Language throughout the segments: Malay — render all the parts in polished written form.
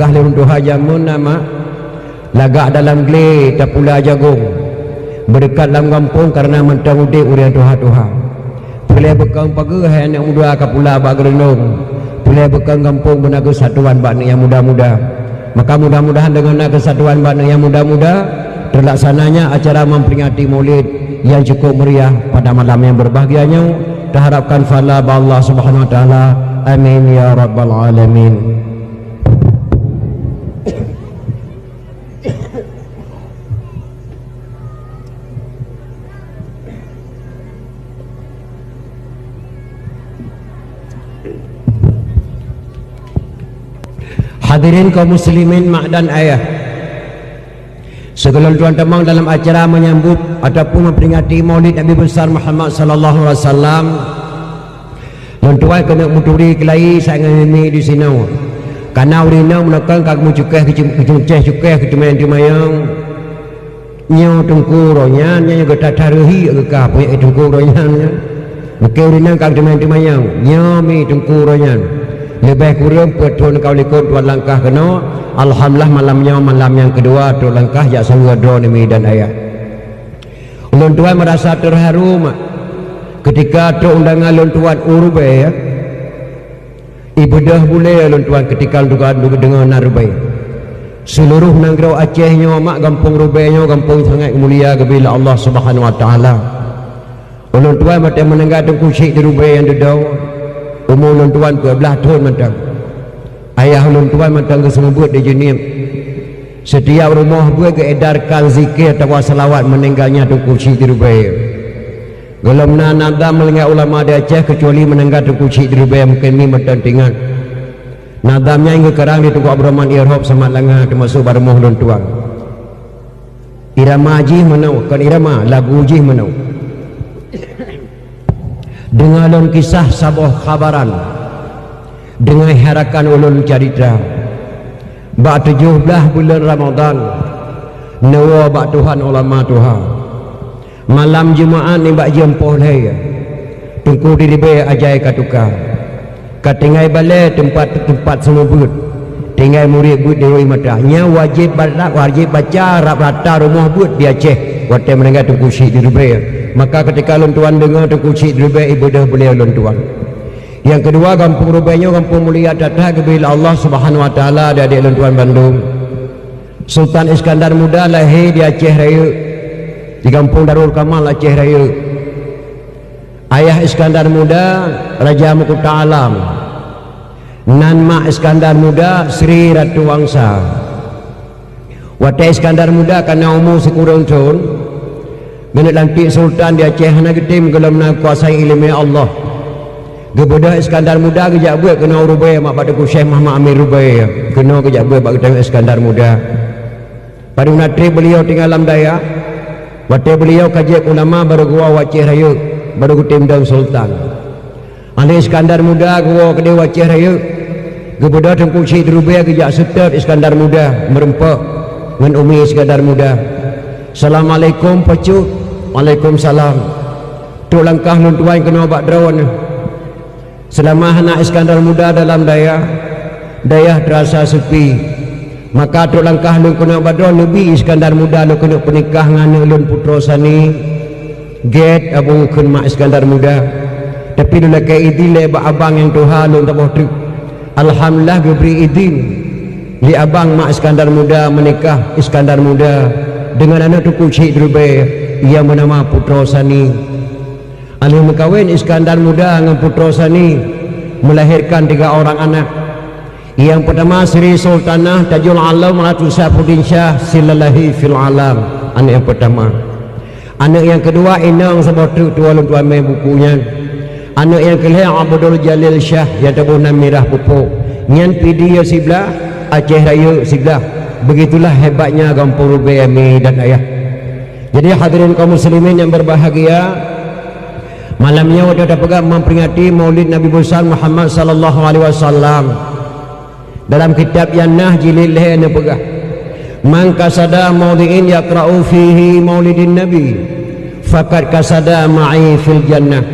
bah lurun tuha jamun nama lagak dalam gele tapula jagung berdekat dalam kampung karena mentang udik urian tuha-tuha pilih bekang pagi anak muda kapula bak gerenung pilih bekang kampung benar kesatuan bak yang muda-muda. Maka mudah-mudahan dengan kesatuan bak yang muda-muda terlaksananya acara memperingati Maulid yang cukup meriah pada malam yang berbahagianya. Terharapkan fala Allah Subhanahu wa taala. Amin ya rabbal alamin. Hadirin kaum muslimin mak dan ayah, segala tuan temang dalam acara menyambut ataupun memperingati Maulid Nabi besar Muhammad sallallahu alaihi wasallam. Tuan kena muturi kelai sangat mimi di sini. Karena urina menekan kamu cukeh keceh cukeh kecuman di mayang. Nyo tengkuronya nya geta tarihi ke punya tengkuronya. Maka urina kag di mayang. Nyo mi tengkuronya. Lebih kurang petun kau likut tuan langkah kena. Alhamdulillah malam yang kedua tuan langkah jak sangga do ni dan ayah. Ulun tuan merasa terharu ketika tu undangan ulun tuan urubai ya. Ibadah boleh ulun tuan ketika ulun dengan narubai. Seluruh nangrau Acehnya mak kampung rubainya kampung sangat mulia bila Allah Subhanahu wa taala. Ulun tuan mata menenggak tengku syik di rubai yang dedau. Umur ulun tuan ke belah tahun matang. Ayah ulun tuan matang ke semebut di jenim. Setiap rumah buat ke edarkan zikir atau salawat meninggalnya tengku syik di rubai. Gelam nadam melengat ulama di Aceh kecuali menengah tengku syik di rubai mungkin ni mentantingan. Nadamnya hingga kerang di tengku Abdurrahman Irhab sama langah termasuk barumuh ulun tuan. Irama jih menau, kan irama lagu jih menau. Dengan ulun kisah sabuh khabaran dengan harakan ulun cerita bak 17 bulan Ramadan nawa bak Tuhan ulama Tuhan malam Jumaat ni bak jempoh leh tungku diri be ajai katuka katingai balai tempat semubut tinggal murid but diroi matanya wajib baca rap rata rumah but di Aceh waktu menengah tungku syik diri be. Maka ketika ulun tuan dengar tengku syik rubai ibadah boleh ulun tuan. Yang kedua kampung rubainya kampung mulia datang bila Allah Subhanahu wa taala dari ulun tuan Bandung. Sultan Iskandar Muda lahir di Aceh Raya di kampung Darul Kamal Aceh Raya. Ayah Iskandar Muda Raja Mahkota Alam. Nan mak Iskandar Muda Sri Ratu Wangsa. Waktu Iskandar Muda karena umur sekurang tahun Genet lantik Sultan di Aceh na getim gelam na kuasai ilmu Allah. Gebedah Iskandar Muda kejak buat kena rubai mak pada ku Syekh Muhammad Amir Rubai kena kejak buat bak ketemu Iskandar Muda. Pada natri beliau tinggal dalam daya. Waktu beliau kajian ulama baru gua Aceh Raya baru getim dan Sultan. Ali Iskandar Muda gua ke Dewa Aceh Raya. Gebedah tengku syik rubai kejak setet Iskandar Muda merempak dengan umi Iskandar Muda. Assalamualaikum pacu. Waalaikumsalam. Tu langkah nun tuan kena bak drawan. Selama anak Iskandar Muda dalam daya terasa sepi. Maka tu langkah nun kena bak drawan lebih Iskandar Muda lu kena pernikah dengan ulun putra sani. Get abu kun mak Iskandar Muda. Tapi dulu ke idin le bak abang yang Tuhan lu tak boleh. Alhamdulillah diberi idin li abang mak Iskandar Muda menikah Iskandar Muda dengan anak tuku syik Rubai yang bernama Putra Sani. Alih mengkawin Iskandar Muda dengan Putra Sani melahirkan 3 orang anak. Yang pertama Sri Sultanah Tajul Alam Ratu Saifuddin Shah Silalahi fil Alam. Anak yang pertama. Anak yang kedua Inang Sabotu tuan main bukunya. Anak yang kelima Abdul Jalil Shah yang tabunan Mirah Pupuk. Nyan pidi sebelah Aceh Raya sebelah. Begitulah hebatnya kampung Rubai Ami dan ayah. Jadi hadirin kaum muslimin yang berbahagia, malamnya kita pegang memperingati Maulid Nabi besar Muhammad sallallahu alaihi wasallam. Dalam kitab Yannah jilid leh ana pegang. Man kasada maudhi'in yaqra'u fihi Maulidin Nabi faqad kasada ma'i fil jannah.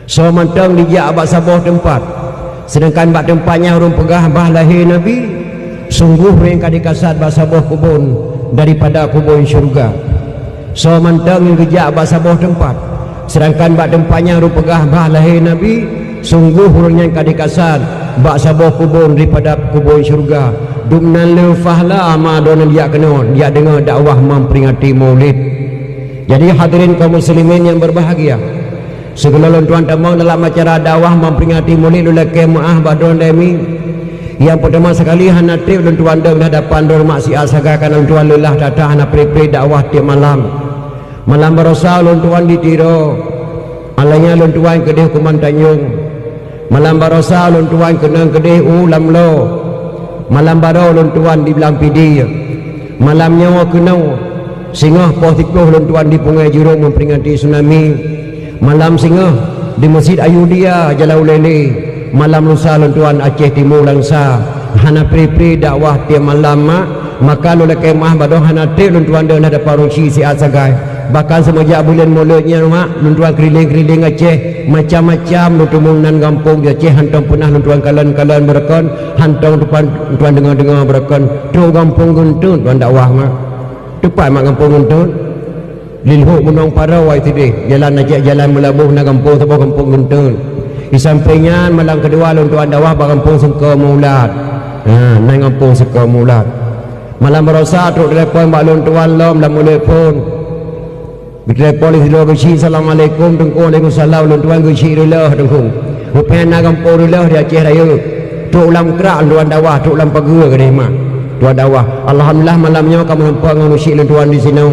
So mantang dijak abak sabuh tempat. Sedangkan bak tempatnya urung pegah bah lahir Nabi. sungguh yang kadikasat bahasa boh kubun daripada kubun syurga. So mantang yang gejak bahasa boh tempat, sedangkan bak tempatnya rupagah bah lahir Nabi, sungguh orang yang kadikasat bahasa boh kubun daripada kubun syurga. Dumnan lefahlah amadon dia kena dia dengar dakwah memperingati Maulid. Jadi hadirin kaum muslimin yang berbahagia, segala tuan tamang dalam acara dakwah memperingati Maulid lelaki maah badron demi. Yang pertama sekali hanati tuan deng hadapan dor maksi asagakan tuan lelah datang hana pre dakwah tiap malam. Malam berasa tuan ditiro. Alanya tuan kedih kuman Tanjung. Malam berasa tuan kena kedih ulam lo. Malam baru tuan di belang pidi. Malam nyawa kena singgah posikuh tuan di Pungai Jurong memperingati tsunami. Malam singgah di Masjid Ayudia Jalau Lele. Malam lusa tuan Aceh Timur Langsa. Hana pri dakwah tiap malam maka lu lekai mah badoh hana te tuan dah ada paruci si asagai. Bahkan semenjak bulan mulutnya tuan keliling-keliling Aceh macam-macam tumunan kampung di Aceh hantong pernah tuan kalan-kalan berakon hantong tuan dengar-dengar berakon tu kampung Guntun tuan dakwah mak tepat mak kampung Guntun lilhuk gunung Parau itu deh jalan Aceh jalan melabuh na kampung sebuah kampung Guntun. Di sampingnya malam kedua tuan dakwah kampung Sengka Mulat. Naik kampung Sengka Mulat. Malam berasa tu telefon mak tuan lom dalam telefon. Telefon di luar gesi assalamualaikum tengku waalaikumsalam tuan gesi relah tengku. Rupiah nak kampung relah di Aceh Raya. Tu ulam kerak tuan dakwah tu ulam pagua ke ni mak. Tuan dakwah. Alhamdulillah malamnya kamu nampak nganusi tuan di sini.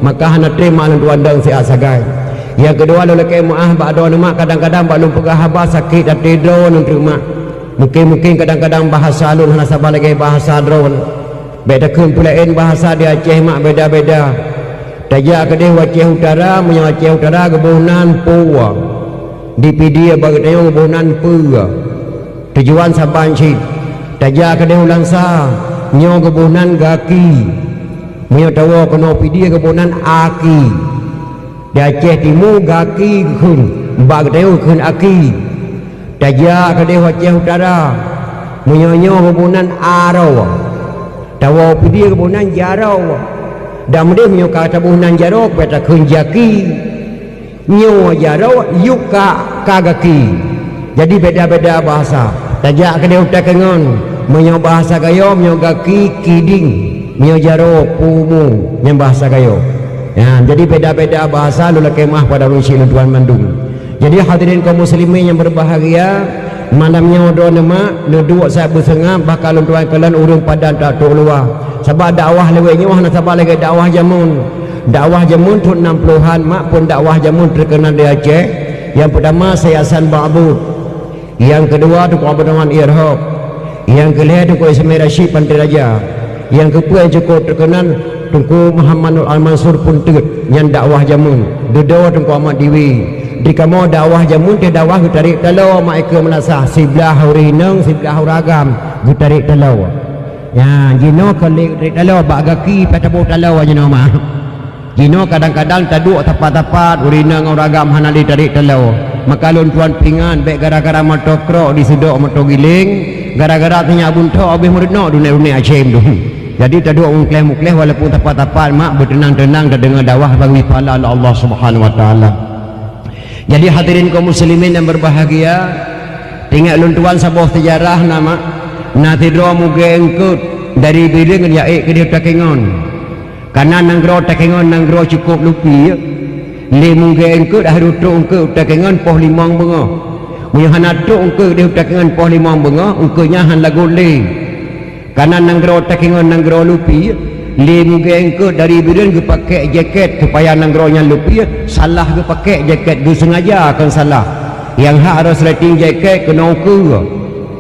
Maka hana terima tuan dang si asagai. Yang kedua lelaki maah ba'do nama kadang-kadang balum pegah habah sakit dan tidur untuk mak. Mungkin kadang-kadang bahasa alun hana sabar lagi bahasa drone. Beda kun pulain bahasa di Aceh mak beda-beda. Tajak kedih Aceh Utara punya Aceh Utara kebunan Pua. Di PD bagi tayong kebunan Pua. Tujuan Sabanci. Tajak kedih Langsa nyo kebunan Gaki. Punya tawa kena PD kebunan Aki. Di Aceh Timur Gaki kun bag teu kun Aki. Tajak ke Dewa Aceh Utara menyonyo kebunan Arau. Tawa pidi kebunan Jarau. Dan dia menyoka kebunan Jarau pada kun Jaki. Nyo Jarau yuka Kagaki. Jadi beda-beda bahasa. Tajak ke Dewa Takengon menyo bahasa gayo menyo Gaki Kiding. Menyo Jarau Pumu yang bahasa gayo. Ya, jadi beda-beda bahasa lu kemah pada rusi tuan Bandung. Jadi hadirin kaum muslimin yang berbahagia, malamnya doa nama neduk saya bersengah bakal tuan kalian urung padan tak tok luar. Sebab dakwah lewetnya wah nak sabar lagi dakwah jamun. Dakwah jamun tu 60-an mak pun dakwah jamun terkenal di Aceh. Yang pertama Yayasan Ba'bud. Yang kedua tu Abdul Rahman Irhab. Yang ketiga tu Ismail Rashid Pantai Raja. Yang keempat yang cukup terkenal Tungku Muhammad Nur Al-Mansur pun tegut yang dakwah jamun. Duduk Tungku Ahmad Dewi. Di kamu dakwah jamun dia dakwah tarik telau maika menasah sebelah hurineng sebelah huragam tarik telau. Ya, jino kali tarik telau bak gaki patabu telau jino mah. Jino kadang-kadang taduk tapat-tapat hurineng huragam hanali tarik telau. Maka lun tuan pingan baik gara-gara matokro di sedok matogiling, gara-gara tanya bunto habis muridno dunia-dunia Aceh tu. Jadi tak ada mukleh-mukleh walaupun tapat-tapat mak bertenang-tenang dan dengar dakwah bagi pahala Allah Subhanahu wa taala. Jadi hadirin kaum muslimin yang berbahagia, tinggal luntuan sebuah sejarah nama natidro muge engkut dari biling yaik ke dia Takengon. Karena nanggro Takengon nanggro cukup lupi. Le muge engkut dah rutuk engkut Takengon poh limang benga. Munya hanatuk engkut dia Takengon poh limang benga, engkutnya han lagu le. Karena nanggro Takengon nanggro lupi le muge engkut dari biren ke pakai jaket supaya nanggronya lupi salah ke pakai jaket dia sengaja akan salah yang hak harus rating jaket kena ukur.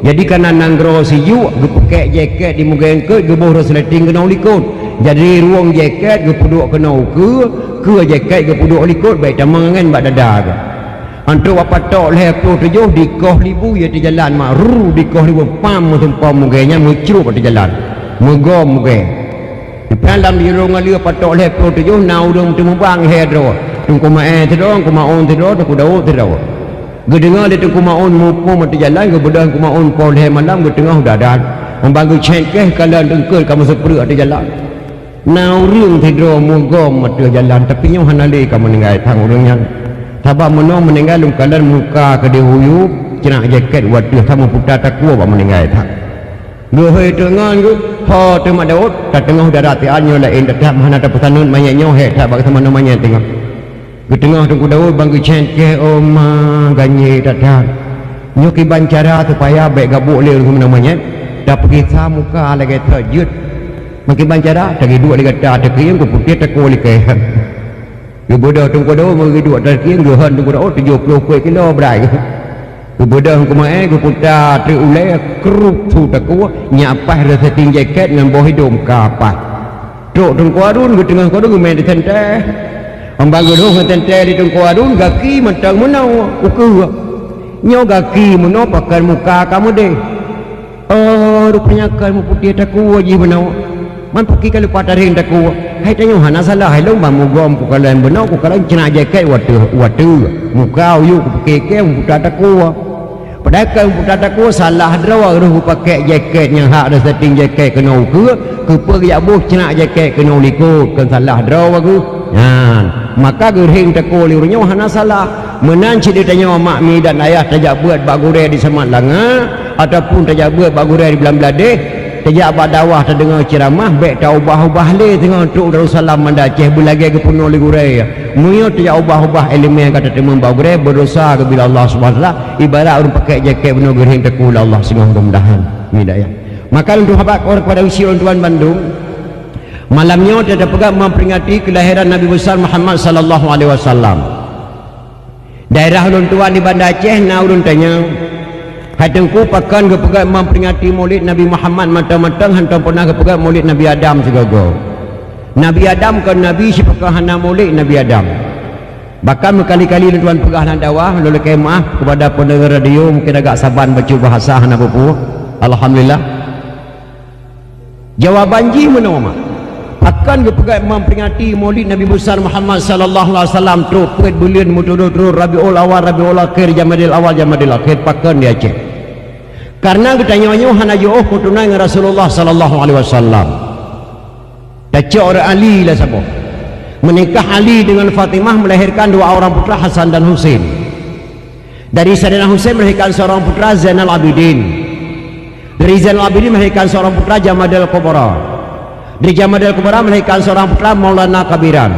Jadi karena nanggro siyu ke pakai jaket di muge engkut ke harus rating kena likut. Jadi ruang jaket ke puduk kena ukur ke jaket ke puduk likut baik tamangan bak dada ke. Antuk apa tok leh 27 di koh libu ya di jalan mak ru di koh libu pam tempat mugenya mucrup di jalan mugom muge dalam di rong alia patok leh 27 nau dong temu bang hedro tungku ma tedong ku maon tedro tu dau tedro gedengar le tungku maon mupu mati jalan ke bedah ku maon pol he malam ke tengah dadan membangun cengkeh kalau dengkul kamu seperut ada jalan nau ring tidur mugom ada jalan tapi nyo hanali kamu meninggal tang orangnya tabak menong meninggal lungkalan muka ke dia huyup cenak jaket waduh kamu putar takwa pak meninggal tak gohe dengan tu ho tu mak daud tak tengah darat tianyo lain dak mana ada pesanun banyak nyo he tak bak sama namanya tengah ke tengah tu daud bangku cengkeh oma ganye dadak nyoki bancara supaya baik gabuk le namanya dah pergi sa muka lagi terjut makin bancara tadi dua lagi dah terkiang ku putih takul ke ke bodoh tunggu dah mari dua terkiang ke han tunggu dah 70 kilo berai ke bodoh ku mai ku putar terulai kerup tu takua nyapai rasa ting jaket dengan bawah hidung kapas tok tunggu arun ke tengah kodong main di tenteh ambang godong tenteh di tunggu arun gaki mentang menau uku nyo gaki meno pakai muka kamu deh rupanya kamu putih takua ji menau man pergi kalau pada ring takua hai tanya hana salah hai lomba mugom ku kalian benau ku kalian cina jaket watu muka uyu ku keke putar takua padahal kamu putar takua salah drawa ruh pakai jaket yang hak ada setting jaket kena ke pergi abuh cina jaket kena likut kan salah drawa ku maka gerhing takua liurnya hana salah menanci dia tanya mak mi dan ayah tajak buat bak gureh di semat langa ataupun tajak buat bak gureh di belam-beladeh tajak bak dawah terdengar ceramah baik tak ubah-ubah le tengah tuk Darussalam mandaceh belagi ke penuh li gureh muyo tajak ubah-ubah elemen kata teman bak gureh berdosa ke bila Allah SWT ibarat orang pakai jaket penuh gerhing takul Allah semua mudah-mudahan mi dak ya maka untuk habat orang kepada usia orang tuan Bandung malamnya dia ada pegang memperingati kelahiran Nabi besar Muhammad sallallahu alaihi wasallam. Daerah ulun tuan di Banda Aceh na ulun tanya hatengku pakan ke pegang memperingati maulid Nabi Muhammad matang-matang hantam pernah ke pegang maulid Nabi Adam segago. Nabi Adam kan Nabi si pegang hana maulid Nabi Adam. Bahkan berkali-kali ulun tuan pegang dakwah ulun kemah kepada pendengar radio mungkin agak saban baca bahasa hana pupu. Alhamdulillah. Jawaban ji menoma. Akan kepegat memperingati maulid Nabi besar Muhammad sallallahu alaihi wasallam terus pet bulan mutudut terus Rabiul Awal Rabiul Akhir Jamadil Awal Jamadil Akhir pakan di Aceh karena ketanya hana jauh kutunai dengan Rasulullah sallallahu alaihi wasallam dace orang Ali lah siapa menikah Ali dengan Fatimah melahirkan dua orang putra Hasan dan Husain dari Sayyidina Husain melahirkan seorang putra Zainal Abidin dari Zainal Abidin melahirkan seorang putra Jamadil Kubra dari Jamadil Kubra melahirkan seorang putra Maulana Kabiran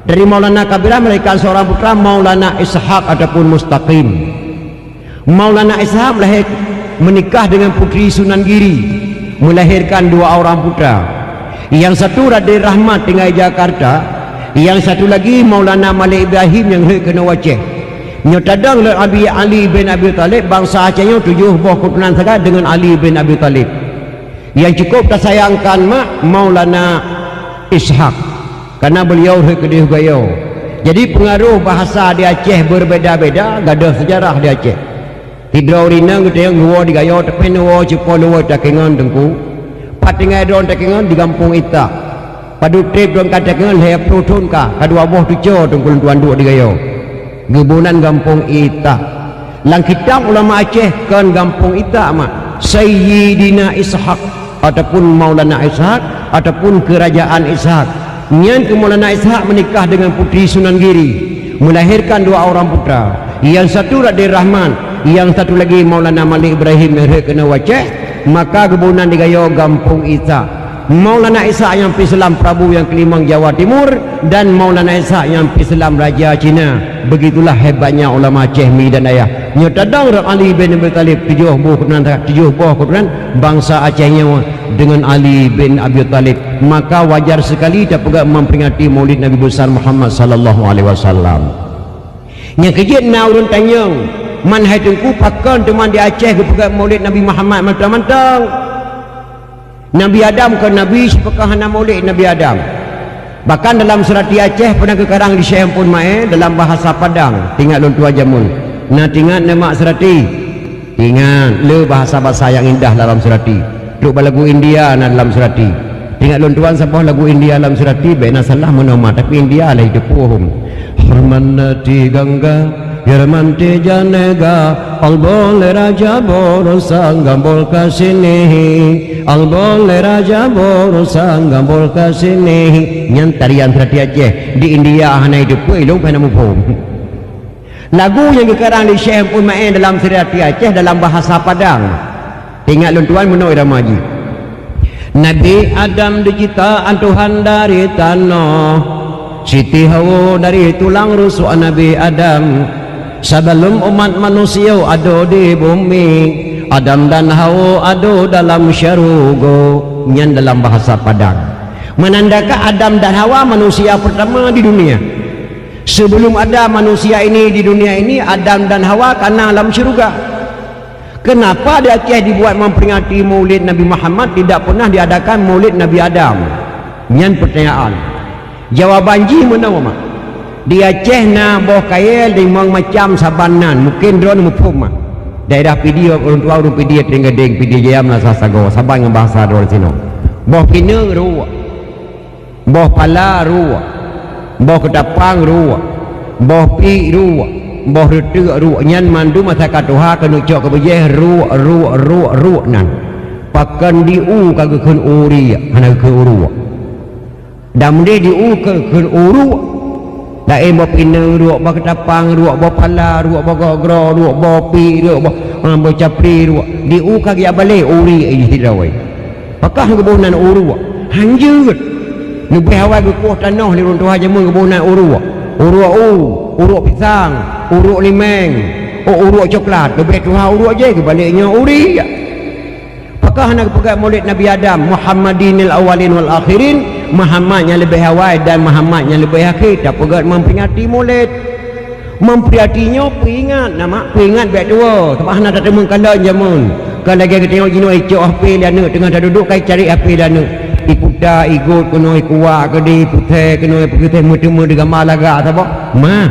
dari Maulana Kabiran melahirkan seorang putra Maulana Ishaq ataupun Mustaqim Maulana Ishaq menikah dengan putri Sunan Giri melahirkan dua orang putra yang satu Raden Rahmat tinggal Jakarta yang satu lagi Maulana Malik Ibrahim yang kena Aceh nyotadang Abi Ali bin Abi Talib bangsa Acehnya 7 buah keturunan saja dengan Ali bin Abi Talib yang cukup tersayangkan mak Maulana Ishaq karena beliau kedih gaya jadi pengaruh bahasa di Aceh berbeza-beza gadah sejarah di Aceh tidur rinang kita yang luar di gaya tapi luar cepat luar takengan tengku patingai don takengan di kampung Ita padu trip don katakengan saya protun ka kedua buah tujuh tengku tuan dua di gaya gebunan kampung Ita lang kitab ulama Aceh kan kampung Ita mak Sayyidina Ishaq ataupun Maulana Ishaq ataupun kerajaan Ishaq nyan ke Maulana Ishaq menikah dengan putri Sunan Giri melahirkan dua orang putra yang satu Raden Rahman yang satu lagi Maulana Malik Ibrahim yang kena Aceh maka kebunan digaya kampung Ita Maulana Ishaq yang Islam Prabu yang Kelimang Jawa Timur dan Maulana Ishaq yang Islam Raja Cina begitulah hebatnya ulama Aceh mi dan ayah nyatadang Ali bin Abi Talib 7 buah keturunan bangsa Acehnya dengan Ali bin Abi Talib maka wajar sekali tak pegang memperingati maulid Nabi besar Muhammad sallallahu alaihi wasallam yang kejit na urun tanyang man hai tengku pakan teman di Aceh ke pegang maulid Nabi Muhammad mentang-mentang Nabi Adam ke Nabi sepekah hana maulid Nabi Adam bahkan dalam surat di Aceh pernah kekarang di Syekh pun mai dalam bahasa Padang tinggal lun tua jamun nah tinggal nama serati tinggal le bahasa-bahasa yang indah dalam serati duk lagu India na dalam serati tinggal lun tuan sabah lagu India dalam serati bena salah menoma tapi India lah hidup pohum Harmanati Gangga Yermanti janega albole raja borosa gambol kasini albole raja borosa gambol kasini nyan tarian terhati Aceh di India hana hidup ilung pada mufhum. Lagu yang dikarang di Syekh pun main dalam Sirati Aceh dalam bahasa Padang. Ingat lun tuan menuk irama haji. Nabi Adam diciptaan Tuhan dari tanah, Siti Hawa dari tulang rusuk Nabi Adam. Sebelum umat manusia ada di bumi, Adam dan Hawa ada dalam syurga. Nyan dalam bahasa Padang menandakan Adam dan Hawa manusia pertama di dunia. Sebelum ada manusia ini di dunia ini, Adam dan Hawa karena alam syurga. Kenapa di Aceh dibuat memperingati maulid Nabi Muhammad, tidak pernah diadakan maulid Nabi Adam? Nyan pertanyaan. Jawaban ji mana mak? Di Aceh na boh kail di mang macam sabanan, mungkin drone mufhum. Daerah video orang tua orang video Tringading video jam lah sasago, saban dengan bahasa drone sino. Boh pinang ruwa. Boh pala ruwa. Boh ketapang ruwa, boh pi ruwa, boh retek ruwa. Nyan mandu masyarakat Tuhan kena cok ke bejeh ruwa nan pakan di u kagak kun uri hana ke ruwa dam de di u ke kun uru da boh pinang ruwa, boh ketapang ruwa, boh pala ruwa, boh gogro ruwa, boh pi ruwa, boh capri ruwa di u kagak balik uri hirawai pakah ke boh nan uru hanjut lebih awal ke kuah tanah ni orang Tuhan jamun kebunan uruk pisang, uruk limeng, uruk coklat. Lebih Tuhan uruk je ke baliknya uri. Apakah nak pegang maulid Nabi Adam Muhammadinil awalin wal akhirin, Muhammad yang lebih awal dan Muhammad yang lebih akhir. Tak pegang memperingati maulid. Memperingatinya peringat nama peringat baik tua. Sebab nak tak temu kalau jamun. Kalau lagi kita tengok jino icok api lana tengah tak duduk kai cari api lana. Ikuta ikut kena ikuak ke di putih kena putih mutemu dengan malaga apa ma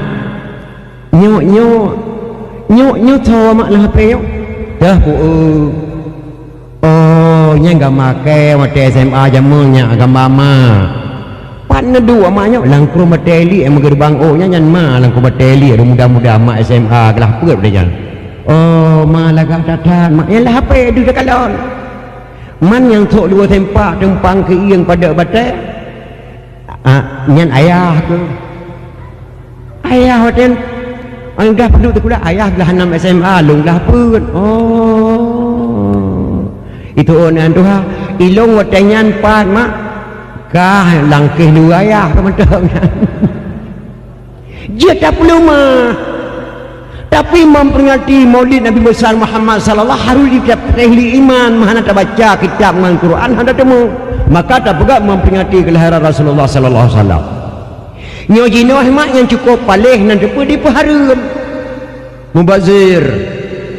nyok tho mak lah pe dah ku oh nya gambar ke mate SMA jamunya gambar ma pan dua maknya langkru mateli em gerbang oh nya nyan ma langkru mateli mudah-mudah mak SMA kelah peut dah jan oh malaga tatan mak yalah pe du dekalon man yang tok dua tempat tempang ke iang pada batai nyan ayah ke ayah hotel dah penduk tu pula ayah belah 6 SMA long dah pun oh itu onan Tuhan ilong watanyan pat mak kah langkih dua ayah ke mentang dia tak perlu mah. Tapi memperingati maulid Nabi besar Muhammad sallallahu harus dipelihli iman mana tak baca kitab dengan Quran ada temu maka tak pegat memperingati kelahiran Rasulullah sallallahu alaihi wasallam. Nyo jino mak yang cukup palih nan depa di peharum mubazir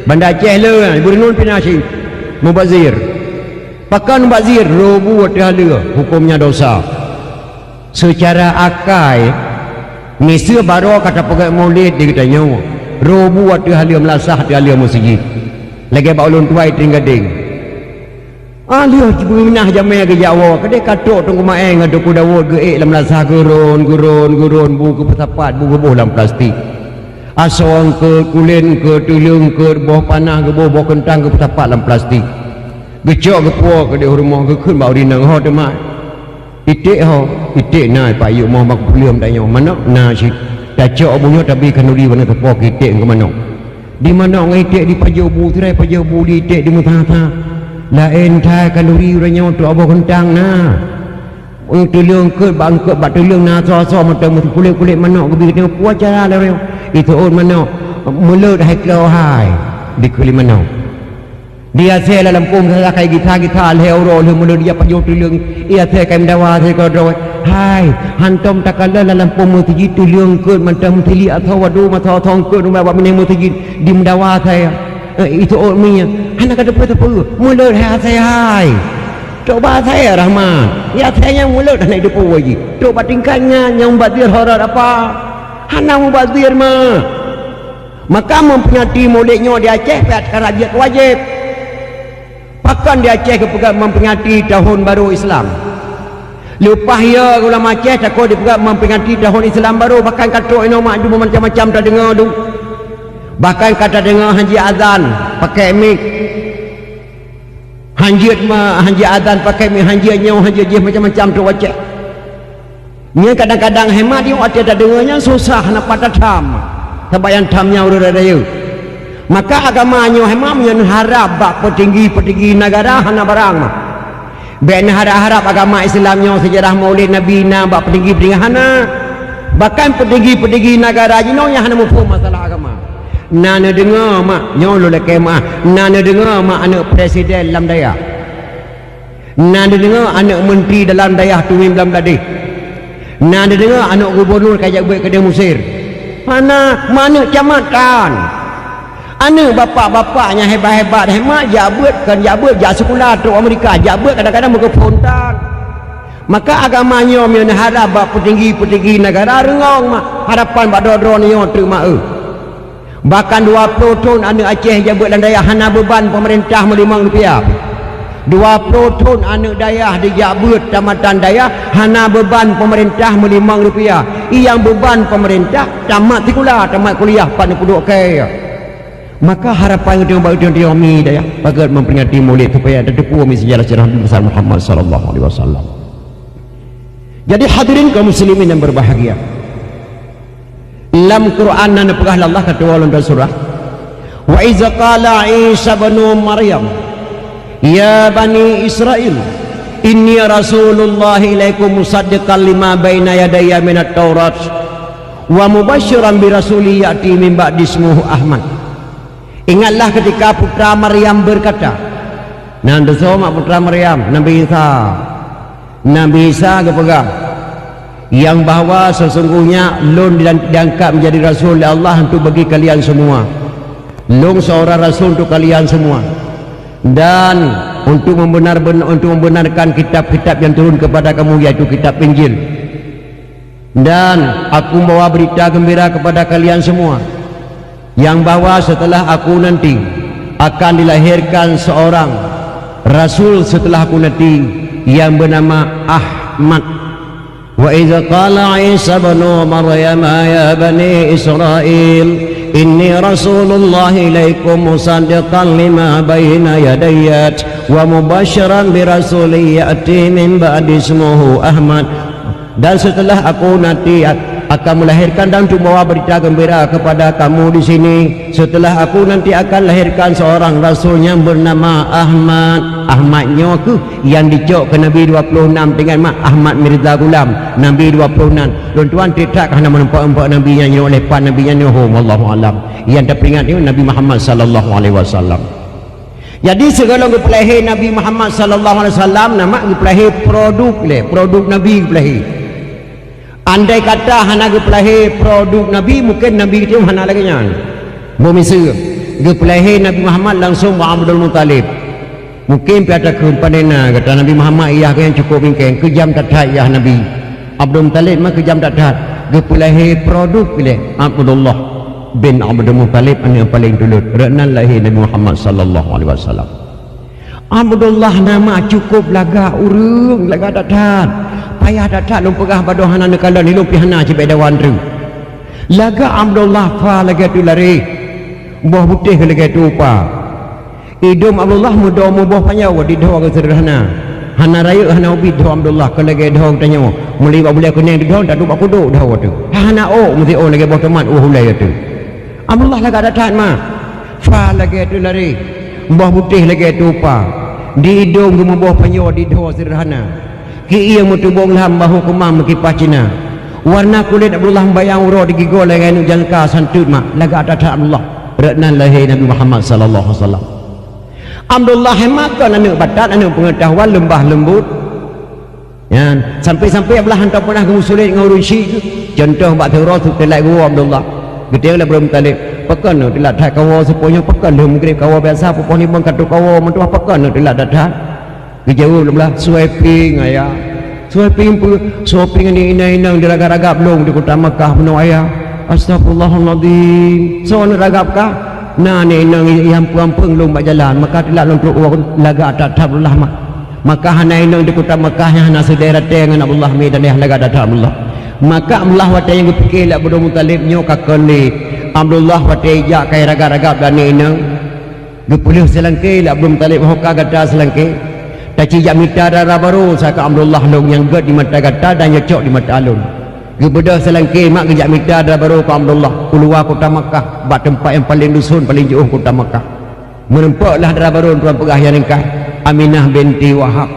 Banda Aceh le Burnun Pinasi mubazir pakan mubazir robu hala hukumnya dosa secara akai misi baru kata pegat maulid dia kata nyawa robu waktu halia melasah di halia masjid lagi pak ulun tuai Tringading alia minah jamai ke Jawa kedai katuk tunggu maeng ada ku dawud ke lam melasah gurun buku petapat buku boh dalam plastik asong ke kulin ke tulung ke boh panah ke boh kentang ke petapat dalam plastik gecok ke puak ke di rumah ke kun bau dinang ho temat itik na pak yuk mau mak belium tanya mana na si dah cok bunyo tapi kanuri mana tepok itik ke mana di mana ngitik di pajobu tirai pajobu di itik di mutata lain thai kanuri uranya untuk abah kentang na tulung ke bangkut bat tulung na so macam kulit mana ke bikin puas cara le itu on mana mulut hai kau hai di kulit mana dia saya dalam pun saya kayak gitar leuro le mulut dia pajob tulung ia saya kayak mendawa saya kau hai hantom takala dalam pemutiji tulung ke macam tili atau wadu atau thong ke rumah bab menemu tiji di mendawa saya itu orminya anak ada apa mulut saya hai coba saya Rahman ya saya yang mulut dan hidup wajib coba tingkatnya yang bazir horor apa hana mubazir mah maka memperingati maulidnya di Aceh pihak kerajaan wajib pakan di Aceh kepegang memperingati tahun baru Islam lepas ya ulama Aceh takut dipegang memperingati tahun Islam baru bahkan katuk ino mak macam-macam tak dengar tu Bahkan kata dengar haji azan pakai mic, haji azan pakai mic, haji macam-macam tu wajah. Ni kadang-kadang hemat dia ada dengarnya susah nak pada tam. Sebab yang tamnya udah ada you. Maka agamanya hemat yang harap bak petinggi negara hana barang mah. Ben harap agama Islamnya sejarah Maulid Nabi na bak petinggi hana. Bahkan petinggi negara jino yang hana mufhum masalah agama. Nana dengar mak nyolo le kemah, nana dengar mak anak presiden dalam daya, nana dengar anak menteri dalam daya tuwim dalam dadi, nana dengar anak gubernur kajak buat kedai Mesir, mana camatan, anak bapak-bapaknya hebat-hebat hemat jabut sekolah tu Amerika jabut kadang-kadang muka pontan. Maka agamanya yang harap petinggi negara rengong mak harapan bak dua-dua ni terima Bahkan 20 tahun anak Aceh jabat dan daya hana beban pemerintah RM5. 20 tahun anak daya dijabat tamatan daya hana beban pemerintah RM5. Yang beban pemerintah tamat kuliah pada puduk kaya. Maka harapan yang dia diomi daya agar memperingati Maulid supaya ada depu sejarah-sejarah Nabi besar Muhammad sallallahu alaihi wasallam. Jadi hadirin kaum muslimin yang berbahagia, dalam Quran dan pegah Allah kata dalam surah wa iza qala Isa bin Maryam ya bani Israel inni rasulullah ilaikum musaddiqan lima baina yadayya minat taurat wa mubasysyiran bi rasuli ya'ti min ba'di ismuhu Ahmad. Ingatlah ketika putra Maryam berkata, nanda sama putra Maryam Nabi Isa kepegang yang bahawa sesungguhnya lun diangkat menjadi rasul oleh Allah untuk bagi kalian semua. Lun seorang rasul untuk kalian semua dan untuk membenarkan kitab-kitab yang turun kepada kamu, yaitu kitab Injil. Dan aku membawa berita gembira kepada kalian semua yang bahawa setelah aku nanti akan dilahirkan seorang rasul setelah aku nanti yang bernama Ahmad. وَإِذَا قَالَ عِيسَى بْنُ مَرْيَمَ يَا بَنِي إِسْرَائِيلَ إِنِّي رَسُولُ اللَّهِ إِلَيْكُمْ مُصَدِّقًا لِمَا بَيْنَ يَدَيَّ وَمُبَشِّرًا بِرَسُولٍ يَأْتِي مِنْ بَعْدِي اسْمُهُ أَحْمَدَ. Dan setelah aku nanti akan melahirkan dan untuk membawa berita gembira kepada kamu di sini, setelah aku nanti akan lahirkan seorang rasul yang bernama Ahmad. Ahmadnya ke yang dicok ke Nabi 26 dengan mak Ahmad Mirza Gulam Nabi 26. Tuan-tuan tidak kerana menempah-empah Nabi yang oleh pan Nabi yang wallahu alam. Yang terperingat itu Nabi Muhammad sallallahu alaihi wasallam. Jadi segala kepelahi Nabi Muhammad sallallahu alaihi wasallam nama kepelahi produk Nabi kepelahi. Andai kata hana kepelahi produk Nabi, mungkin Nabi itu hana lagi nya. Memisir kepelahi Nabi Muhammad langsung Abdul Muttalib. Mungkin piata kumpanena kata Nabi Muhammad iya yang cukup mungkin kejam tatat ya Nabi Abdul Muttalib mah kejam tatat kepelahi produk pilih Abdullah bin Abdul Muttalib yang paling dulu renan lahir Nabi Muhammad sallallahu alaihi wasallam. Abdullah nama cukup laga urung laga tatat payah tatat lumpegah badohana nekala ni lumpihana cibai dawan tu laga Abdullah fa laga tu lari buah putih laga tu pa hidung Abdullah mudah mubah panjang di doa ke sederhana hana raya hana ubi doa Abdullah kalau lagi doa tanya muli boleh kuning di doa tak duk kuduk doa tu hana mesti lagi buah teman hulai tu Abdullah lagi ada tahan mah fa lagi tu lari buah putih lagi tu pa di hidung mubah panjang di doa sederhana ki ia mutubong lam bahu kumam kipas Cina warna kulit Abdullah bayang uro di gigol dengan jangka santut mah lagi ada tahan Allah reknan lahir Nabi Muhammad sallallahu alaihi wasallam. Abdullah hemakan anak batat, anak pengetahuan lembah lembut ya, sampai-sampai Abdullah hantar pernah ke musulit ngurun syik contoh bak teror tu telak gua Abdullah gede lah belum talib pekan tu telak tak kawa sepunya pekan dah mungkin kawa biasa pupuk ni mengkatu kawa mentua pekan tu telak datang kejauh lah swiping ayah swiping ni inang di ragap-ragap belum di kota Makkah penuh ayah astagfirullahaladzim so ni ragap kah nah ni yang puang-puang lomba jalan maka tidak untuk laga atat Abdullah maka hana inang di kota Makkah yang hana sedera dengan Abdullah medan yang laga atat Abdullah maka Abdullah wata yang berfikir lah Abdul Muttalib nyo kakali Abdullah patijak kai raga-raga dani ina gepuluh selangke la belum talib hoka gata selangke taci jamita dara baru saka Abdullah long yang ged di mata gata dan nyecok di mata alun gebedah selangke mak gejak mita dara baru ka Abdullah keluar kota Makkah bak tempat yang paling dusun paling jauh kota Makkah menempaklah dara baru tuan pegah yang nikah Aminah binti Wahab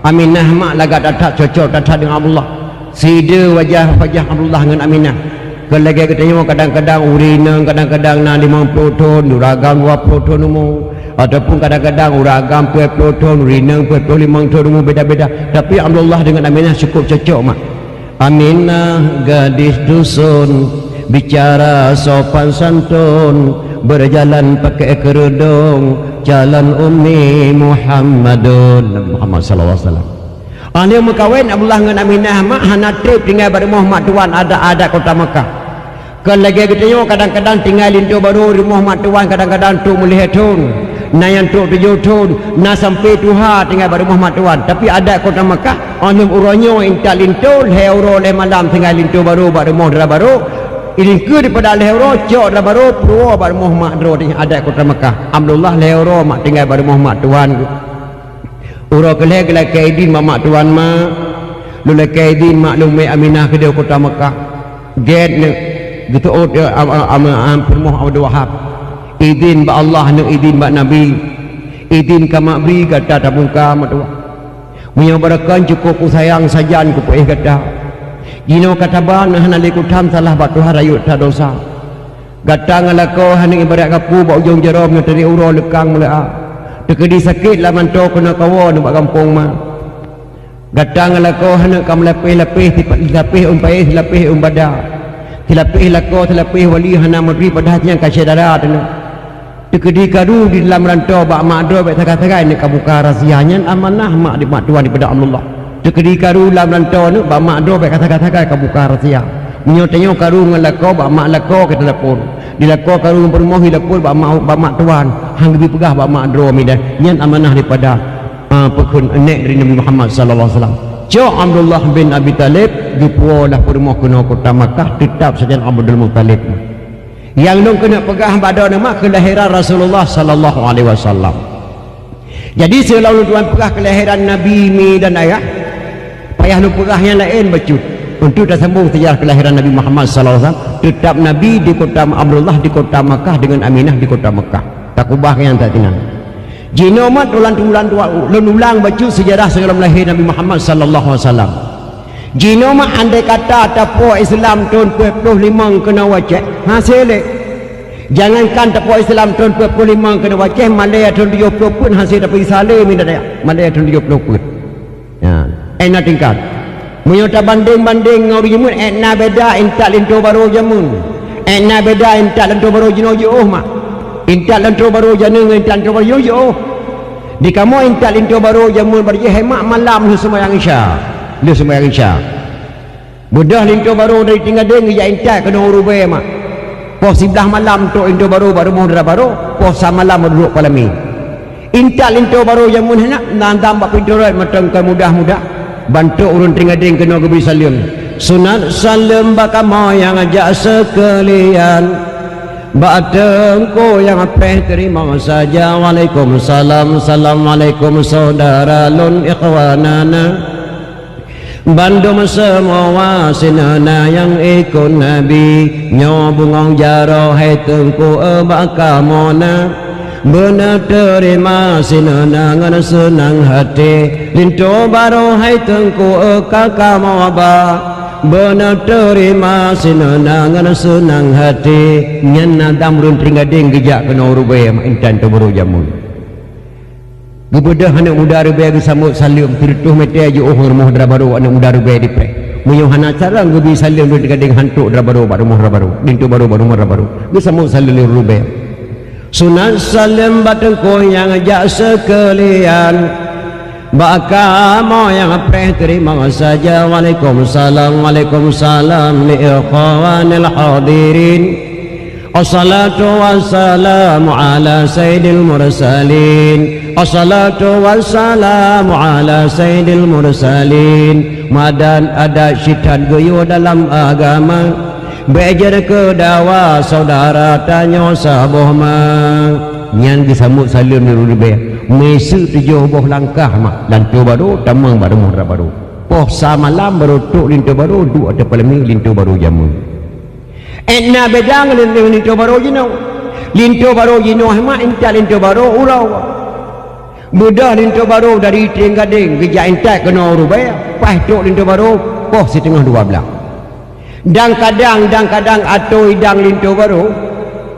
Aminah mak lagat datak cocok datak dengan Abdullah sida wajah Abdullah dengan Aminah kelagi katanya kadang-kadang urina kadang-kadang na 50 ton uragam 20 ton umu ataupun kadang-kadang uragam 20 ton urina 25 ton umu beda-beda tapi Abdullah dengan Aminah cukup cocok mak Aminah gadis dusun bicara sopan santun berjalan pakai kerudung jalan Ummi Muhammadun Muhammad sallallahu alaihi wasallam dia mengkawin Abdullah dengan Aminah mak hanatib tinggal pada Muhammad tuan ada kota Makkah kelagi katanya kadang-kadang tinggal lintu baru di Muhammad tuan kadang-kadang tu mulih tun na yang tu 7 tun na sampai tuha tinggal pada Muhammad tuan tapi ada kota Makkah alim uronyo intak lintu heuro le malam tinggal lintu baru pada Muhammad baru ini ke daripada leuro cok dah baru pro pada Muhammad ro ada kota Makkah Abdullah leuro mak tinggal pada Muhammad tuan uro keleh kaidin mak tuan mak lula kaidin maklum mai Aminah ke dia kota Makkah get ne gitu permoh Abdul Wahab izin ba Allah ne izin ba Nabi izin ka makbi kata tabungka mak tuan punya barakan cukup ku sayang sajan ku puih kata jino kata ban hanali ku tham salah ba Tuhan rayut ta dosa gatang alako haning ibarat kapu ba ujung jerom nya tadi uro lekang mula tekedi sakit lah manto kena kawo nak kampung mah gatang alako hanak kam lepih-lepih tipih umpai lepih umbada tilapih lako tilapih wali hana mudri pada hatinya kasih darah tu tekedi kadu di dalam rantau ba mak do ba takai ni kabuka rahsianya amanah mak di mak tuan daripada Allah tekedi kadu dalam rantau ni ba mak do ba kata-kata kabuka rahsia menyotanyo kadu ngalako ba mak lako ke telefon dilako kadu permohi lapor ba mak tuan hang lebih pegah ba mak do midan nyan amanah daripada pekun enek dari Nabi Muhammad sallallahu alaihi wasallam Cok Abdullah bin Abi Talib dipualah permoh kena kota Makkah tetap saja Abdul Muttalib yang nung kena pegah pada nama kelahiran Rasulullah sallallahu alaihi wasallam jadi selalu tuan pegah kelahiran Nabi mi dan ayah payah nu pegah yang lain becut untuk dah sambung sejarah kelahiran Nabi Muhammad sallallahu alaihi wasallam tetap Nabi di kota Abdullah di kota Makkah dengan Aminah di kota Makkah tak ubah yang tak tenang jinomat ulang baca sejarah sebelum lahir Nabi Muhammad sallallahu alaihi wasallam jinomat andai kata tapu Islam tahun 25 kena wajah hasil jangankan tapu Islam tahun 25 kena wajah Malaya tahun 70 pun hasil dapat salim ni dah Malaya tahun 70 pun ya enak tingkat menyota banding ngau jamun enak beda intak lintu baru jamun enak beda intak lintu baru jino jauh mak intak lintu baru jana dengan intak lintu baru jauh di kamu intak lintu baru jamun berje hemat malam lu sembahyang isya budah lintu baru dari tinggal deng ya intak kena urubai mak pos sebelah malam tu lintu baru muhdra baru pos malam duduk palami intak lintu baru jamun hendak nandam bak pintu rat matang mudah-mudah bantu urun tinggal deng kena gebi salim sunat salam baka mau yang ajak sekalian Ba'dengku yang apeh terima saja Waalaikumsalam Assalamualaikum saudara lun ikhwanana Bandung semua wasinana yang ikut Nabi Nyobungong jaro hai tengku bakamona Benar terima sinana ngan senang hati Lintu baru hai tengku kakamaba benar terima sinana ngan senang hati nyan nadam run tringading gejak kena urubai intan tu baru jamun gebedah anak muda rubai sambut salim tirtuh mete aja umur dra baru anak muda rubai dipe munyo hana cara gebi salim run tringading hantu dra baru baru dintu baru ge sambut salim rubai sunat salim batengko yang ajak sekalian Baka mau yang apreh terima saja Waalaikumsalam li ikhwanil hadirin Assalatu wassalamu ala sayyidil mursalin Assalatu wassalamu ala sayyidil mursalin Madan ada syitan geyo dalam agama bejar ke dawa saudara tanya saboh mak nyan disambut salim ni rube mesu 7 langkah mak dan tu baru tamang baru muhra baru poh samalam baru tuk lintu baru du ada palemi lintu baru jamu enna bedang lintu baru jino lintu baru jino mak inta lintu baru ulau mudah lintu baru dari Tenggading gejak intai kena rube pas tuk lintu baru poh setengah 12 dan kadang atau idang lintu baru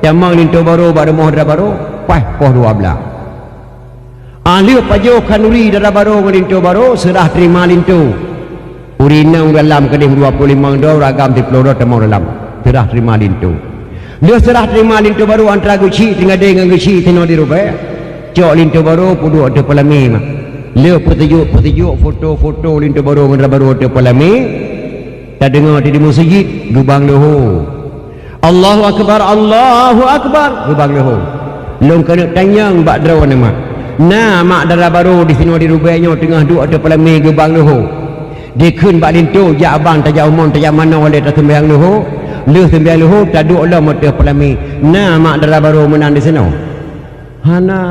tamang lintu baru baru muhra baru pas poh 12 ahli pajo kanuri dara baru lintu baru serah terima lintu urinang dalam keding 25 do ragam di peloro tamang dalam serah terima lintu dia serah terima lintu baru antara guci tinggal dengan guci tino di rubai cok lintu baru pudu ada pelami le petunjuk foto lintu baru dengan baru ada pelami tak dengar di masjid gubang lohor Allahu Akbar gubang lohor long kena tanyang bak draw nama na mak dara baru di sini di rubainya tengah duk ada pelami gubang lohor dikun bak lintu jak abang tajak umum tajak mana wala tak sembahyang lohor le sembahyang lohor tak duk lah mata pelami na mak dara baru menang di sini hana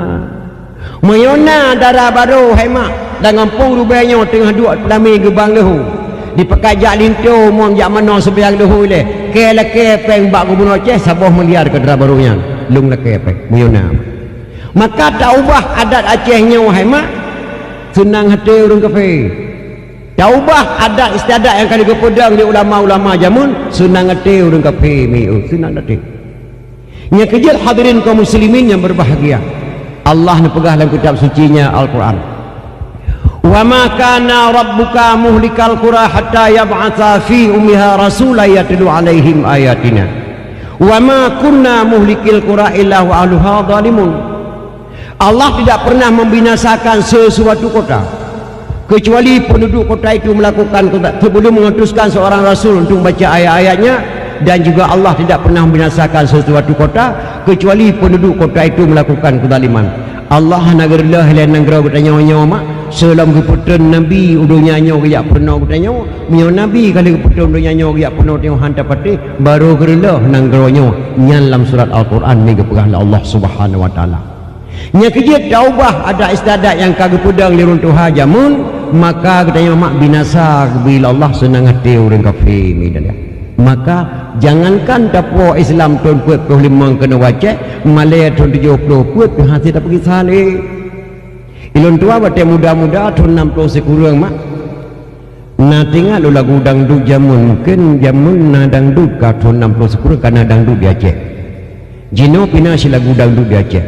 mayona dara baru hai mak dengan pung rubainya tengah duk pelami gubang lohor di pekajak lintu mom jak mana sembahyang lohor le ke peng bak gubernur Aceh saboh meliar ke dara barunya lung leke peng mayona maka tak ubah adat Acehnya wahai mak senang hati urang kafe tak ubah adat istiadat yang kali kepedang di ulama-ulama jamun senang hati urang kafe miu senang hati nya kejel hadirin kaum muslimin yang berbahagia Allah nepegah dalam kitab sucinya Al-Quran wa ma kana rabbuka muhlikal qura hatta yab'atha fi ummiha rasulan yatlu alaihim ayatina wa ma kunna muhlikil qura illa wa ahluha zalimun Allah tidak pernah membinasakan sesuatu kota kecuali penduduk kota itu melakukan sebelum mengutuskan seorang rasul untuk baca ayat-ayatnya dan juga Allah tidak pernah membinasakan sesuatu kota kecuali penduduk kota itu melakukan kezaliman Allah nagarlah lain negara bertanya-tanya mak selam keputusan Nabi udunya nyo giak pernah bertanya mio Nabi kali keputusan udunya nyo giak pernah tengok hantar pati baru gerlah negara nyo nyan dalam surat Al-Quran ni kepegah Allah Subhanahu wa taala nya kejit taubah ada istiadat yang kagak pedang lirun tuha jamun maka katanya mak binasa bila Allah senang hati orang kafir ni dah maka jangankan tapo Islam tahun 45 kena wajah Malaya tahun 70 kuat hati tak pergi salih ilun tua batai muda-muda tahun 60 sekurang mak na tinggal lu lagu dangdut jamun mungkin jamun na dangdut ka tahun 60 sekurang karena dangdut di Aceh jino pina si lagu dangdut di Aceh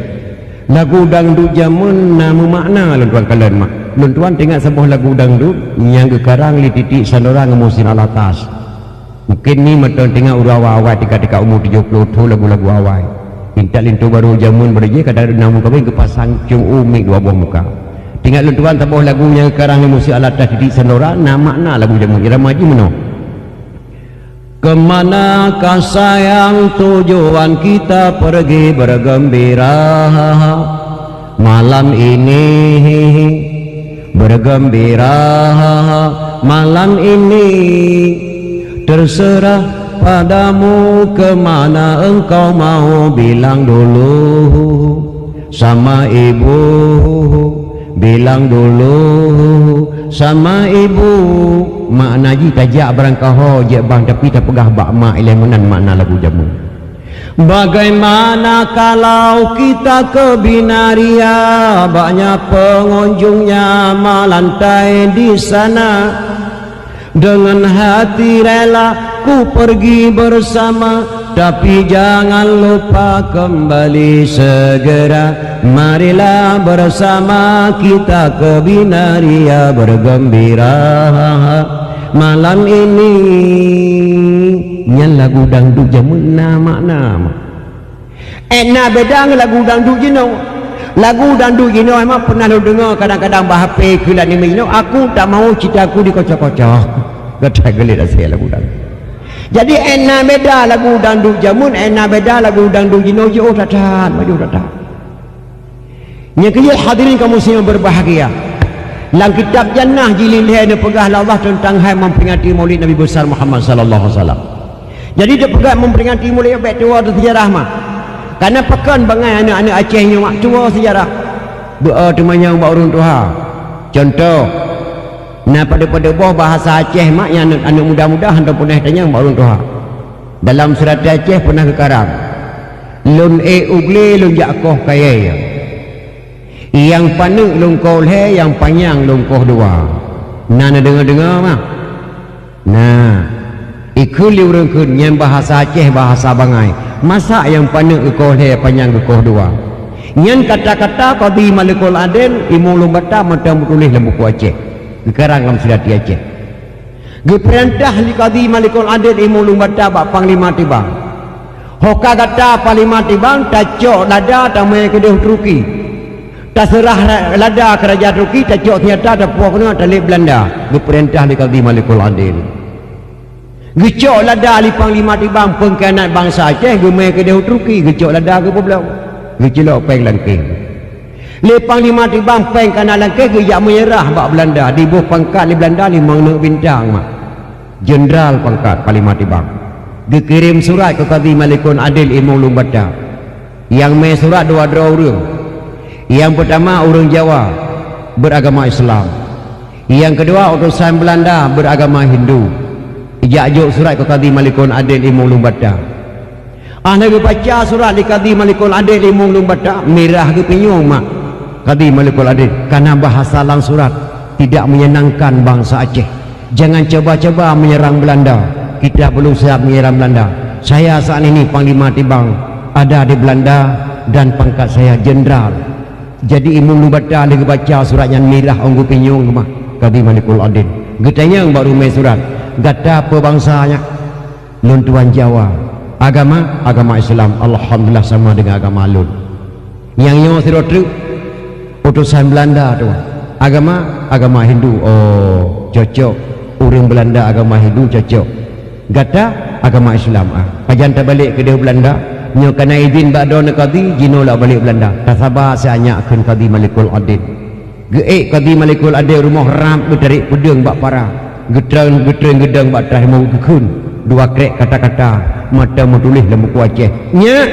lagu dangdut jamun nama makna lu tuan kalian mak lu tuan tengok sebuah lagu dangdut yang gekarang li titik sanora ngemusin alatas mungkin ni mata tengok urawa-awai tika-tika umur 70 tu lagu-lagu awai intak lintu baru jamun berje kadang nama kami kepasang cung umik 2 buah muka tinggal lu tuan tabuh lagunya gekarang ngemusin alatas titik sanora nama makna lagu jamun irama haji mana kemanakah sayang tujuan kita pergi bergembira malam ini bergembira malam ini terserah padamu kemana engkau mau bilang dulu sama ibu bilang dulu sama ibu makna ji tajak berangkah je bang tapi tak pegah bak mak ilemunan makna lagu jamu bagaimana kalau kita ke Binaria banyak pengunjungnya melantai di sana dengan hati rela ku pergi bersama tapi jangan lupa kembali segera marilah bersama kita ke Binaria bergembira malam ini nyan lagu dangdut jamun nama enak bedang lagu dangdut jino lagu dangdut jino emang pernah lu dengar kadang-kadang bahape kulat ni mino aku tak mau cerita aku dikocok-kocok kata gelit saya lagu dangdut jadi enak beda lagu dangdut jamun enak beda lagu dangdut jino je oh datang maju datang nya kaya hadirin kaum muslimin berbahagia dalam kitab Jannah jilid 2 pegah Allah tentang hai memperingati Maulid Nabi besar Muhammad sallallahu alaihi wasallam Jadi dia pegat memperingati mulai abad tua tu sejarah mah. Karena pekan bangai anak-anak Aceh yang mak tua sejarah. Doa temanya buat urun Tuhan. Contoh, nah pada boh bahasa Aceh mak yang anak muda-muda hendak punah tanya buat urun Tuhan. Dalam surat Aceh pernah kekarang. Lun ugle lun jakoh kaya. Yang panuk lun kolhe, yang panjang lun koh dua. Nah dengar-dengar mah. Nah, ikut liurengkeun yang bahasa Aceh bahasa Bangai. Masa yang panuk kolhe panjang koh dua. Nyan kata-kata qadi malikul adil imong lumbata mata tulis dalam buku Aceh. Sekarang dalam surat Aceh. Geperintah li qadi malikul adil imong lumbata bak panglima tibang. Hoka kata panglima tibang tacok lada tamai kedeh Turki. Terserah lada kerajaan Turki tacok ternyata dapuak kena talib Belanda. Geperintah li qadi malikul adil. Gecok lada li panglima tibang pengkhianat bangsa Aceh gemai kedeh Turki gecok lada ke pulau. Gecelok peng langking. Le panglima tibang peng kana langking gejak menyerah bak Belanda di buh pangkat di Belanda 5 nak bintang mak. Jenderal pangkat panglima tibang. Dikirim surat ke Qadi Malikul Adil Imong Lumbata. Yang mai surat dua orang. Yang pertama orang Jawa beragama Islam. Yang kedua utusan Belanda beragama Hindu. Ijak surat ke Qadi Malikul Adil Imong Lumbata. Anda baca surat di Qadi Malikul Adil Imong Lumbata merah ke penyung mak. Qadi Malikul Adil karena bahasa lang surat tidak menyenangkan bangsa Aceh. Jangan coba-coba menyerang Belanda. Kita belum siap menyerang Belanda. Saya saat ini panglima tibang ada di Belanda dan pangkat saya jenderal. Jadi Imong Lumbata dia baca suratnya merah onggu penyung mak. Qadi Malikul Adil. Getanya baru mai surat. Gata apa bangsanya? Lun tuan Jawa. Agama Islam alhamdulillah sama dengan agama Lun. Yang nyawa sirotru utusan Belanda tu. Agama Hindu. Oh, cocok. Orang Belanda agama Hindu cocok. Gata agama Islam Ajan terbalik ke dia Belanda. Nyo kena izin bak don qadi jino lah balik Belanda. Tak sabar saya anyakeun Qadi Malikul Adil. Geek Qadi Malikul Adil rumah ram betarik pedeng bak para. Getreng gedeng bak tah mau gekun. Dua krek kata-kata mata menulis dalam buku Aceh nya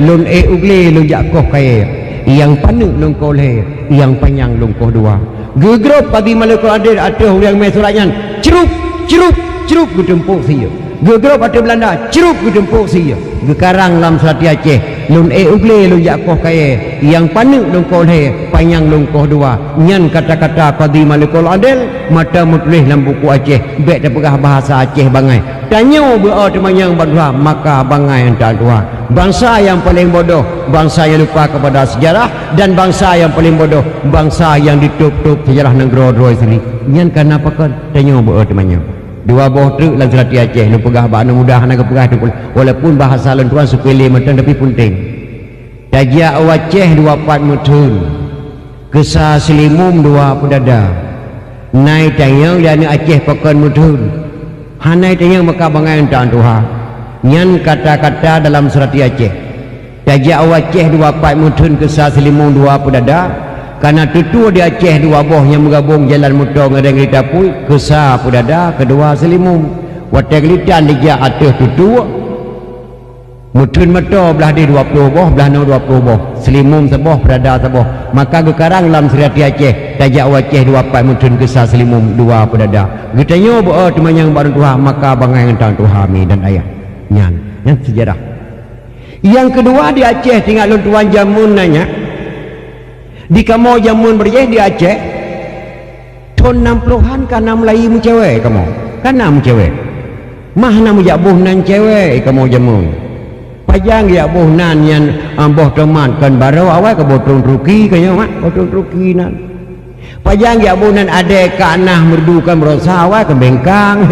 lun ugle lun jakoh kaya yang panuk lun kolhe yang panjang lun koh dua gegrop Qadi Malikul Adil atuh yang mai suratnya cerup gedempuk sia gegrop atuh Belanda cerup gedempuk sia gekarang dalam surat Aceh lun ugle lun jakoh kaya yang panuk lun kolhe panjang lun koh dua nyan kata-kata Qadi Malikul Adil mata menulis dalam buku Aceh baik dapegah bahasa Aceh Bangai tanya berdoa temanyang berdua maka Bangai yang tak dua bangsa yang paling bodoh bangsa yang lupa kepada sejarah dan bangsa yang paling bodoh bangsa yang ditutup sejarah negara sendiri nyan karena apa kan tanya berdoa temanyang dua boh truk dalam surat Aceh lu pegah bak mudah nak pegah tu walaupun bahasa lan tuan sepele macam tapi penting tajak Aceh 24 mutun kesah selimum 2 pedada naik tayang dan Aceh pekan mutun hanai tayang maka Bangai entah Tuhan nyan kata-kata dalam surat Aceh tajak Aceh 24 mutun kesah selimum 2 pedada karena tutu di Aceh 2 boh yang menggabung jalan mutong ada yang ditapui kesah pedada kedua selimum watak litan dia atuh tutu mutun meto belah di 20 boh belah no 20 boh selimum seboh pedada seboh maka gekarang dalam surat Aceh tajak Aceh 24 mutun kesah selimum 2 pedada getanya berdoa temanyang baru Tuhan maka Bangai entang Tuhan dan ayah nyan sejarah yang kedua di Aceh tinggal lun tuan jamun nanya di kamu jamun berjaya di Aceh tahun 60-an karena Melayu mu cewek kamu karena mu cewek mah namu jabuh nan cewek kamu jamun pajang ya boh nan yang boh teman kan baru awal ke botong ruki kaya mak botong ruki nan pajang ya boh nan ada kanah merdukan berosa awal ke bengkang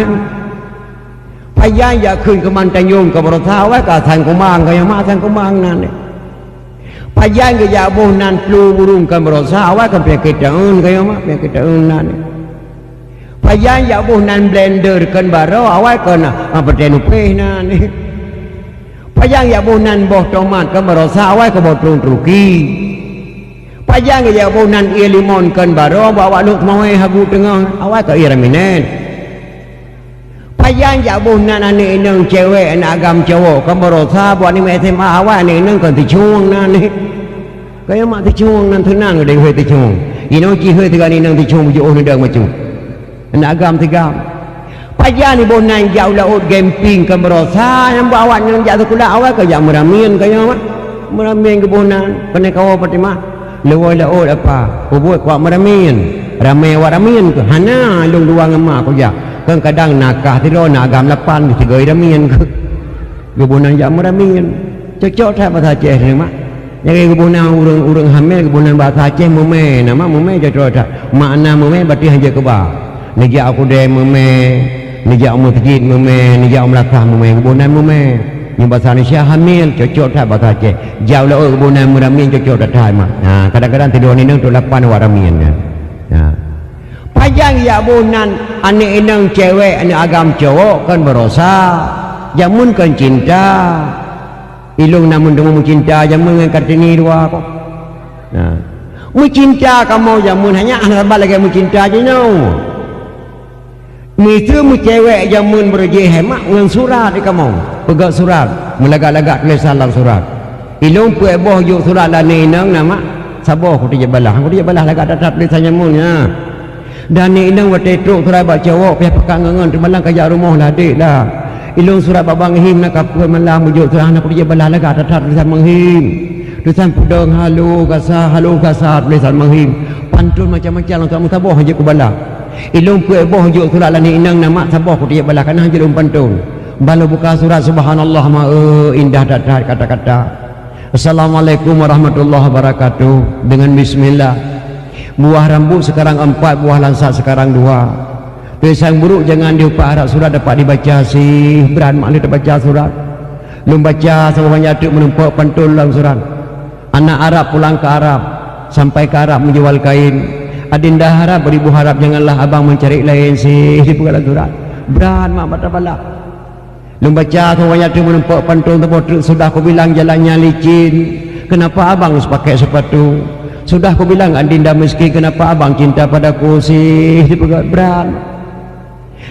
pajang ya kun ke mantanyung ke berosa awal ke sang kumang kaya mak sang kumang nan pajang ya boh nan flu burung kan berosa awal ke penyakit daun kaya mak penyakit daun nan pajang ya boh nan blender kan baru awal ke pertenupeh nan pajang ya bunan boh tomat ke merosa awal ke botong truki pajang ya bunan ia limon kan baro bawa nuk mau hagu tengah awal ke iraminen payang jauh nan ane neng cewek anak agam cowok kan berosa buat ni SMA awal ane neng kan ticuang nan ni kaya mak ticuang nan tenang ada yang ticuang ino cihoi tiga ni neng ticuang bujuk ni dah macam anak agam tiga payang ni bonan jauh laut camping kan berosa yang bawa neng jatuh kuda awal kaya meramin kaya mak meramin ke bonan kena kawal patimah lewat laut apa buat kuat meramin ramai waramin ke hana long dua ngema ko ya kadang nakah tido nak agam lapan tiga ramian ke kebunan jam ramian cocok tak bahasa Aceh ni mak jadi kebunan urang hamil kebunan bahasa Aceh mume nama mume cocok tak makna mume berarti hanya keba nija aku de mume nija masjid mume nija melakah mume kebunan mume ni bahasa Indonesia hamil cocok tak bahasa Aceh jauh lah kebunan ramian cocok tak thai mak nah kadang-kadang tido ni nang tu lapan waramian kan nah payang ya bonan ane enang cewek ane agam cowok kan berosa jamun kan cinta ilung namun demu cinta jamun dengan kartini dua kok nah mu cinta kamu jamun hanya anak lagi mu cinta je no mitu mu cewek jamun berje hemat dengan surat di kamu pegang surat melagak-lagak tulisan dalam surat ilung puai boh juk surat lani enang nama saboh aku dia balah lagak datap tulisan jamunnya dan ni inang wate truk surat bak cowok pihak pekan ngangan termalang kaya rumah lah adik lah ilung surat bak banghim nak kapur malam bujuk surat anak dia balah lagak datap tulisan menghim tulisan pudong halu kasar tulisan menghim pantun macam-macam untuk saboh je ku balah ilung puai boh juk surat lah ni inang nama saboh ku dia balah kana je pantun balu buka surat subhanallah ma indah datap kata-kata assalamualaikum warahmatullahi wabarakatuh dengan bismillah buah rambut sekarang 4 buah lansat sekarang 2 tulisan buruk jangan diupah harap surat dapat dibaca sih beran mak dia baca surat belum baca sama banyak tu menumpak pantun dalam surat anak Arab pulang ke Arab sampai ke Arab menjual kain adinda harap beribu harap janganlah abang mencari lain sih di dalam surat beran mak baca balak belum baca sama banyak tu menumpak pantun sudah aku bilang jalannya licin kenapa abang harus pakai sepatu sudah aku bilang adinda miskin kenapa abang cinta padaku sih berat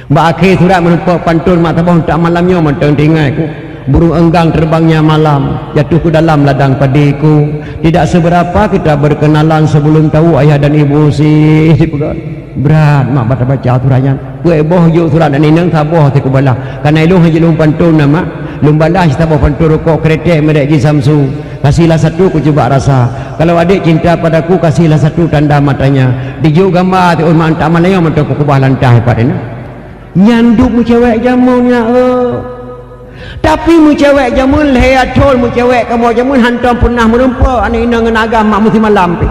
mbak akhir surat menumpak pantun mak tabah tak malamnya mentang tinggal ku burung enggang terbangnya malam jatuh ke dalam ladang padiku tidak seberapa kita berkenalan sebelum tahu ayah dan ibu sih berat mak baca suratnya gue boh juk surat dan inang taboh tiku balah karena ilung haji lum pantun nama lum balah taboh pantun rokok kretek merek ji Samsu kasihlah satu ku coba rasa kalau adik cinta padaku kasihlah satu tanda matanya dijuk gambar tu mak tak malaya mentok ku kubah lantah padanya nyanduk mu cewek jamunnya tapi mu cewek jamun lehat tol mu cewek kamu jamun hantam pernah menumpa ane inang dengan agama mesti malam pi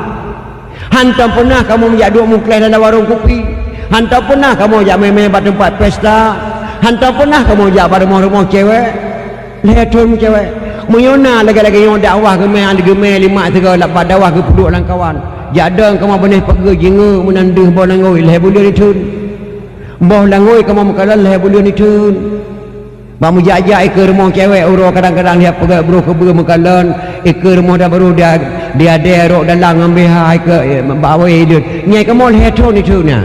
hantam pernah kamu menjaduk mukles dalam warung kopi hantam pernah kamu jak meme pada tempat pesta hantam pernah kamu jak pada rumah-rumah cewek lehat tol mu cewek muyona lagi-lagi yang dakwah ke meh ada gemeh 5 3 lapat dakwah ke puduk lang kawan jadang kamu benih pergi jenga menanduh boh langoi leh bulan itun boh langoi kamu makalan leh bulan itun bamu jajak ke rumah cewek uro kadang-kadang dia pergi bro ke buru makalan ke rumah dah baru dia ada rok dalam ngambil hai ke bawa dia nyai kamu leh tun ituna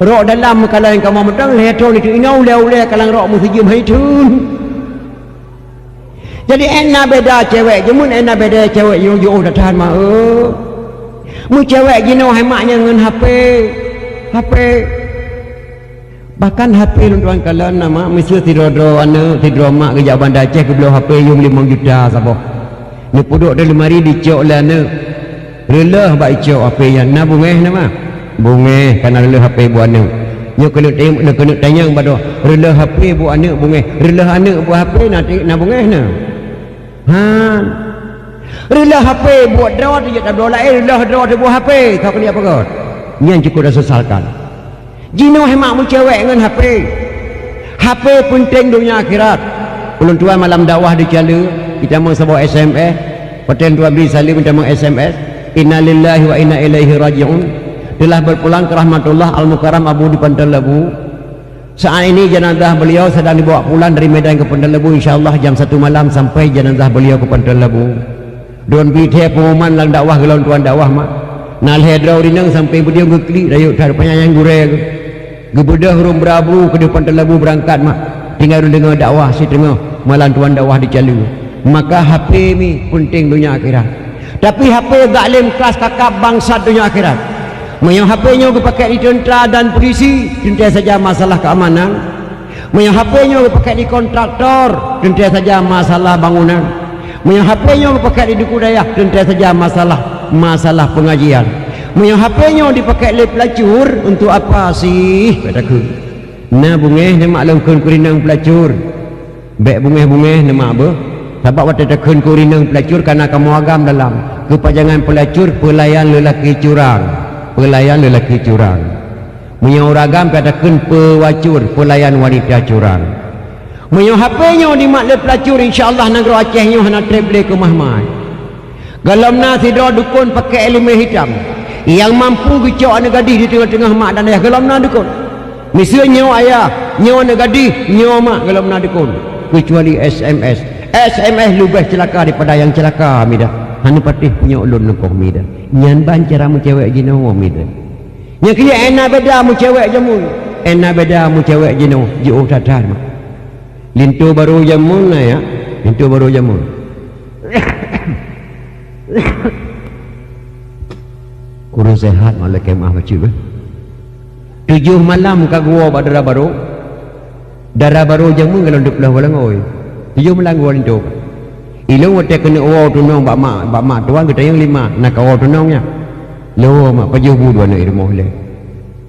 rok dalam makalan kamu mentang leh tun itu inau leh kalang rok musijum hai tun. Jadi enak beda cewek jemun enak beda cewek yang jauh dah tahan mak mu cewek gino hematnya dengan HP bahkan HP tuan kalian nama mesti tidur ane tidur mak kerja bandar Aceh ke belah HP yang 5 juta sabah ni puduk dah 5 dicok lah ne relah baik cok HP yang na bungeh nama bungeh karena relah HP buat ne nya kena tanya pada relah HP buat anak bungeh relah anak buat HP na bungeh na rela HP buat draw dia tak dolar rela draw dia buat HP tak kena apa kot yang cukup dah sesalkan jino hemat mu cewek dengan HP penting dunia akhirat ulun tuan malam dakwah di Cala kita mau sebuah SMS paten tuan beri salim kita mau SMS innalillahi wa inna ilaihi raji'un telah berpulang ke rahmatullah Al-Mukarram Abu di Pantai Lebu. Saat ini jenazah beliau sedang dibawa pulang dari Medan ke Pantai Lebu, insyaAllah jam 1 malam sampai jenazah beliau ke Pantai Lebu. Don bite pengumuman lang dakwah gelon tuan dakwah mak. Nal hedrau rinang sampai beliau ngeklik dayuk tar penyayang gurel. Gebedah hurung berabu ke depan telabu berangkat mak. Tinggal dengar dakwah si tengah malam tuan dakwah dicalu. Maka HP ni penting dunia akhirat. Tapi HP zalim kelas kakap bangsa dunia akhirat. Yang HP-nya dipakai di tentera dan polisi, tentu saja masalah keamanan. Yang HP-nya dipakai di kontraktor, tentu saja masalah bangunan. Yang HP-nya dipakai di duku daya, tentu saja masalah pengajian. Yang HP-nya dipakai oleh pelacur untuk apa sih? Kataku. Nah bungeh ni maklum kun kurinang pelacur. Baik bungeh nama apa? Sebab waktu takun kurinang pelacur karena kamu agam dalam kepanjangan pelacur pelayan lelaki curang. Pelayan lelaki curang. Menyau ragam katakan pewacur, pelayan wanita curang. Menyau HP-nya di makle pelacur, insya-Allah negara Acehnya hana treble ke mahmai. Galamna sidra dukun pakai elemen hitam. Yang mampu gecok anak gadis di tengah-tengah mak dan ayah galamna dukun. Misalnya ayah, nyawa anak gadis, nyawa mak galamna dukun. Kecuali SMS. SMS lebih celaka daripada yang celaka mida. Hanya patih punya ulun lekoh mida. Nyan ban cara mu cewek jino mida. Nya kia ena beda mu cewek jamun. Ena beda mu cewek jino jauh tatar mak. Lintu baru jamun ya. Lintu baru jamun. Kurang sehat malah kemah baca be. 7 malam ka gua badara baru. Darah baru jamun kalau duk lah walang oi. 7 malam gua lintu. Ilung wate kena awal tunong bak mak tuan kita yang 5 nak awal tunongnya. Lo mak pajuh bu dua nak irmoh le.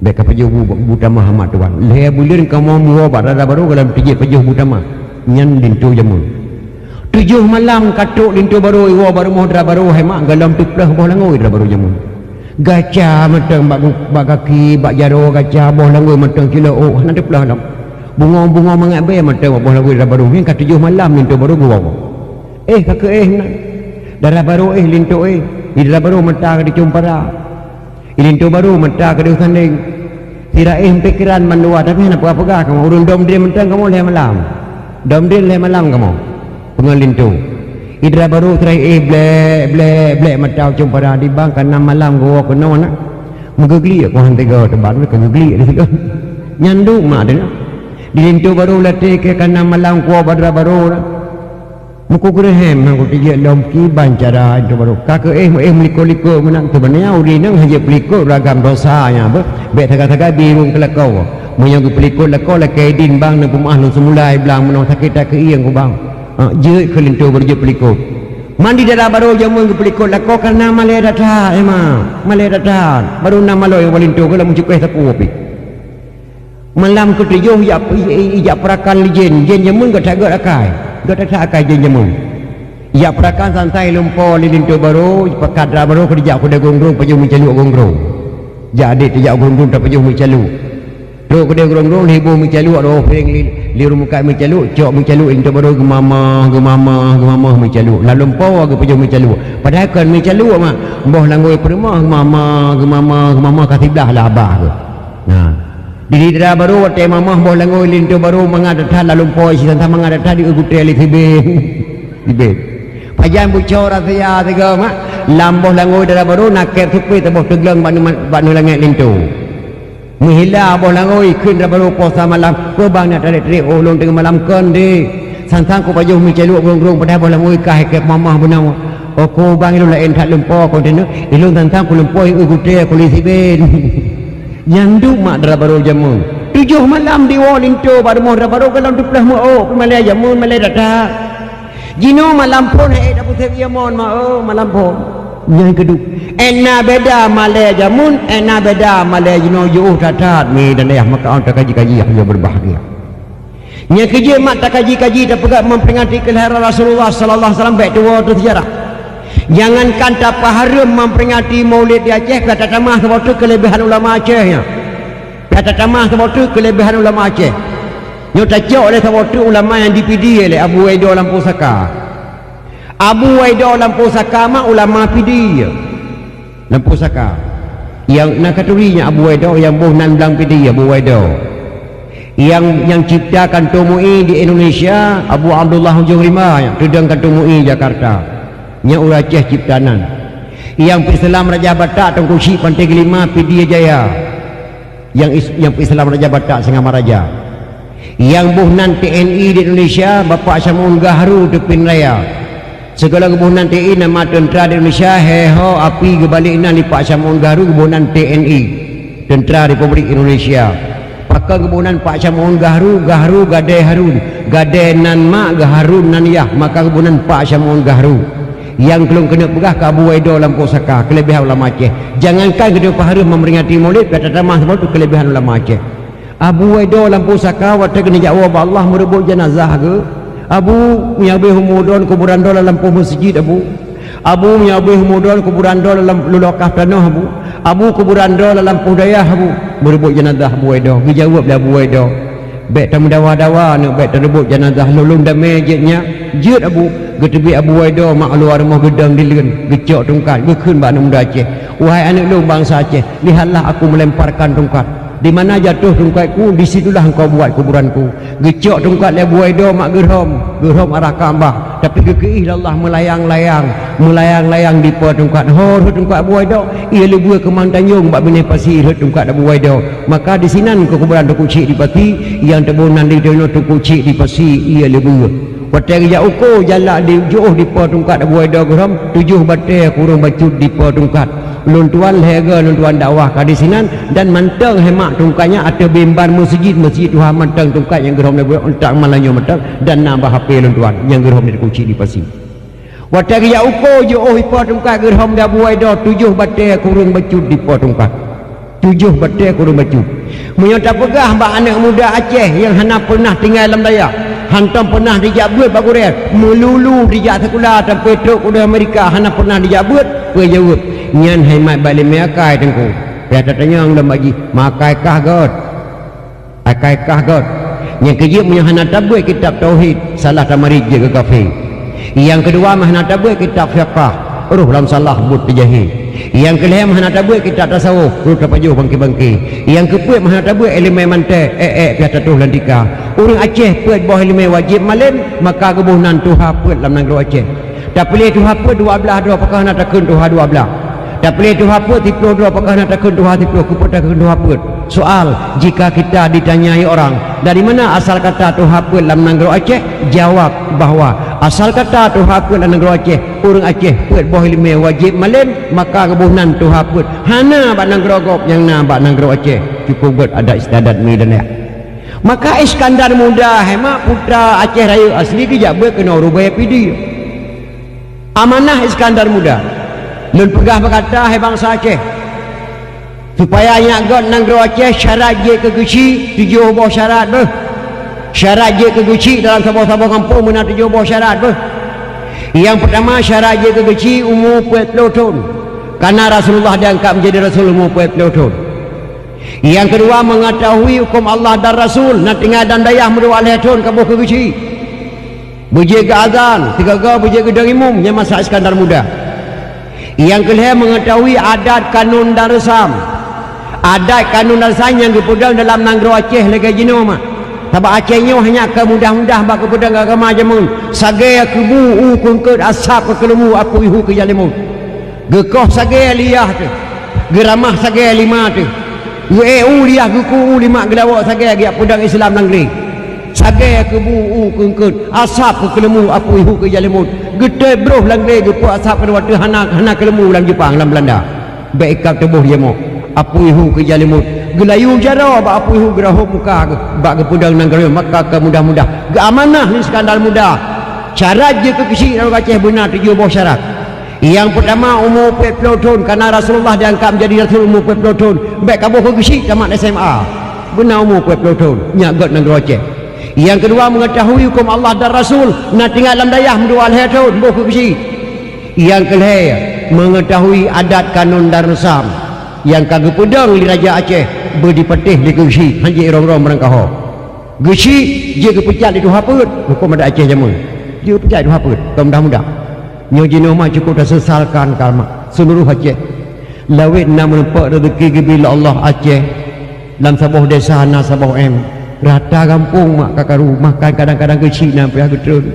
Beka pajuh bu tamah mak tuan. Le bulan kamu mu bak rada baru dalam 7 pajuh bu tamah. Nyan lintu jamun. 7 malam katuk lintu baru iwa baru mau dra baru hai mak galam tuplah boh langoi dra baru jamun. Gaca matang bak kaki bak jaro gaca boh langoi matang kilo oh nak tuplah lam. Bunga-bunga mengabe matang boh langoi dra baru ni kat 7 malam lintu baru gua. Kakak nak darah baru lintu di darah baru mentah di cumpara lintu baru mentah ke sanding tidak pikiran mandua tapi nak apa-apa kamu urun dom dia mentah kamu leh malam dom dia leh malam kamu pengal lintu di darah baru terai blek mentah cumpara di bang kan 6 malam gua kena nak menggegli aku hantai gua tebat ke gegli di situ nyanduk mak dia di lintu baru latih ke kan 6 malam gua badra baru muku kurehem aku tiga lomki bancara itu baru kakak meliko menang tu benar uri nang hanya peliko ragam dosanya apa bet tagak-tagak birung kelakau menyang peliko lakau lakai din bang nang pemah lu semulai belang menang sakit tak iang ku bang je kelintu berje peliko mandi darah baru jamun ke peliko lakau karena malai data malai data baru nama lo yang walintu kalau mencukai sapu api malam ketujuh ya perakan jen jamun ke tagak akai gak tak akai jenjamun ya perakan santai lumpur lintu baru pakadra baru kerja aku dah gongrong pajuh mencalu gongrong jadi tidak gongrong tak pajuh mencalu tu aku dah gongrong hibu mencalu ada orang li muka mencalu cok mencalu lintu baru gemama mencalu lalu lumpur aku pajuh mencalu padahal kan mencalu mak boh langoi permah gemama kasiblah lah abah ke nah di darah baru waktu mamah boh langoi lintu baru mengadatah lalu poi si tentang mengadatah di ugutre ali tibe pajan bucor rasanya tiga mak lamboh langoi darah baru nak kep supi teboh tegleng banu langit lintu mihila boh langoi kun darah baru puasa malam ko bang nak tarik ulung tengah malam kon di santang ko pajuh mi celu grong pada boh langoi kah kep mamah benau ko bang ilung lain tak lumpur kontinu ilung santang ko lumpur ugutre ko li siben nyanduk mak darah baru jamun 7 malam di walintu baru mau darah baru kalau duplah mau malai jamun malai data jino malam pun dah putih mon malam pun yang kedua ena beda malai jamun ena beda malai jino jauh tatat ni dan ayah maka tak kaji yang berbahagia yang kerja mak tak kaji tak pegat memperingati kelahiran Rasulullah sallallahu alaihi wasallam baik tua tu sejarah. Jangankan tak haram memperingati maulid di Aceh kata tamah sebab kelebihan ulama Acehnya kata tamah sebab kelebihan ulama Aceh nyo tajak oleh sebab ulama yang dipidi oleh Abu Waido Lampu Saka mak ulama pidi Lampu Saka yang nak katurinya Abu Waido yang bohnan belang pidi Abu Waido yang ciptakan Tumui di Indonesia Abu Abdullah Hujung Rimah yang tudangkan Tumui Jakarta nya Aceh ciptanan yang Islam Raja Batak Tengku Syik Pantai Gelima Pidia Jaya yang Islam Raja Batak Singamaraja, yang buhnan TNI di Indonesia Bapak Syamun Gahru Depin Raya, segala kebunan TNI nama tentera di Indonesia heho api kebalikna di Pak Syamun Gahru kebunan TNI Tentera Republik Indonesia. Pakai kebunan Pak Syamun Gahru gade Harun gade nan mak Gaharun nan yah, maka kebunan Pak Syamun Gahru yang kelung kena pegah ke Abu Waido Lampu Saka, kelebihan ulama Aceh. Jangankan kena pahara memperingati Maulid kata tamah semua tu kelebihan ulama Aceh. Abu Waido Lampu Saka waktu kena jawab Allah merebut jenazah ke Abu menyabih humudon kuburan dola lampu masjid Abu menyabih humudon kuburan dola dalam lulokah tanah Abu kuburan dola lampu dayah merebut jenazah Abu Waido. Dijawab dah Abu Waido baik tamu dawa-dawa nak baik terebut jenazah lulung dan mejitnya jut Abu getebi Abu Waido mak luar rumah gedang dilen gecok tungkat gekun bak anak muda Aceh. Wahai anak lu bangsa Aceh, lihatlah aku melemparkan tungkat, di mana jatuh tungkatku di situlah engkau buat kuburanku. Gecok tungkat Abu Waido mak gerhom arah Kaabah, tapi kekeih Allah melayang-layang di po tungkat hor tungkat Abu Waido ia lebih ke Mangtanyung bak benih pasir tungkat Abu Waido. Maka di sinan ke kuburan tu kucik di pati yang tebunan di dono tu kucik di pasir ia lebih Watai ya uko jalak di jauh di po tungkat Abu Waido geram 7 batai kurung bacut di po tungkat luntuan lega luntuan dakwah ka di sinan dan manteng hemak tungkatnya ada bimban masjid Tuhan manteng tungkat yang geram Abu untuk malanyo manteng dan nambah HP luntuan yang geram di kunci di pasir. Watai ya uko jauh di po tungkat geram Abu Waido 7 batai kurung bacut di po tungkat 7 batai kurung bacut. Menyata pegah bak anak muda Aceh yang hana pernah tinggal dalam daya hantam pernah dijabut Pak Gurel melulu dijak sekolah dan petruk udah Amerika hana pernah dijabut jawab nyan hemat balik meakai tengku ya tanya orang bagi makaikah god akaikah god yang kejip punya hana tabut kitab tauhid salah tamarij ke kafe. Yang kedua hana tabut kitab fiqh ruh dalam salah but terjahil. Yang kelima mahana tabui kitab tasawuf ruh tapajuh bangki-bangki. Yang keempat mahana tabui elemen mantai pihak tatuh lantika. Orang Aceh puat bawah elemen wajib malam maka kebunan tuha puat dalam negeri Aceh. Tak pilih tuha puat 12 apakah nak takun tuha 12. Tak pilih tuha puat 32 apakah nak takun tuha 30 kepuat takun tuha puat. Soal jika kita ditanyai orang dari mana asal kata tuha puat dalam negeri Aceh, jawab bahawa asal kata tuha puat dalam negeri Aceh orang Aceh puat bawah elemen wajib malam maka kebunan tuha puat hana bak negeri gop yang na bak negeri Aceh cukup buat ada istiadat medan ya. Maka Iskandar Muda hemat putra Aceh Raya asli kejabat kena rubaya pidi amanah Iskandar Muda lun pegah berkata hai bangsa Aceh supaya nyagot negeri Aceh syarat je kegeci 7 buah syarat beh syarat je kegeci dalam sabah-sabah kampung mana 7 buah syarat beh. Yang pertama syarat je kegeci umur 40 tahun karena Rasulullah diangkat menjadi Rasul umur 40 tahun. Yang kedua mengetahui hukum Allah dan Rasul nak tinggal dan dayah merdua tahun kabuh kegeci berjaga azan 3 berjaga darimum yang masa Iskandar Muda. Yang kelima mengetahui adat kanun dan resam yang dipedang dalam negeri Aceh lagi jino mak sebab Acehnya hanya ke mudah-mudah bak kepedang agama jamun sagai kebu kungkut asap ke kelemu apu ihu ke jalimun gekoh sagai liyah tu geramah sagai lima tu liyah geku lima gelawak sagai giap pedang Islam negeri sagai kebu kungkut asap ke kelemu apu ihu ke jalimun gede broh negeri gepu asap ke waktu hana kelemu dalam Jepang dalam Belanda baik kap tebuh dia mau apu ihu ke jalimut gelayu jara bak apu ihu gerahu muka bak ke pedang negeri maka ke mudah-mudah ke amanah ni Iskandar Muda syarat je ke kecil dalam Aceh benar 7 buah syarat. Yang pertama umur 40 tahun karena Rasulullah diangkat menjadi Rasul umur 40 tahun baik kabuh ke kecil tamat SMA benar umur 40 tahun nyagot negeri Aceh. Yang kedua mengetahui hukum Allah dan Rasul nak tinggal dalam dayah merdua tahun buh ke kecil. Yang kelima mengetahui adat kanun dan resam yang kagak pedang di Raja Aceh berdipetih di Gesi hanji orang-orang merangkah Gesi dia kepecat di Tuhaput hukum ada Aceh jamun dia kepecat di Tuhaput kau mudah-mudah nyojino mah cukup dah sesalkan kalmak seluruh Aceh lawit nak menempat rezeki bila Allah Aceh dalam sebuah desa Sabah M rata kampung mak kakaru makan kadang-kadang Gesi nampak getrun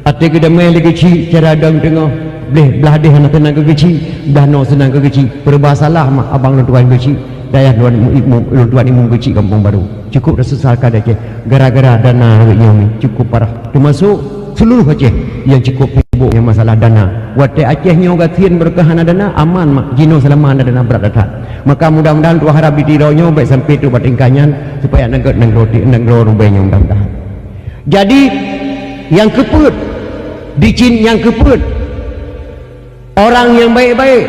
ate kedamai lagi Gesi cara dang tengah boleh belah dia nak tenang ke kecil dah no senang ke kecil perbasalah mak abang dan tuan kecil daya luar imum kecil kampung baru cukup dah sesalkan Aceh gara-gara dana yang cukup parah termasuk seluruh Aceh yang cukup sibuk yang masalah dana watai Aceh nya gatian berkahana dana aman mak jino selama ada dana berat datang maka mudah-mudahan tu harap ditiraunya baik sampai tu batingkannya supaya negro rubainya mudah-mudahan jadi yang keput dicin yang keput orang yang baik-baik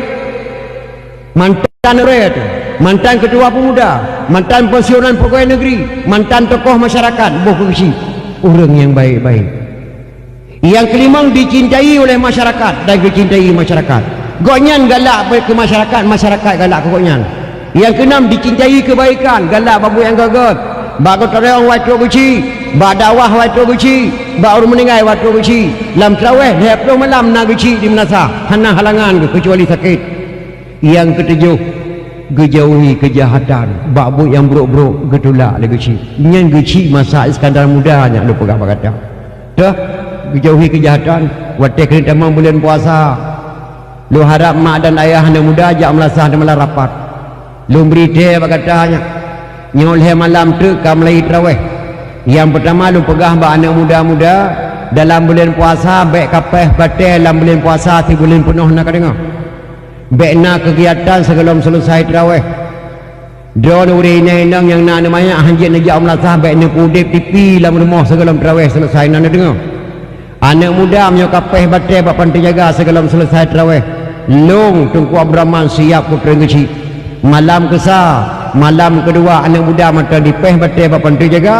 mantan rakyat mantan ketua pemuda mantan pensiunan pegawai negeri mantan tokoh masyarakat boh kesi orang yang baik-baik yang kelima dicintai oleh masyarakat dan dicintai masyarakat gonyan galak ke masyarakat masyarakat galak ke gonyan yang keenam dicintai kebaikan galak babu yang gagal bago terang waktu guci ba dakwah waktu guci ba orang meninggal waktu guci lam traweh heplo malam na guci di menasa hana halangan kecuali sakit yang ketujuh gejauhi kejahatan babu yang buruk-buruk getulak le guci nyen guci masa Iskandar muda nya lu pegang kata dah gejauhi kejahatan watai kena tamam bulan puasa lu harap mak dan ayah anda muda ajak melasah dan malah rapat lu beri teh katanya nyoleh malam tu kam lai tarawih yang pertama lu pegah ba anak muda-muda dalam bulan puasa baik kapeh batal dalam bulan puasa 3 bulan penuh nak dengar baik nak kegiatan sebelum selesai tarawih drone uri nang yang nak namanya hanjit najak melasah baik nak udip tipi dalam rumah sebelum tarawih selesai nak dengar anak muda menyokapeh batal bapak terjaga sebelum selesai tarawih long Tungku Abraman siap putra kecil malam kesah malam kedua anak muda mata dipeh batal bapak terjaga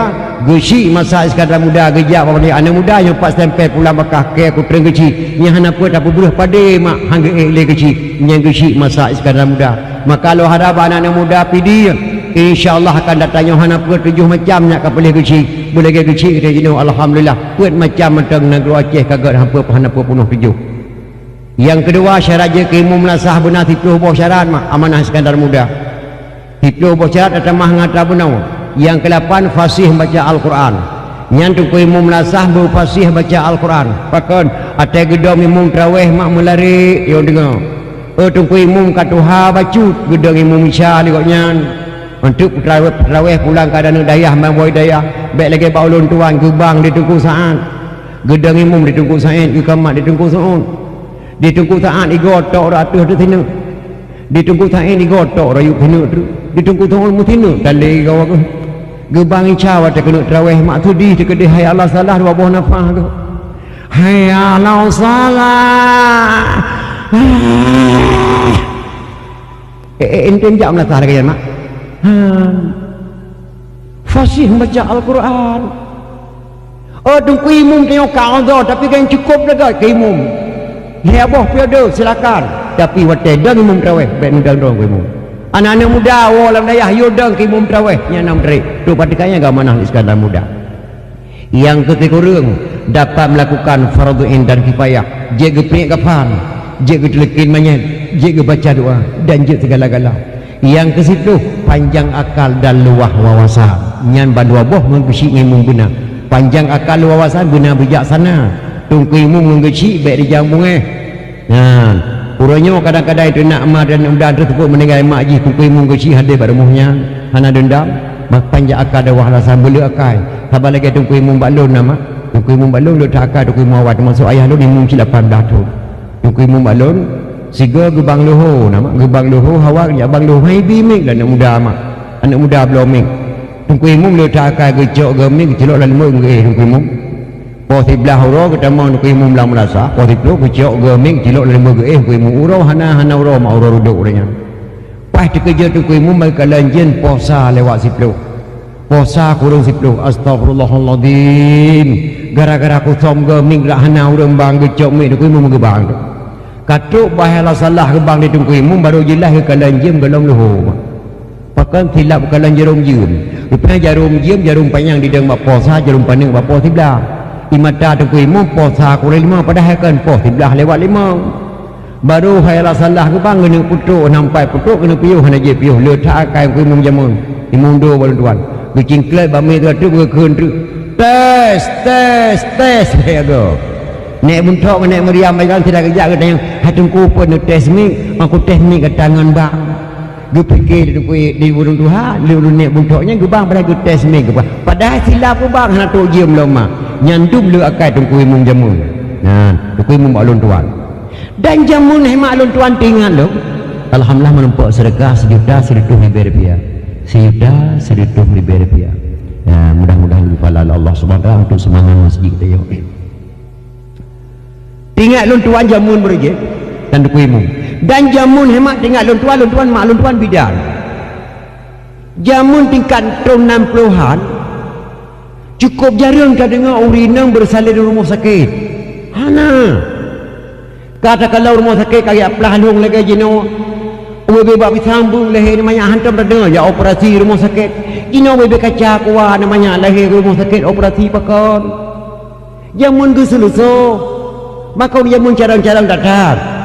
gesi masa Iskandar muda gejak bapak dia anak muda yang pas sampai pulang Makkah ke putra kecil yang hana pun tak boleh pade mak hangga le kecil yang gesi masa Iskandar muda maka lo harap anak muda pidi InsyaAllah akan datang Yohana pun 7 macam nak kapalih kecil boleh ke kecil kita jenuh Alhamdulillah pun macam mentang negeri Aceh kagak hampa pahana pun penuh 7 yang kedua syarat je keimum melasah benar 30 buah syarat mak amanah Iskandar muda 30 buah syarat datang mah ngata benar yang ke-8 fasih baca Al-Quran yang tu keimum melasah berfasih baca Al-Quran pakon atai gedong imum terawih mak melari yang dengar tu keimum katuha bacut gedong imum isya likotnya untuk terawih pulang keadaan dayah membawa dayah baik lagi pak ulun tuan gebang ditunggu saat gedang imum ditunggu saat ikamat ditunggu saat ditunggu saat igotok ratuh tu sini ditunggu saat igotok rayu kena tu ditunggu saat mutina tali kau aku gebang icawa tak kena terawih mak tu di kedai hai Allah salah dua buah nafah tu hai Allah salah ente jam lah tak ada mak fasih baca Al-Quran tu kuimum tengok kau tapi kan cukup dah kuimum heboh piada silakan tapi watai dang imum terawih baik mudah dong kuimum anak-anak muda walam dayah yudang kuimum terawih yang 6 terik tu patikannya agak manah Iskandar muda yang ketiga dapat melakukan fardu ain dan kifayah jaga penik kapan jaga telekin manyet jaga baca doa dan jaga segala-gala yang ke situ panjang akal dan luah wawasan nyan badua boh mengkesi imum guna panjang akal wawasan guna bijaksana tungku imum mengkesi baik di jambung nah uranya kadang-kadang itu nak amah dan mudah tersebut meninggal makji tungku imum mengkesi hadir pada rumahnya hana dendam mak panjang akal dan wawasan boleh akal sabar lagi tungku imum balon nama tungku imum balon lu tak akal tungku imum awat masuk ayah lu imum 18 tahun tungku imum balon siga gebang luhu nama gebang luhu hawak ya bang luhu hai bimik dan anak muda anak muda belum mik tungku imum le tak akan gecok gemik celok lan mung ge tungku imum po tiblah uro kita mau tungku imum lang merasa po tiblo gecok gemik celok lan mung ge tungku imum uro hana uro ma uro duduk orangnya pas dikerja tungku imum mereka lanjin puasa lewat 10 puasa kurang 10 astagfirullahaladzim gara-gara aku som gemik rak hana urang bang gecok mik tungku imum gebang tu katuk bahayalah salah gebang di tungku imum baru jelas ke kalan jim gelom luhu pakan silap kalan jarum jim rupanya jarum panjang di dalam puasa jarum panjang bapak sebelah imata tungku imum puasa kurang 5 padahal kan puasa sebelah lewat 5 baru hayalah salah gebang kena putuk nampai putuk kena piuh hana je piuh letak akai tungku imum jamun imum do baru tuan kecingklat bami tu berkun tu tes go nek buntok nek meriam baiklah tidak kerja kata yang hatungku pun tes mik aku tes mik ke tangan bang gue fikir di burung Tuhan lu nek buntoknya gue bang pada gue tes ni gue padahal silap pun bang nak tu je meloma nyandum lu akai tungku imum jamun nah tungku imum alun tuan dan jamun hemat alun tuan tinggal lu alhamdulillah menempok sedekah 1,100,000 rupiah 1,100,000 rupiah ya mudah-mudahan pahala Allah Subhanahu wa taala untuk semangat masjid kita yo tinggal alun tuan jamun berje dan tungku imum dan jamun hemat tinggal alun tuan bidan jamun tingkat 60-an cukup jarang kau dengar urinang bersalin di rumah sakit hana kata kalau rumah sakit kayak pelahung lagi jino webe bab sambung leher namanya hantam dah ya operasi rumah sakit jino webe kaca kuah namanya leher rumah sakit operasi pakon jamun ke selusuh maka jamun carang-carang datar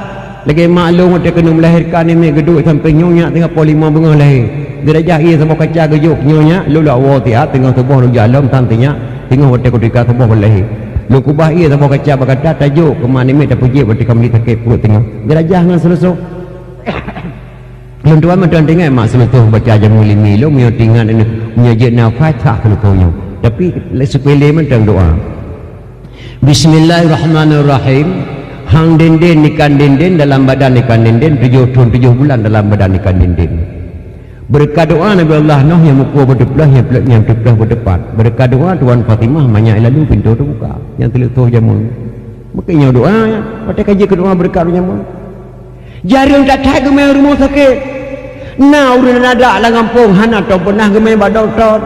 lagi maklum ada kena melahirkan ni geduk sampai nyonya tengah polima bengah lahir derajah ia sama kaca gejuk nyonya lu lawa tiap tengah tubuh lu jalan tantinya tengah waktu ketika tubuh lahir lu kubah ia sama kaca berkata tajuk kemana ni tak puji berarti kami sakit perut tengah derajah dengan selusuh lu tuan macam tengah mak selusuh baca jamu limi lu punya tinggal ni punya je nafas tak selusuhnya tapi sepele macam doa Bismillahirrahmanirrahim hang dindin ikan dindin dalam badan ikan dindin 7 bulan dalam badan ikan dindin berkat doa Nabi Allah Nuh yang muka berdepan yang terbelah berdepan berkat doa Tuan Fatimah banyak lalu pintu terbuka yang terletup jamun makanya doa ya pada kaji doa berkat jamun jarang tak tahu gemai rumah sakit nah urun ada lah ngampung hana tak pernah gemai bak doktor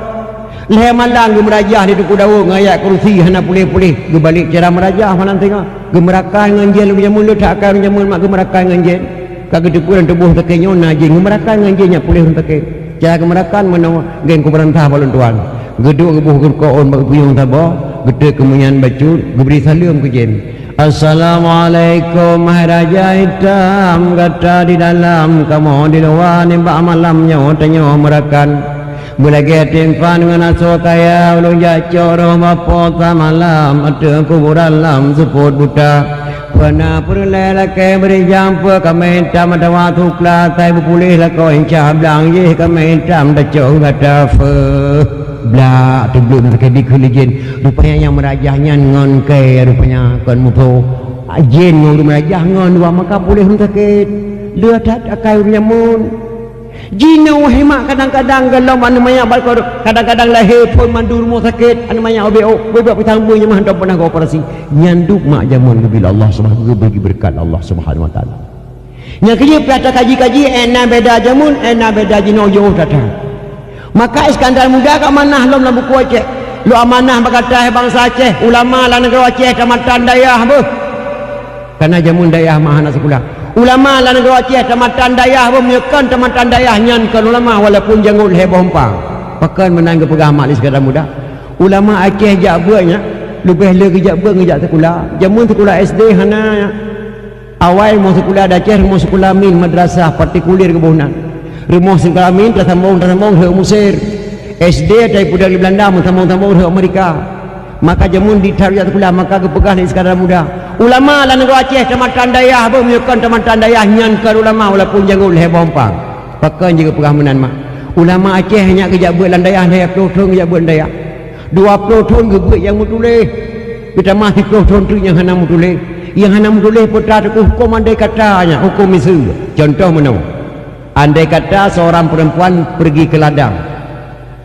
leh malang ge merajah di tuku daun ngayak kerusi hana pulih-pulih ge balik cara merajah malam tengok ge merakan nganjen lu jamun lu tak akan jamun mak ge merakan nganjen kage tukuran tubuh tekenya najing ge merakan nganjennya pulih teke cara ge merakan meno geng ku berantah balon tuan geduk gebuh ge koon bak puyung tabo gede kemunyan bacut ge beri salam ke jen Assalamualaikum Maharaja hitam kata di dalam kamu di luar nimba malamnya tanya merakan Bulagi timpan dengan aso kaya ulung jacok roh bapa malam ada kuburan lam seput buta pernah perle laki beri jampu kami hitam ada waktu kelatai berpulih lah kau incah belang ye kami hitam dah cok kata belak tu belum terkedi kulijin rupanya yang merajahnya ngon kaya rupanya kan mutu jin ngurus merajah ngon dua maka boleh sakit lihat akai nyamun jino hemat kadang-kadang kalau mana banyak balkon kadang-kadang lahir pun mandu rumah sakit anu banyak obeo bebek pitambungnya mah tak pernah operasi nyanduk mak jamun bila Allah Subhanahu wa bagi berkat Allah Subhanahu wa taala nya kerja pelata kaji-kaji enak beda jamun enak beda jino jauh datang maka Iskandar Muda kat manah lom dalam buku Aceh lu amanah berkata bangsa Aceh ulama lah negara Aceh Kecamatan Dayah beuh karena jamun Dayah mah anak sekolah ulama lah negara Aceh Kecamatan Dayah menyekan Kecamatan Dayah nyankan ulama walaupun janggut heboh empang pakan menang ke pegah mak Iskandar Muda ulama Aceh jak buatnya lebih lagi jak buat ngejak sekolah jamun sekolah SD hana awal mau sekolah Aceh mau sekolah min madrasah partikulir kebunan rumah sekolah min tersambung ke Mesir SD daripada di Belanda sambung ke Amerika maka jamun ditaruh sekolah maka kepegah di Iskandar Muda ulama lah negara Aceh Kecamatan Dayah menyukan Kecamatan Dayah nyankan ulama walaupun janggut heboh empang pakan juga pegah menan mak ulama Aceh hanya kejap buat landayah daya pelotong kejap buat daya 20 tahun gebut yang mutulih kita masih 20 tahun tu yang hana mutulih putra tu hukum andai katanya hukum misu contoh mana andai kata seorang perempuan pergi ke ladang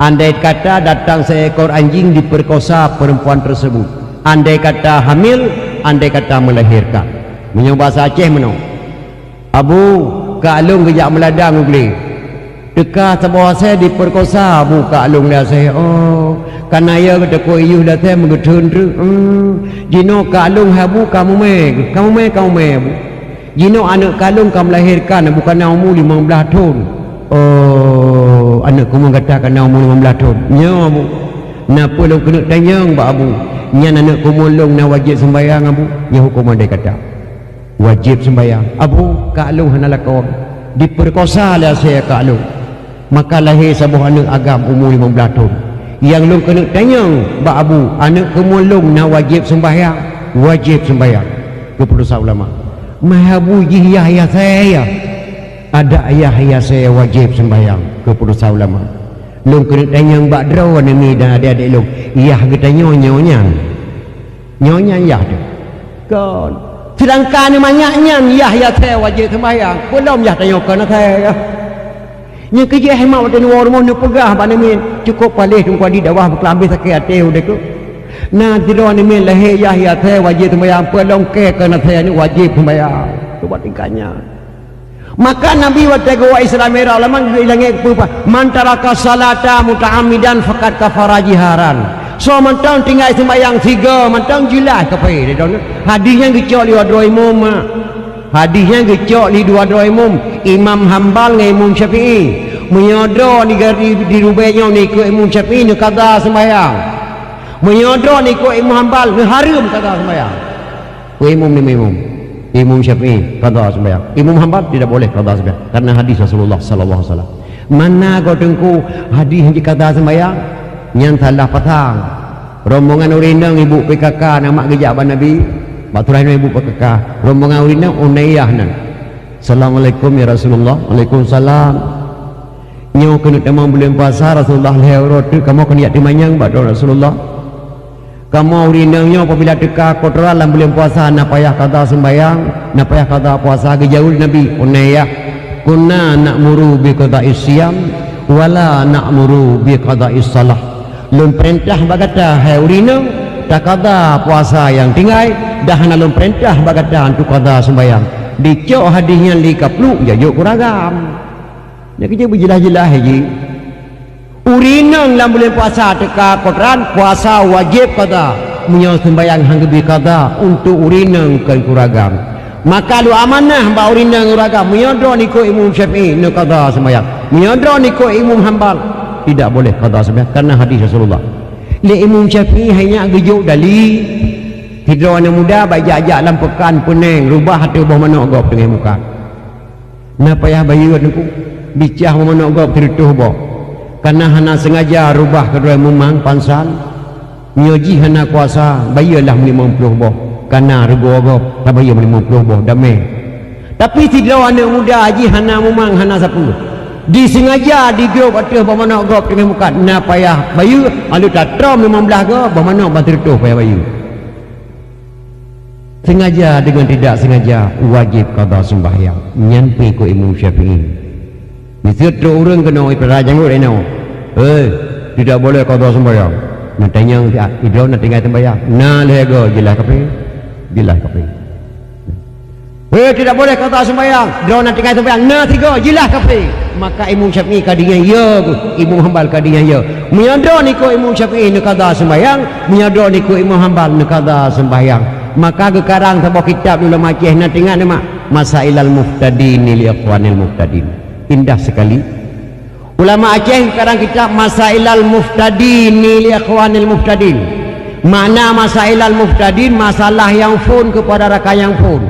andai kata datang seekor anjing diperkosa perempuan tersebut andai kata hamil andai kata melahirkan menyebut bahasa Aceh mana abu Kak Long kejap meladang boleh dekat sebuah saya diperkosa abu Kak Long dah saya oh karena ya kata ko iyu dah saya mengetun tu jino Kak Long habu kamu me abu jino anak Kak Long kamu melahirkan bukan umur 15 tahun oh anak kamu katakan umur 15 tahun nya abu napa lo kena tanya mbak abu nya anak kamu long na wajib sembahyang abu nya hukum dia kata wajib sembahyang abu Kak Long hana lakon diperkosa lah saya Kak Long maka lahir sebuah anak agam umur 15 tahun yang long kena tanya mbak abu anak kamu long na wajib sembahyang keputusan ulama mahabu jihya ya saya ada ayah saya wajib sembahyang keputusan ulama long kena tanya mbak draw ni dan adik-adik long iyah kita nyonya iyah tu kan sedangkan ni banyaknya iyah saya wajib sembahyang belum iyah tanya kena saya yang kerja hemat waktu ni orang ni pegah pada ni cukup palih tunggu di bawah berkelambih sakit hati udah tu nah tidak ni min lahir iyah saya wajib sembahyang belum kena saya ni wajib sembahyang tu buat tingkatnya. Maka Nabi waktu wa Islam era ulama hilangnya apa mantaraka salata muta'ammidan faqad kafara jiharan so mantang tinggal sembahyang 3 mantang jelas kapai dia tahu hadisnya gecok li dua imam hadisnya gecok li dua imam Imam Hambal dengan Imam Syafi'i menyodor ni di rubainya ni ke Imam Syafi'i ni qada sembahyang menyodor ni ke Imam Hambal ni haram qada sembahyang ke Imam Syafi'i qada sembahyang. Imam Hanbal tidak boleh qada sembahyang karena hadis Rasulullah sallallahu alaihi wasallam. Mana kau tengku hadis yang qada sembahyang yang salah patang. Rombongan urinang ibu PKK nama gejak ban Nabi. Baturan ibu PKK. Rombongan urinang Unayyah nan. Assalamualaikum ya Rasulullah. Waalaikumsalam. Nyo kena tamang bulan puasa Rasulullah lehoro tu kamu kena yak timanyang batu Rasulullah. Kamu urinangnya apabila dekat kotoran dalam bulan puasa nak payah qada sembahyang nak payah qada puasa jauh Nabi Unayyah kunna na'muru bi qada'is siyam wala na'muru bi qada'is salah lun perintah bagata hai urinang tak qada puasa yang tinggal dah lun perintah bagata untuk qada sembahyang dicok hadisnya li kaplu jajuk kuragam dia kerja berjelas-jelas haji urinang dalam bulan puasa dekat kotoran puasa wajib qada punya sembahyang hanggebi qada untuk urinang ke kuragam maka lu amanah ba urinang kuragam menyodro ni ko Imam Syafi'i ni qada sembahyang menyodro ni ko Imam Hanbal tidak boleh qada sembahyang karena hadis Rasulullah le Imam Syafi'i hanya gejuk dali hidro anak muda bajak-jak dalam pekan pening rubah hati bawah mana gop dengan muka na payah bayu aku bicah bawah mana gop tertuh bawah karena hana sengaja rubah kedua mumang pansan nyoji hana kuasa bayalah 50 boh karena rego agop tak bayar 50 boh damai tapi tidak anak muda haji hana mumang hana 10 disengaja digop atas bermana agop dengan muka na payah bayu alu tak trom 15 go bermana batertuh payah bayu sengaja dengan tidak sengaja wajib qada sembahyang nyampe ko Imam Syafi'i Mesti orang kena perajang lu reno. Tidak boleh qada sembahyang. Nak tanya idau nak tinggal sembahyang. Nah lego jelas kape. Jelas kape. Tidak boleh qada sembahyang. Idau nak tinggal sembahyang. Nah tiga jelas kape. Maka Imam Syafi'i kadinya ya, Imam Hanbal kadinya ya. Menyadar ni ko Imam Syafi'i nak qada sembahyang, menyadar ni ko Imam Hanbal nak qada sembahyang. Maka gekarang sebuah kitab dulu macam nak tengok nama Masailal Muftadin li Ikhwanil Muftadin. Indah sekali. Ulama Aceh sekarang kitab Masailal Muftadin li Ikhwanil Muftadin. Mana Masailal Muftadin, masalah yang phone kepada rakan yang phone.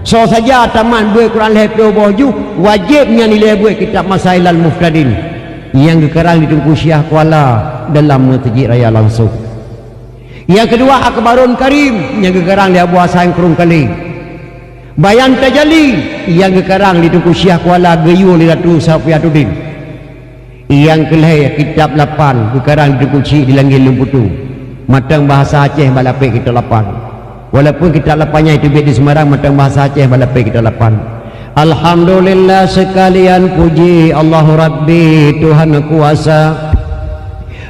So saja taman buat Quran lepas baju wajibnya nilai buat kitab Masailal Muftadin yang gekarang ditunggu Syekh Kuala dalam Masjid Raya langsung. Yang kedua Akbarun Karim yang gekarang dia buat sayang kurung kali. Bayan Tajali yang gekarang ditunggu Syekh Kuala Gayu li Ratu Safiatuddin. Yang kelih kitab 8 gekarang ditunggu Cik di Langgil Lumputu. Matang bahasa Aceh balapik kita 8. Walaupun kitab 8-nya itu di Semarang, matang bahasa Aceh balapik kita 8. Alhamdulillah sekalian puji Allah Rabbi Tuhan kuasa.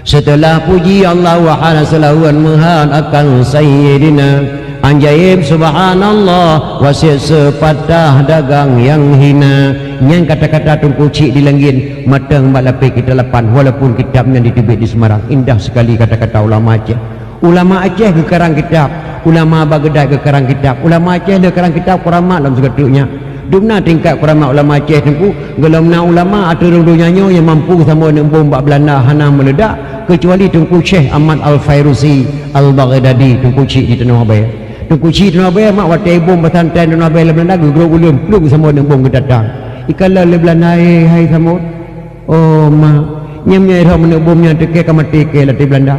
Setelah puji Allah wahana selawan mahan akan Sayyidina Anjaib subhanallah wasit sepatah dagang yang hina. Yang kata-kata tungku cik di Lenggin matang balapik kita 8. Walaupun kitabnya ditibik di Semarang. Indah sekali kata-kata ulama Aceh. Ulama Aceh gekarang kitab, ulama Baghdad gekarang kitab, ulama Aceh gekarang kitab kuramat dalam segetuknya. Dumna tingkat kuramat ulama Aceh tengku gelamna ulama atau dunia yang mampu sama dengan bom bak Belanda hana meledak kecuali tengku Syekh Ahmad Al-Fairusi Al-Baghdadi tengku cik di Tanah Abang. Tengku cik Tanah Abang mak watai bom bersantai Tanah Abang Belanda gegrok ulum plug sama dengan bom kedatang. Ikala le Belanda hai samut. Oh mak nyamnya ira men bomnya teke kamati ke lati Belanda.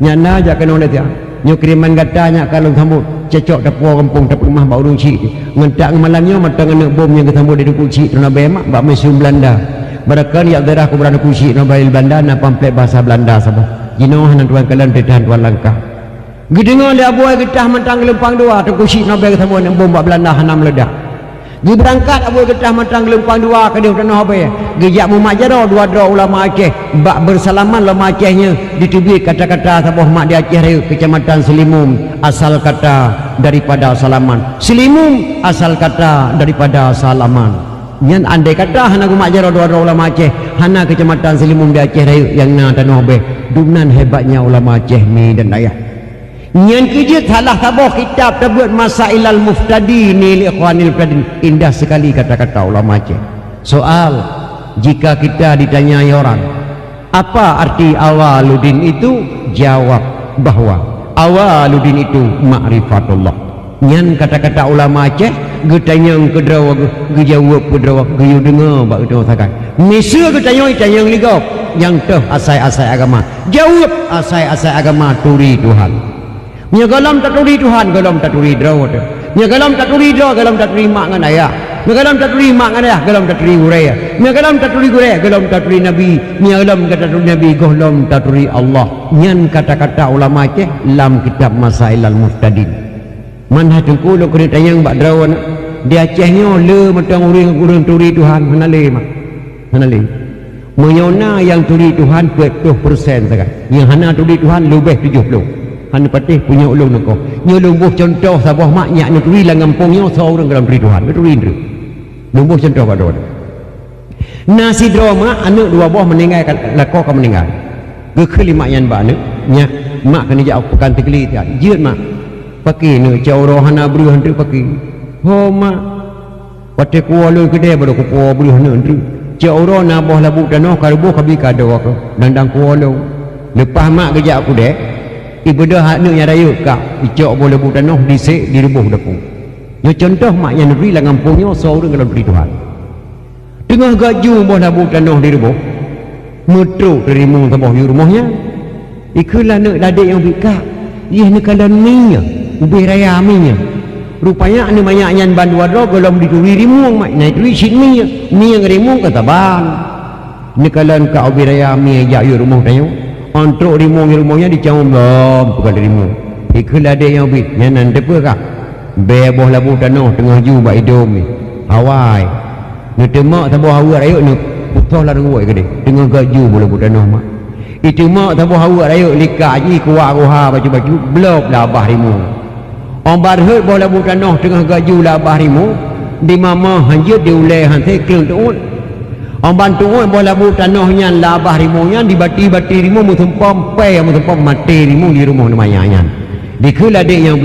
Nyana aja kena oleh dia. nyo kiriman gatanya kalau kamu cecok tepua kampung tepuk rumah bau urung cik ngentak malamnya mata ngena bom yang ketemu di kunci tuna bemak bak mesin Belanda barakan ya darah ku berana kunci no bail Belanda na pamflet bahasa Belanda sabah jino hanan tuan kalian dedan tuan langkah gedengo dia buai getah mentang lempang dua tu kunci no bail ketemu dengan bom bak Belanda hanam meledak di berangkat abu getah mentang lempang dua ke dia tanah apa ya gejak mumajaro dua ulama Aceh bak bersalaman ulama Acehnya ditubik kata-kata sabah mak di Aceh raya kecamatan Selimum asal kata daripada salaman Selimum asal kata daripada salaman nyan andai kata hana gumajaro dua ulama Aceh hana kecamatan Selimum di Aceh raya yang na tanah apa dunan hebatnya ulama Aceh ni dan ayah nyan kerja salah tabuh kitab terbut Masailal Muftadi ni li ikhwanil fadin indah sekali kata-kata ulama Aceh soal jika kita ditanyai orang apa arti awaluddin itu jawab bahwa awaluddin itu ma'rifatullah nyan kata-kata ulama Aceh getanyang kedrawa gejawab kedrawa geyu dengar bak kita sakai misa getanyang ligau yang teh asai-asai agama jawab asai-asai agama turi Tuhan nya galam tak turi Tuhan galam tak turi draw tu nya galam tak turi draw galam tak turi mak ngan ayah nya galam tak turi mak ngan ayah galam tak turi uraya nya galam tak turi uraya galam tak turi nabi nya galam kata turi nabi galam tak turi Allah nyan kata-kata ulama Aceh lam kitab Masailal Muftadin manhaj kulo kena tayang bak draw di Acehnya le matang urang turi Tuhan manale mak manale menyona yang turi Tuhan 20% saja yang hana turi Tuhan lebih 70 hana patih punya ulung nako nyulung buh contoh sabah maknya turi lah ngampungnya seorang dalam turi Tuhan betul indra lumbuh contoh pada orang nasi drama anak dua buah meninggal lako ka meninggal ke kelima yan ba anak nya mak kena jak pekan tegeli dia jeut mak pakai ne cauro hana bru hantu pakai ho mak pate kualo gede bado ku po bru hana hantu cauro na boh labu danoh karbo kabi kado ko dandang kualo lepas mak gejak aku dek ibu dah hak nak yang raya kak icok boleh butanah disek direbuh dapur ya contoh mak yang negeri lah ngampungnya seorang dalam beri Tuhan tengah gaju boleh butanah direbuh metruk dari rumah sabah yu rumahnya ikulah nak dadik yang bikak ia nak kalan minya ubih raya minya rupanya ane banyak yang bandu adro golom dituri rimung mak naik turi sit minya yang rimung kata ban nak kalan ka ubih raya minya yu rumah tayo untuk rimung-rimungnya dicawum belum bukan rimung ikut ada yang bit nyanan depa kah beboh labu tanah tengah ju bak hidung ni hawai ni temak tabuh hawa rayuk ni putus lah ruai ke dia tengah gaju bola labu tanah mak itu mak tabuh hawa rayuk likak ji kuat kuha baju-baju belum lah abah rimung orang barhut boh labu tanah tengah gaju lah abah rimung di mama hanjut diulai hantai kelung tu'un orang bantu boleh labu tanahnya labah rimunya di bati-bati rimu mutumpam pai mutumpam mati rimu di rumah namanya dikula dek yang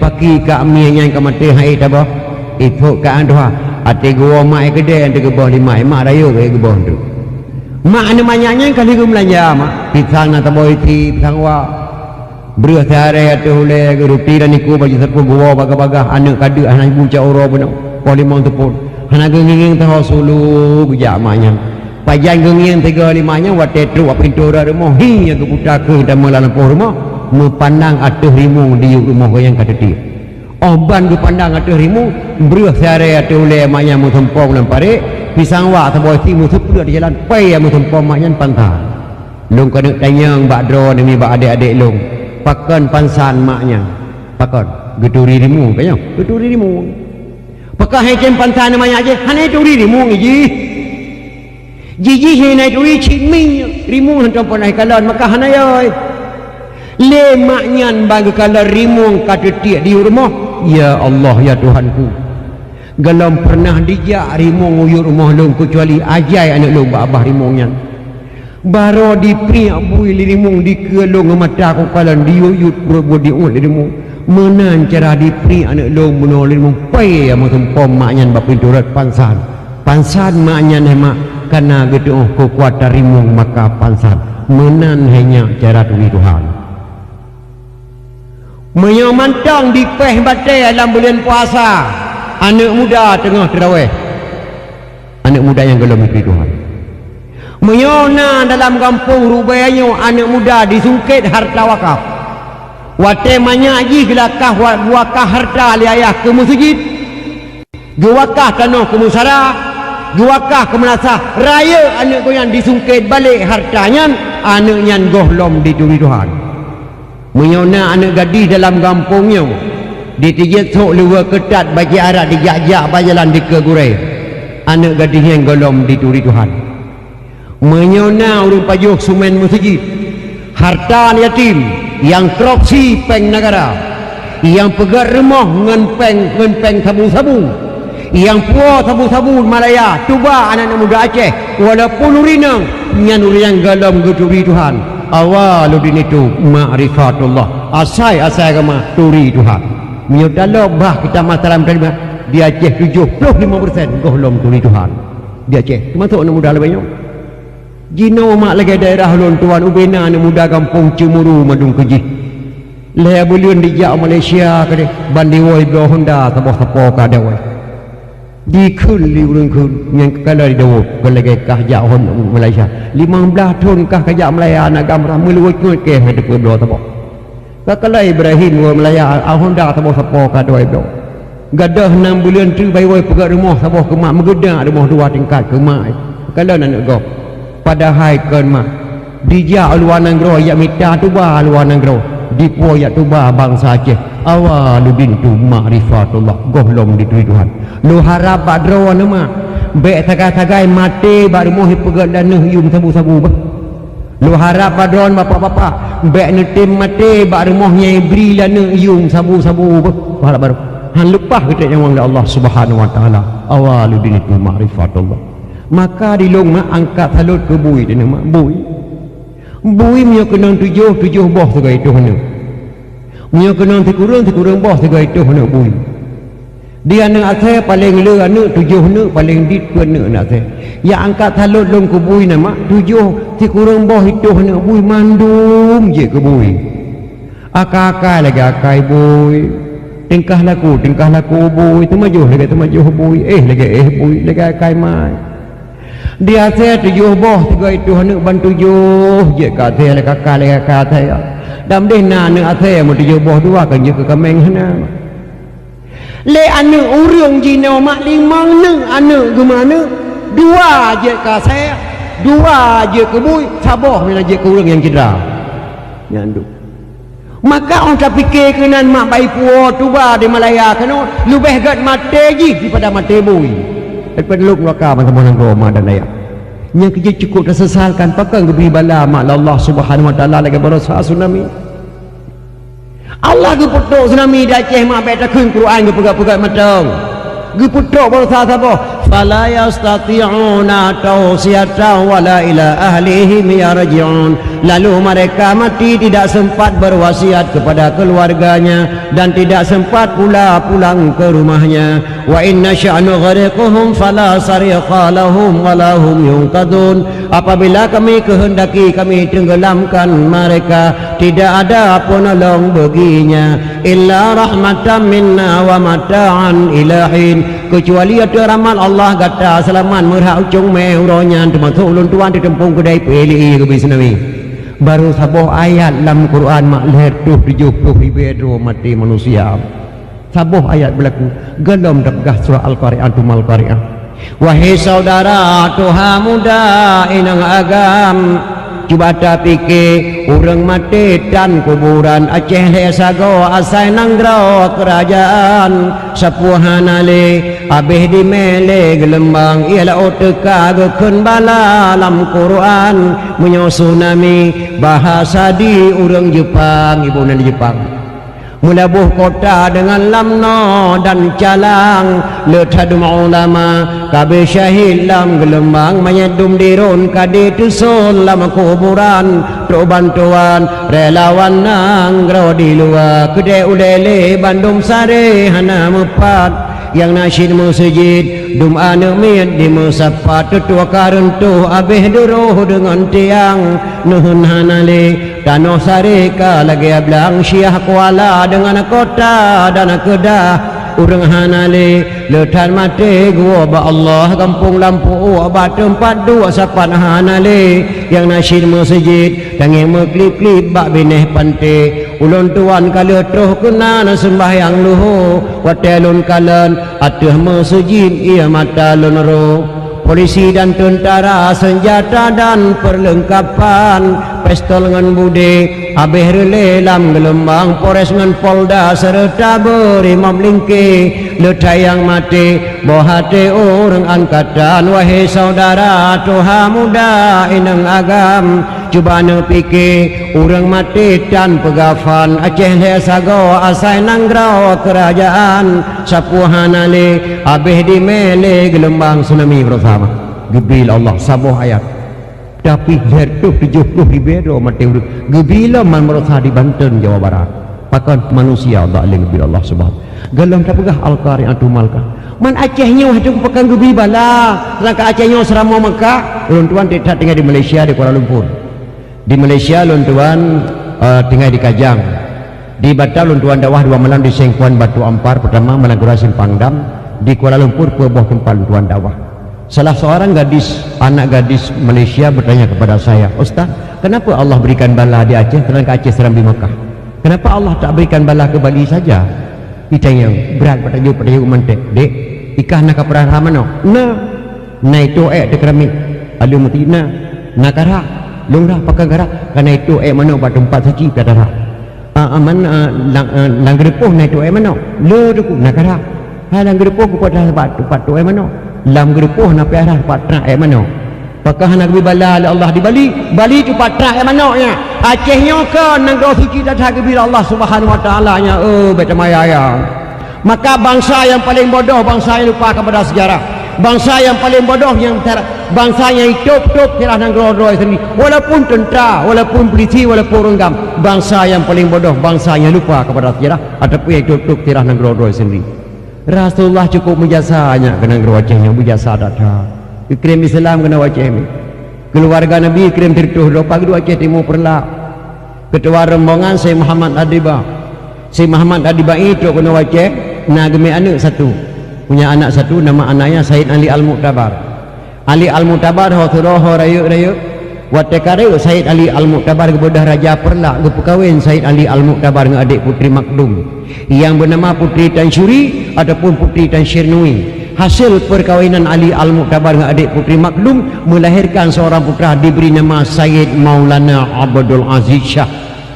pakai ka amnya yang ka mati hai tabah itu ka andha ate gua mai gede ante ke bawah 5 mak rayo ke bawah tu mak namanya kali gua belanja mak pisang na taboy ti pisang wa beruh sehari ate hule ruti dan iku baju sapu gua baga-baga anak kadu anak ibu cauro pun polimong tepun hana genging tahu sulu gujamaknya pajan genging 35-nya wate tru pintu rumah hi yang kebuta ke dan melampau rumah memandang atuh rimung di rumah yang kata dia oban dipandang atuh rimung beruh sehari atuh le maknya mutempong dan pare pisang wa taboy ti mutepur di jalan pai yang mutempong maknya pantah lung kena tanyang bak dro demi bak adik-adik lung pakan pansan maknya pakan geduri rimung kayaknya geduri rimung pakah hecem pantai namanya aja hanai turi rimung ji hanai turi ciming rimung hentam panai kalan maka hanai oi le maknyan bagi kalan rimung kata tiak di rumah ya Allah ya Tuhanku galam pernah dijak rimung uyur rumah long kecuali ajai anak long abah rimungnya baro di priak bui rimung di kelong mata aku kalan diuyut berbuat diut rimung menan cara dipri anak long menolin mumpai yang mutumpom maknya bab pinturat pansan maknya mak karena gitu kekuatan rimung maka pansan menan hanya cara tuwi Tuhan menyamantang di peh batai dalam bulan puasa anak muda tengah terawih anak muda yang gelom tuwi Tuhan menyona dalam kampung rubainya anak muda disungkit harta wakaf Wate banyak ji gelakah wakah harta li ayah ke masjid. Gewakah tanah ke musara. Gewakah ke menasah raya anak goyang disungkit balik hartanya anaknya gohlom di Tuhan. Menyona anak gadis dalam kampungnya ditijat sok luar ketat bagi arak dijak-jak bajalan di kegurai anak gadis yang golom di Tuhan. Menyona urung pajuh sumen masjid harta yatim yang korupsi peng negara yang pegat remah ngen peng sabu-sabu yang puas sabu-sabu Malaya cuba anak-anak muda Aceh walaupun urinang nyan yang golom ke Tuhan. Awaludin itu ma'rifatullah asai agama turi Tuhan menyudahlah bah kita masalah terima di Aceh 75% gohlom turi Tuhan di Aceh termasuk anak muda lebih jino mak lagi daerah lon tuan ubena anak muda kampung Cemuru Madung Keji leha bulian di jak Malaysia kade bandiwoi bro Honda taboh-taboh kadawai di kun liurung kun yang kalau di dawo kalau kah jak Malaysia 15 tahun kah kajak Malaysia nak gambar meluat ke hidup bro taboh kalau Ibrahim wa Malaysia Honda taboh-taboh kadawai bro gadah 6 bulan tu bayi pegat rumah taboh ke mak megedak rumah 2 tingkat ke mak kalau nak go padahal kan mak dijak luar negara yak mita tu bah luar negara dipo yak tu bah bangsa Aceh awaludin tu ma'rifatullah gohlom di Tuhan lu harap badro nama baik tagai-tagai mati baru moh pegat danah yum sabu-sabu bah lu harap badron bapak-bapak baik netim mati baru moh nyai beri danah yum sabu-sabu bah harap baru han lepas kita yang Allah Subhanahu wa taala awaludin tu ma'rifatullah maka di long mak angkat salut ke bui dia nama bui punya kena tujuh boh segai itu hana punya kena tikurang boh segai itu hana bui dia nak asal paling le anak 7 nak paling dit pun nak asal yang angkat salut long ke bui nama 7 tikurang boh itu hana bui mandum je ke bui akak-akak lagi akai bui tingkah laku bui temajuh bui lagi bui lagi akai mai dia saya 7 boh tiga itu hendak bantu 7 je kata kakak le kata ya dam deh na nak saya mau 7 boh 2 kan je ke kameng hana le anu urung jino mak 5 nang anu gimana 2 je ka saya 2 je ke bui saboh bila je ke urang yang cedera nyandu maka orang tak fikir kenan mak baik puo tu ba di Malaya kan lebih gat mate ji daripada mate bui daripada lu neraka macam mana Roma dan layak yang kerja cukup tersesalkan pakai beri bala mak Allah Subhanahu wa taala lagi berusaha tsunami Allah ke putuk tsunami di Aceh mak baik takun Quran ke pegat-pegat matang ke putuk berusaha sabah fala yastati'una tawsiyatan wala ila ahlihim yarji'un lalu mereka mati tidak sempat berwasiat kepada keluarganya dan tidak sempat pula pulang ke rumahnya wa inna sya'nu ghariquhum fala sariqa lahum wala hum yunqadun apabila kami kehendaki kami tenggelamkan mereka tidak ada penolong baginya illa rahmatan minna wa mata'an ilahin kecuali ada rahmat Allah kata selamat merhak ucung meuronya termasuk ulun tuan di tempung kedai PLI ke bisnawi baru sabuh ayat dalam Quran maklir 70,000 mati manusia sabuh ayat berlaku gelom degah surah Al-Qari'ah tumal Qari'ah wahai saudara tuha muda inang agam cuba tak fikir orang mati dan kuburan Aceh lesago asai nanggro kerajaan sepuhan ale abih di mele gelembang ialah oteka gekun bala dalam Quran menyo tsunami bahasa di orang Jepang ibu nan Jepang mulabuh kota dengan lamno dan calang letadum ulama kabeh syahid lam gelembang menyedum dirun kade tusul lam kuburan tu bantuan relawan nanggro di luar kedai ulele Bandung Sare hana mepat yang nasyid masjid dum anu mit di musapat tutua karentu abih duruh dengan tiang nuhun hanale Danau Sare ka lagi ablang Syiah Kuala dengan kota dan Kedah urang hanale letan mate gua ba Allah kampung lampu ba tempat dua sapan hanale yang nasyid masjid tangi meklip-klip bak bineh pante ulun tuan kala troh kena sembahyang luhu watelun kalan atuh masjid ia mata lun ro polisi dan tentara senjata dan perlengkapan pistol ngan bude abeh relelam gelembang pores ngan polda serta berimam lingke letayang mati bohate orang angkatan wahai saudara tuha muda inang agam cuba nepike orang mati dan pegafan Aceh lesago asai nanggrau kerajaan sapuhanale abeh dimele gelembang tsunami bersama gebil Allah sabuh ayat tapi hertuh 70,000 mati gebila man merasa di Banten Jawa Barat pakan manusia tak lebih Allah subhanahu galam tak pegah al-qari atu malka man Acehnya hadu pekan gebi bala langka Acehnya serama Mekah ulun tuan tidak tinggal di Malaysia di Kuala Lumpur di Malaysia ulun tuan tinggal di Kajang di Batam ulun tuan dakwah 2 malam di Sengkuan Batu Ampar pertama malam Gurasin Pangdam di Kuala Lumpur sebuah tempat tuan dakwah salah seorang gadis anak gadis Malaysia bertanya kepada saya Ustaz kenapa Allah berikan bala di Aceh sedangkan Aceh seram di Mekah kenapa Allah tak berikan bala ke Bali saja ditanya berat pada jauh mantek dek ikah nak perang ramano na itu de keramik alu muti na kara lungrah pakai kara karena itu mano pada tempat suci pada aman lang grepoh na itu mano lo duku na kara lang grepoh ku pada tempat tu mano lam grepoh na piarah patra mano pakah nak bala Allah di Bali tu patra mano nya Acehnya ke negara suci datang bila Allah Subhanahu wa taala nya betamaya ya maka bangsa yang paling bodoh bangsa yang lupa kepada sejarah bangsa yang paling bodoh yang bangsa yang hidup telah negara sendiri walaupun tentera walaupun polisi walaupun renggam bangsa yang paling bodoh bangsa yang lupa kepada sejarah ataupun yang hidup telah negara sendiri Rasulullah cukup menjasanya ke negara Aceh yang berjasa datang ikrim Islam kena Aceh keluarga Nabi ikrim tertuh dopak dua Aceh Timur Perlak ketua rombongan Syekh Muhammad Adiba Syekh Muhammad Adiba itu kena Aceh nagemi anak satu punya anak satu nama anaknya Said Ali Al-Mu'tabar Ali Al-Mu'tabar hoturoh rayu watekare Said Ali Al-Mu'tabar kebudah Raja Perlak kepekawin Said Ali Al-Mu'tabar dengan adik putri Makdum yang bernama Putri Tan Syuri ataupun Putri Tan Syirnui hasil perkawinan Ali Al-Mu'tabar dengan adik Putri Makdum melahirkan seorang putra diberi nama Sayyid Maulana Abdul Aziz Shah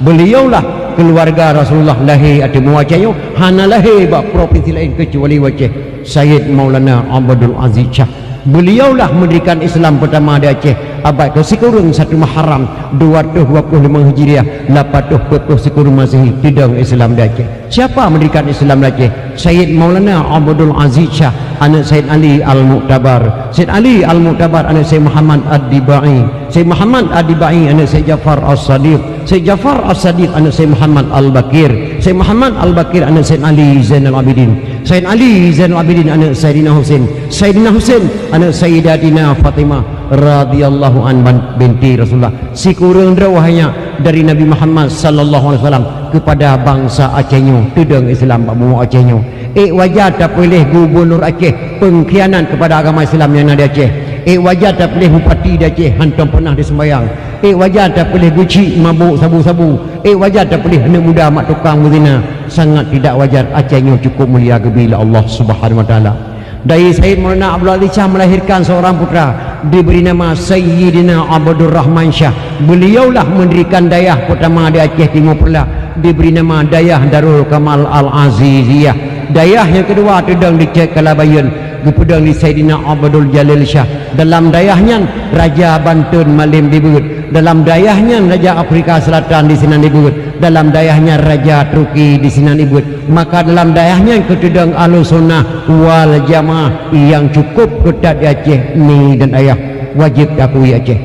beliaulah keluarga Rasulullah lahir atau Acehnya hana lahir bak provinsi lain kecuali Aceh Sayyid Maulana Abdul Aziz Shah beliaulah mendirikan Islam pertama di Aceh abad ke sekurang 1 Muharram 225 Hijriah 840 sekurang Masehi tidang Islam di Aceh siapa mendirikan Islam di Aceh Sayyid Maulana Abdul Aziz Shah anak Sayyid Ali Al-Mu'tabar Sayyid Ali Al-Mu'tabar anak Sayyid Muhammad Ad-Dibai Sayyid Muhammad Ad-Dibai anak Sayyid Jafar As-Sadiq Sayyid Jafar As-Sadiq anak Sayyid Muhammad Al-Bakir Sayyid Muhammad Al-Bakir anak Sayyid Ali Zainal Abidin Sayyid Ali Zainal Abidin anak Sayyidina Husain Sayyidina Husain anak Sayyidatina Fatimah radhiyallahu an binti Rasulullah si kurang drawahnya dari Nabi Muhammad sallallahu alaihi wasallam kepada bangsa Acehnya tudang Islam bamu Acehnya wajah tak boleh gubernur Aceh pengkhianat kepada agama Islam yang ada di Aceh wajah tak boleh bupati di Aceh hantam pernah disembayang wajah tak boleh guci mabuk sabu-sabu wajah tak boleh anak muda mak tukang berzina sangat tidak wajar Acehnya cukup mulia bila Allah Subhanahu wa taala dari Sayyid Maulana Abdul Aziz Shah melahirkan seorang putra diberi nama Sayyidina Abdur Rahman Shah beliaulah mendirikan dayah pertama di Aceh Timur Perlak diberi nama dayah Darul Kamal Al-Aziziyah dayah yang kedua tudang di Kalabayan gepedang di Sayyidina Abdul Jalil Shah dalam dayahnya Raja Banten Malim dibut dalam dayahnya Raja Afrika Selatan di sini dibut dalam dayahnya Raja Turki di sini dibut maka dalam dayahnya ketudang Ahlussunnah wal Jamaah yang cukup ketat di Aceh ni dan ayah wajib diakui Aceh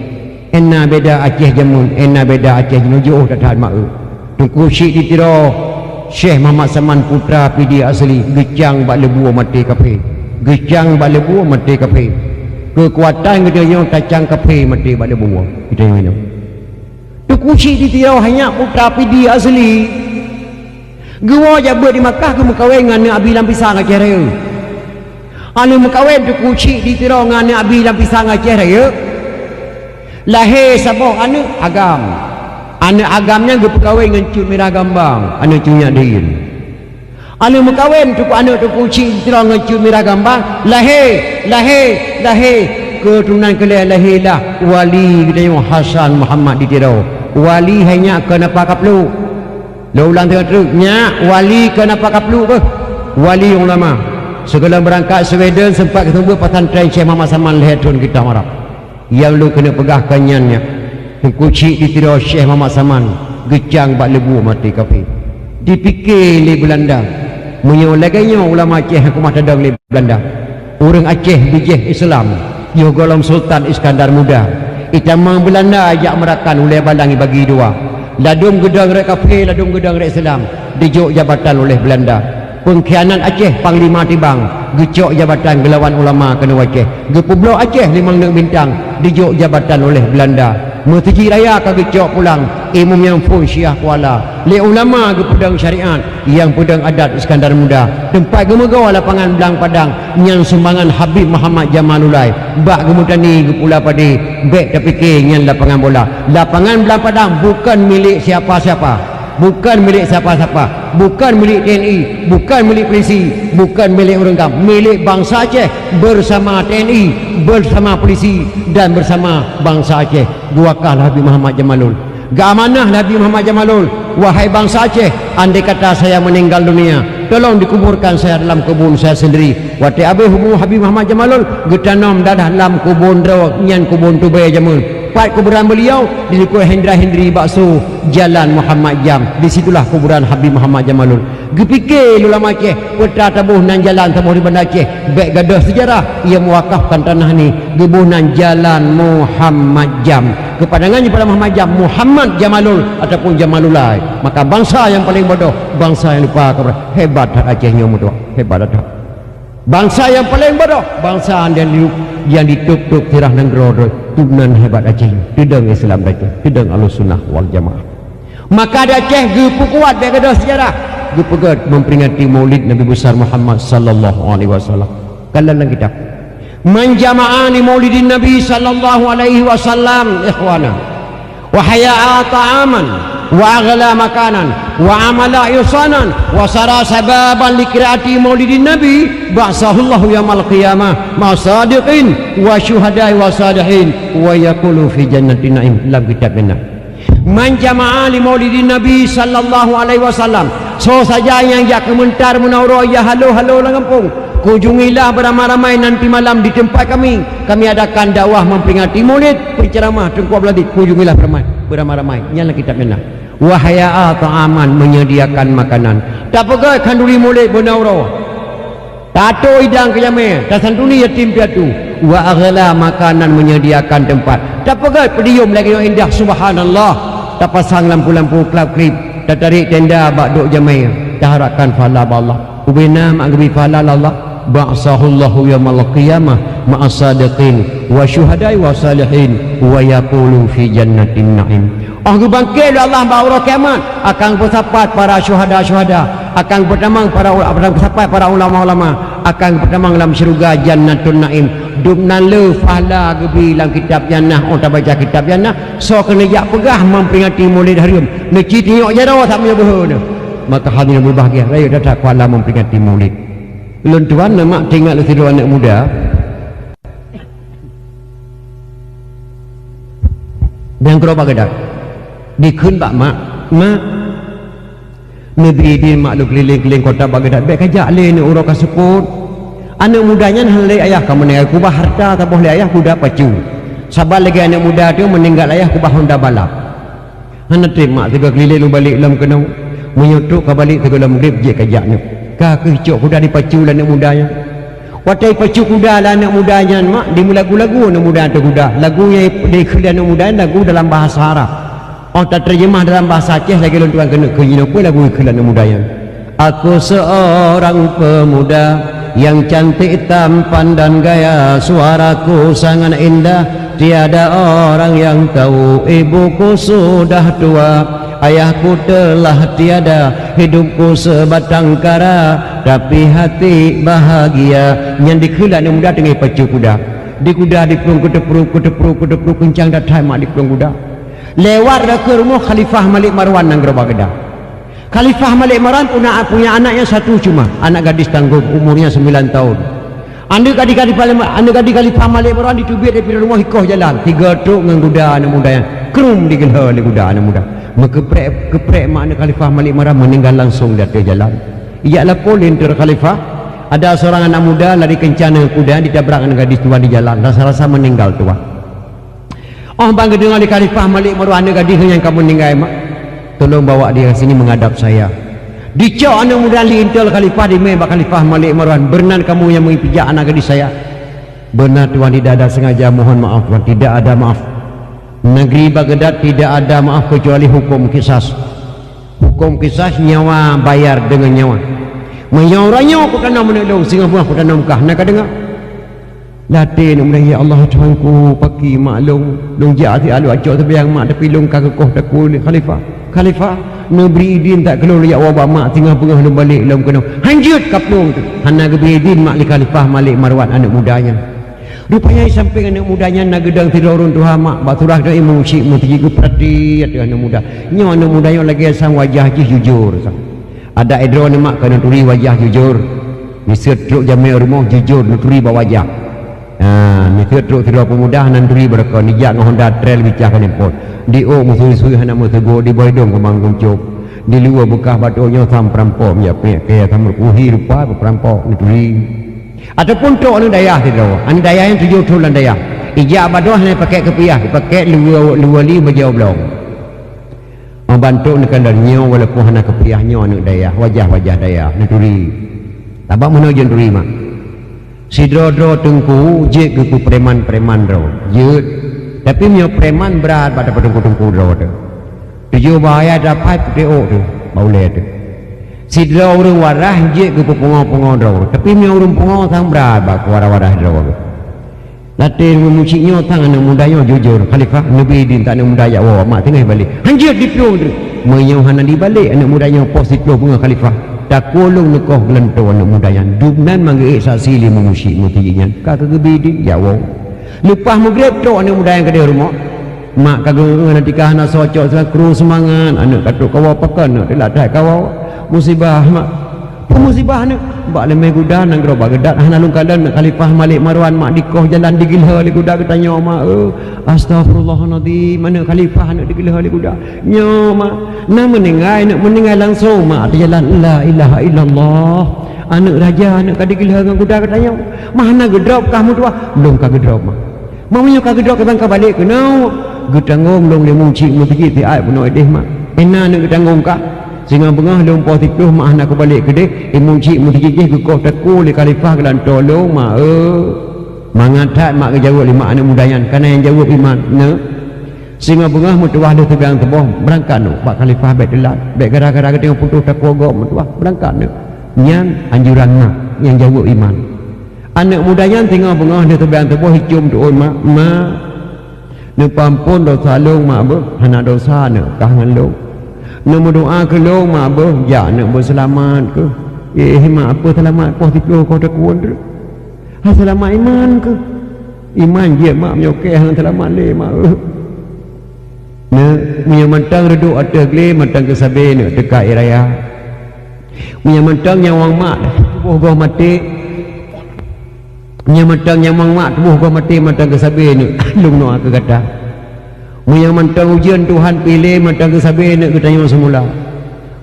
enna beda Aceh Jamun enna beda Aceh Jauh tak tahan mak tungku syik ditiro Syekh Muhammad Saman Putra PD asli gecang bak lebu mati kafe gecang bak lebu mati kafe kekuatan kita yang kacang kafe mati bak lebu kita yang minum tu kucing ditirau hanya putra PD asli Gua jabat di Makkah ke mukawin dengan Nabi lampisang Aceh Raya. Anu mukawin tu kucik di tira dengan Nabi lampisang Aceh Raya. Lahir sabah anu agam. Anak agamnya gue pekawin dengan cut merah gambang. Anak cunyak diin. Anu mukawin tu anak tu kucik di tira dengan cut merah gambang. Lahir. Keturunan kalian lahirlah wali kita Hasan Muhammad di tira. Wali hanya kenapa kaplu? Dah ulang tengah terus. Nyak wali kenapa kaplu ke? Wali ulama. Segala berangkat Sweden sempat ketemu pesantren Syekh Muhammad Saman Lehetun kita marah. Yang lu kena pegah kanyannya. Kucik di tira Syekh Muhammad Saman. Gecang bak lebu mati kafir. Dipikir oleh Belanda. Menyolaganya ulama Aceh yang kumah tadang oleh Belanda. Orang Aceh bijih Islam. Yo golong Sultan Iskandar Muda. Itamang Belanda ajak merakan oleh balangi bagi dua. Ladung gedang rek kafir, ladung gedang rek Islam. Dijuk jabatan oleh Belanda. Pengkhianat Aceh Panglima Tibang. Gecok jabatan gelawan ulama kena Aceh. Gepublok Aceh 5 bintang. Dijuk jabatan oleh Belanda. Mertuji raya ke gecok pulang. Imam yang pun Syiah Kuala. Le ulama ke pedang syariat. Yang pedang adat Iskandar Muda. Tempat gemegawa lapangan Belang Padang. Yang sumbangan Habib Muhammad Jamalulai. Bak gemutani ke Pulau Padi. Bek terfikir yang lapangan bola. Lapangan Belang Padang bukan milik siapa-siapa. Bukan milik siapa-siapa. Bukan milik TNI. Bukan milik polisi. Bukan milik orang kam. Milik bangsa Aceh bersama TNI, bersama polisi dan bersama bangsa Aceh. Duakah Habib Muhammad Jamalul. Gamanah Nabi Muhammad Jamalul. Wahai bangsa Aceh, andai kata saya meninggal dunia, tolong dikuburkan saya dalam kebun saya sendiri. Wati abih hukum Habib Muhammad Jamalul getanam dadah dalam kebun rawak nyan kebun tu bayar jamun. Pat kuburan beliau di Likul Hendra-Hendri Bakso Jalan Muhammad Jam. Di situlah kuburan Habib Muhammad Jamalul. Gepikir ulama Aceh peta tabuh nan jalan tabuh di Bandar Aceh. Baik gadah sejarah ia mewakafkan tanah ni gebuh nan Jalan Muhammad Jam. Kepadangannya pada Muhammad Jam, Muhammad Jamalul ataupun Jamalulai. Maka bangsa yang paling bodoh, bangsa yang lupa kepada hebat Aceh nyomu tu. Hebat dah. Bangsa yang paling bodoh, bangsa yang ditutup tirah nangro tunan hebat Aceh. Tidang Islam Aceh, tidang Ahlussunnah wal Jamaah. Maka ada Aceh gepu kuat dia ada sejarah. Gepu memperingati Maulid Nabi besar Muhammad sallallahu alaihi wasallam. Kalian kitab. Man jama'ani Maulidin Nabi sallallahu alaihi wasallam ikhwana. Wa haya'a ta'aman wa aghla makanan wa amala yusanan wa sara sababan likiraati maulidin nabi ba'sahullahu yamal qiyamah masadiqin wa syuhada'i wa salihin wa yakulu fi jannatin na'im. Dalam kitab benar man jama'a li maulidin nabi sallallahu alaihi wasallam. So saja yang jak kementar menauro ya halo lang kampung, kunjungilah beramai-ramai nanti malam di tempat kami adakan dakwah memperingati maulid penceramah tengkuap beladi. Kunjungilah beramai-ramai nyala kitab benar. Wahaya ta'aman menyediakan makanan. Tak pegai kanduri maulid benauro. Tato idang kejame, tak santuni yatim piatu. Wa aghla makanan menyediakan tempat. Tak pegai pedium lagi yang indah subhanallah. Tak pasang lampu-lampu klip-klip. Tak tarik tenda bak duk jamai. Tak harapkan pahala Allah. Ubina ma'agbi pahala Allah. Ba'sahullahu yamal qiyamah ma'asadiqin wa syuhadai wa salihin wa yakulu fi jannatin na'im. Aku bangkit Allah ba'ura kiamat akan bersapat para syuhada-syuhada, akan bertamang para bersapat para ulama-ulama, akan bertamang dalam syurga jannatun na'im. Dubnan le fahla gebi dalam kitab jannah. Orang tak baca kitab jannah so kena jak pegah memperingati maulid harium neki tengok jarawa tak punya berhuna. Maka hadirin berbahagia raya datang kuala memperingati maulid. Lun tuan nak tinggal tidur anak muda dan kerana bagai dikun bak mak negeri di makluk keliling-keliling kota Baghdad baik kajak le ni urang kaseput anak mudanya halai ayah kamu meninggal kubah harta tak boleh ayah kuda pacu sabar lagi anak muda tu meninggal ayah kubah Honda balap anak terima tiga keliling lu balik lam kena menyutuk ke balik ke dalam grip je kajaknya ka kecok kuda dipacu lah anak mudanya watai pacu kuda lah anak mudanya mak dimulai lagu-lagu anak muda tu kuda lagu yang dikeliling anak muda lagu dalam bahasa Arab. Orang tak terjemah dalam bahasa Aceh lagi lu tuan kena kena apa lagu iklan mudanya. Aku seorang pemuda yang cantik tampan dan gaya, suaraku sangat indah, tiada orang yang tahu. Ibuku sudah tua, ayahku telah tiada, hidupku sebatang kara, tapi hati bahagia. Yang dikelah ni muda dengan pacu kuda, di kuda di pelung kutepru kencang datang mak di pelung kuda. Lewat dah ke rumah Khalifah Malik Marwan nang gerobak kedah. Khalifah Malik Marwan punya anaknya satu cuma, anak gadis tangguh umurnya 9 tahun. Anda gadis Khalifah Malik Marwan ditubik dari rumah hikoh jalan, 3 truk dengan kuda anak muda yang kerum digelha oleh kuda anak muda. Keprek mak anak Khalifah Malik Marwan meninggal langsung di atas jalan. Ialah polin ter Khalifah, ada seorang anak muda lari kencang dengan kuda ditabrak dengan gadis tua di jalan, rasa-rasa meninggal tua. Oh bangga dengar di Khalifah Malik Marwan anak gadis yang kamu meninggal mak, tolong bawa dia ke sini menghadap saya. Dicok anak muda lintel Khalifah di membak Khalifah Malik Marwan, benar kamu yang mengipijak anak gadis saya? Benar tuan, tidak ada sengaja, mohon maaf tuan, tidak ada maaf. Negeri Baghdad tidak ada maaf kecuali hukum kisas. Hukum kisas nyawa bayar dengan nyawa. Menyauranya aku kena menolong Singapura, aku kena mukah. Nak dengar? Latih nak ya Allah Tuhanku, paki maklum long jati alu acok terbiang mak tapi long kagekoh takul Khalifah neberi idin tak keluar ya wabak mak tinggal pengah lu balik long kena hanjut kaplung tu hana geberi idin mak li Khalifah Malik Marwan anak mudanya. Rupanya samping anak mudanya nak gedang tidurun tu mak baturah dah imu syik mutiji ku perhatian dengan anak muda. Nyo anak mudanya lagi sang wajah jujur. Ada edron mak kena turi wajah jujur. Misir truk jamai rumah jujur nuturi bawa wajah. Misir truk tidak pemudah nanturi berkau nijak dengan Honda Trail bicah kan import. Di musui-sui hana musego di boydong kemang kuncuk. Di luar bekah batuknya sam perampok ya kayak sam berkuhi rupa perampok nuturi. Ataupun truk anu dayah tidak. Anu dayah yang 7 tulan dayah. Ijak badoh ni pakai kepiah, pakai luar li bajau blong. Membantu nak kalannya walaupun hana kepiahnya anu dayah, wajah-wajah dayah nuturi. Tabak mana jen turi mak. Sidro-dro tengku je ke preman-preman ro. Je tapi mio preman berat pada tengku-tengku ro tu. Tujuh bahaya dapat PO tu, boleh tu. Sidro urang warah je ke pengo-pengo ro. Tapi mio urang pengo sang berat bak warah-warah ro. Latih memuciknya tang anak mudanya jujur. Khalifah Nabi din tak anak muda ya wa mak tengah balik. Hanjut di pelung tu. Menyau hana di balik anak mudanya positif pengo Khalifah. Tak kolong nekoh gelento anak mudanya. Dubnan mangge saksi li memusik mutinya. Kata gebidi ya wa. Lepas maghrib tok anak muda yang ke rumah. Mak kagak nanti kahana socok kru semangat anak katuk kawa pakan nak dilatai kawa musibah mak. Musibah ni bak lemeh kuda nang gerobak Baghdad hana lung kalan Khalifah Malik Marwan mak dikoh jalan digilha li kuda katanya mak astagfirullahalazim mana Khalifah nak digilha li kuda nyo mak nak meninggal langsung mak di jalan la ilaha illallah anak raja nak digilha dengan kuda katanya mana gedrop kamu tua belum ka gedrop mak mamanya ka gedrop ke bangka balik ke nau getanggung long le muncik mutiki ti ai puno deh mak ena nak getanggung ka sehingga bengah lom positif mak nak balik ke deh imuncik mutiki ke kau takul li Khalifah kelan tolong mak mangatat mak ke jawab lima anak mudayan karena yang jawab iman ne sehingga bengah mutuah dia tegang teboh berangkat no pak Khalifah baik delat baik gara-gara ke tengok putus takwa gok mutuah berangkat no yang anjuran mak yang jawab iman anak mudanya tengok bengah dia tegang teboh hicum tu mak ne pampun dosa long mak ber hana dosa ne kangen long nak berdoa ke lo mak apa ya nak berselamat ke mak apa selamat positif kau takun tu selamat iman ke iman je mak menyokeh hang selamat le mak nak punya mantang reduk atas gle mantang ke sabe nak dekat raya punya mantang nyawang mak tubuh gua mati punya mantang nyawang mak tubuh gua mati mantang ke sabe nak lung no ke kata yang mantang ujian Tuhan pilih mantang ke sabe nak ketanya semula.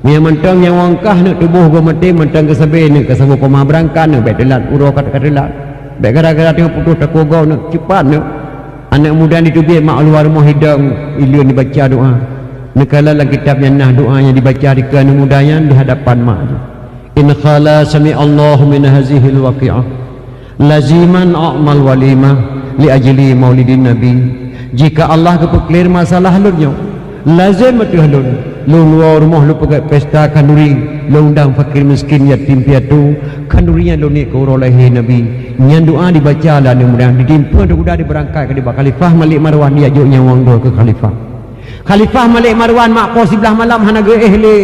Yang mantang yang wangkah nak tubuh gua mati mantang ke sabe nak ke sabu pemah berangkat nak baik delat uro kat delat. Baik gara-gara tengok putus tak gau nak cepat nak. Anak muda ditubih mak luar rumah hidang ilion dibaca doa. Nekala dalam kitabnya nah doanya dibaca di anak mudanya di hadapan mak. In khala sami Allahu min hazihil waqi'ah. Laziman a'mal walimah li ajli maulidin nabi. Jika Allah kepeklir masalah halunnya lazim mati halun lu luar rumah lu pergi pesta kanduri, lu undang fakir miskin yatim piatu, kandurinya lu ni ke leher Nabi. Nyan doa dibaca lah mudah ditimpa udah diberangkat ke Khalifah Malik Marwan dia ajak nyawang dua ke Khalifah. Khalifah Malik Marwan mak ko sebelah malam hanaga ehli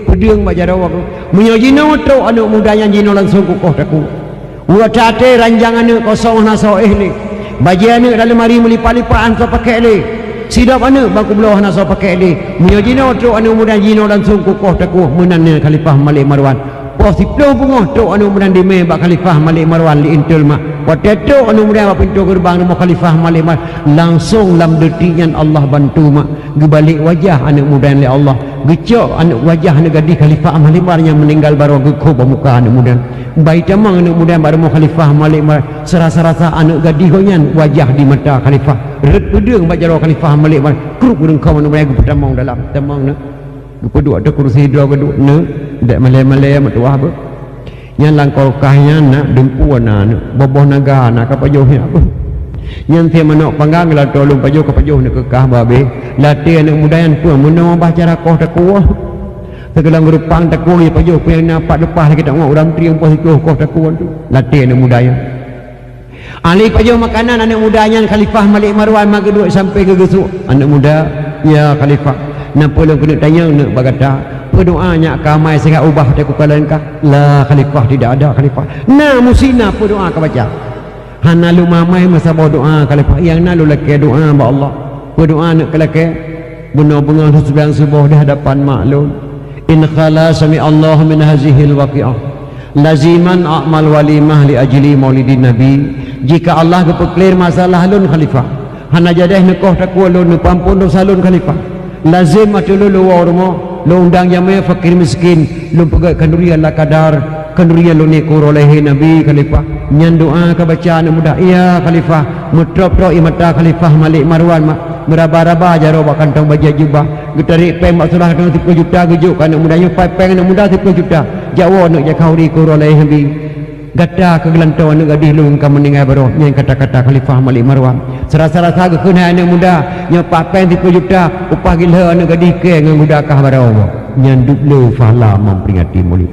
pedeng mak jarawak. Munyo jino tu anak mudanya jino langsung kukoh taku. Wa tate ranjangan kosong naso ehli. Bajian dalam mari melipat-lipat anso pakai le. Sidap anu bangku belah naso pakai le. Munyo jino tu anu muda jino langsung kukoh taku menanne Khalifah Malik Marwan. Posiplo bungoh tu anu muda di me bak Khalifah Malik Marwan li intul mak. Wateto anu muda bak pintu gerbang nama Khalifah Malik Marwan langsung lam detingan Allah bantu mak. Gebalik wajah anak muda li Allah. Gecok anak wajah anak gadis Khalifah Malik Marwan yang meninggal baru gekho muka anak muda. Baik tamang anak muda baru Khalifah Malik Marwan serasa-rasa anak gadis konyan wajah di mata Khalifah. Red pedeng bak jaro Khalifah Malik Marwan. Kruk gudeng kau anu muda gepetamang dalam tamang nak. Gepeduk ada kursi dua geduk ne dak malai-malai mak tuah apa. Yang langkau kahnya nak dempu nak boboh naga nak kapajohnya apa. Yang dia manok panggang la tolong pajoh kapajoh nak kekah babe. Latih anak muda yang pun menawa baca rakoh takuah. Segelang gerupang takuah ya pajoh yang nampak lepas kita ngok orang trium pos itu koh takuah tu. Latih anak muda yang. Ali pajoh makanan anak mudanya Khalifah Malik Marwan mak kedua sampai ke gesuk. Anak muda ya Khalifah nampak lu kena tanya nak bagata berdoanya kamai sehingga ubah dia kepala engkau la Khalifah tidak ada Khalifah na musina berdoa kau baca hana lu mamai masa berdoa Khalifah yang na lu laki doa ba Allah berdoa nak kelake benar-benar sebelah subuh di hadapan maklum in khala sami Allah min hazihil waqi'ah laziman a'mal walimah li ajli maulidin nabi jika Allah kepeklir masalah lun Khalifah hana jadah nekoh takwa lun pampun dosa lun Khalifah lazim atau lu warmo lu undang jamai fakir miskin lu pegat kanduri Allah kadar kanduri lu ni kurolehi Nabi Khalifah nyan doa ke bacaan mudah iya Khalifah mutrop-trop imata Khalifah Malik Marwan mak meraba-raba jaro bak kantong baju jubah getarik peng mak surah 10 juta gejuk kan mudahnya peng anak muda 10 juta jawa nak jakau di kurolehi Nabi gata ke gelantau anak gadis lu engkau meninggal baru yang kata-kata Khalifah Malik Marwan serasa-rasa ke kena anak muda yang papen 10 juta upah gila anak gadis ke dengan mudakah baru yang dublu fahla memperingati maulid